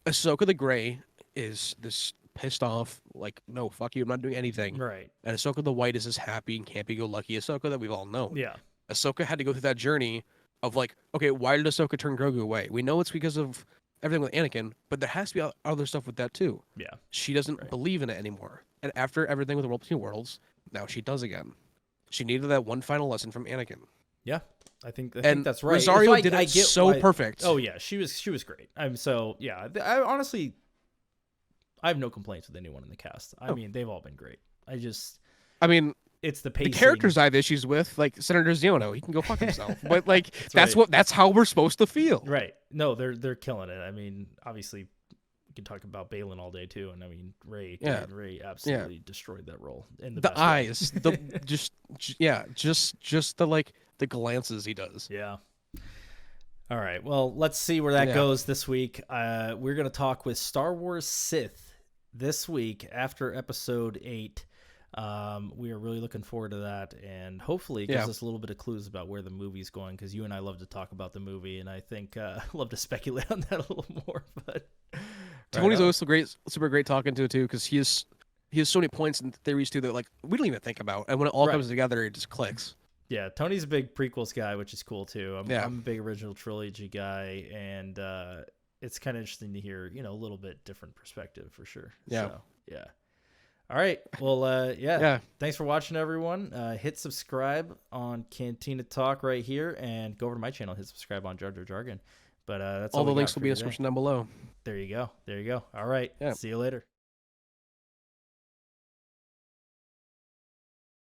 Speaker 3: Ahsoka the Gray is this pissed off, like, no, fuck you, I'm not doing anything.
Speaker 2: Right.
Speaker 3: And Ahsoka the White is this happy and campy-go-lucky Ahsoka that we've all known.
Speaker 2: Yeah.
Speaker 3: Ahsoka had to go through that journey of like, okay, why did Ahsoka turn Grogu away? We know it's because of everything with Anakin, but there has to be other stuff with that too.
Speaker 2: Yeah.
Speaker 3: She doesn't believe in it anymore. And after everything with the World Between Worlds, now she does again. She needed that one final lesson from Anakin.
Speaker 2: Yeah. I think that's right.
Speaker 3: Rosario did
Speaker 2: I
Speaker 3: it
Speaker 2: get
Speaker 3: so
Speaker 2: why,
Speaker 3: perfect.
Speaker 2: Oh yeah, she was great. I honestly, I have no complaints with anyone in the cast. I mean, they've all been great. It's the pacing.
Speaker 3: The characters I have issues with, like Senator Ziono, he can go fuck himself. But like that's how we're supposed to feel.
Speaker 2: Right. No, they're killing it. I mean, obviously we can talk about Balin all day too, and I mean Ray absolutely destroyed that role in the
Speaker 3: eyes, just the glances he does.
Speaker 2: Yeah. All right. Well, let's see where that goes this week. We're going to talk with Star Wars Sith this week after episode 8. We are really looking forward to that, and hopefully it gives us a little bit of clues about where the movie's going, because you and I love to talk about the movie, and I think love to speculate on that a little more. But
Speaker 3: Tony's always super great talking to too, because he has so many points and theories too that like we don't even think about, and when it all comes together, it just clicks.
Speaker 2: Yeah, Tony's a big prequels guy, which is cool too. I'm a big original trilogy guy, and it's kind of interesting to hear, a little bit different perspective for sure.
Speaker 3: Yeah.
Speaker 2: So, yeah. All right. Well, Thanks for watching, everyone. Hit subscribe on Cantina Talk right here, and go over to my channel. Hit subscribe on Jargon. But that's
Speaker 3: all the links will be in the description down below.
Speaker 2: There you go. All right. Yeah. See you later.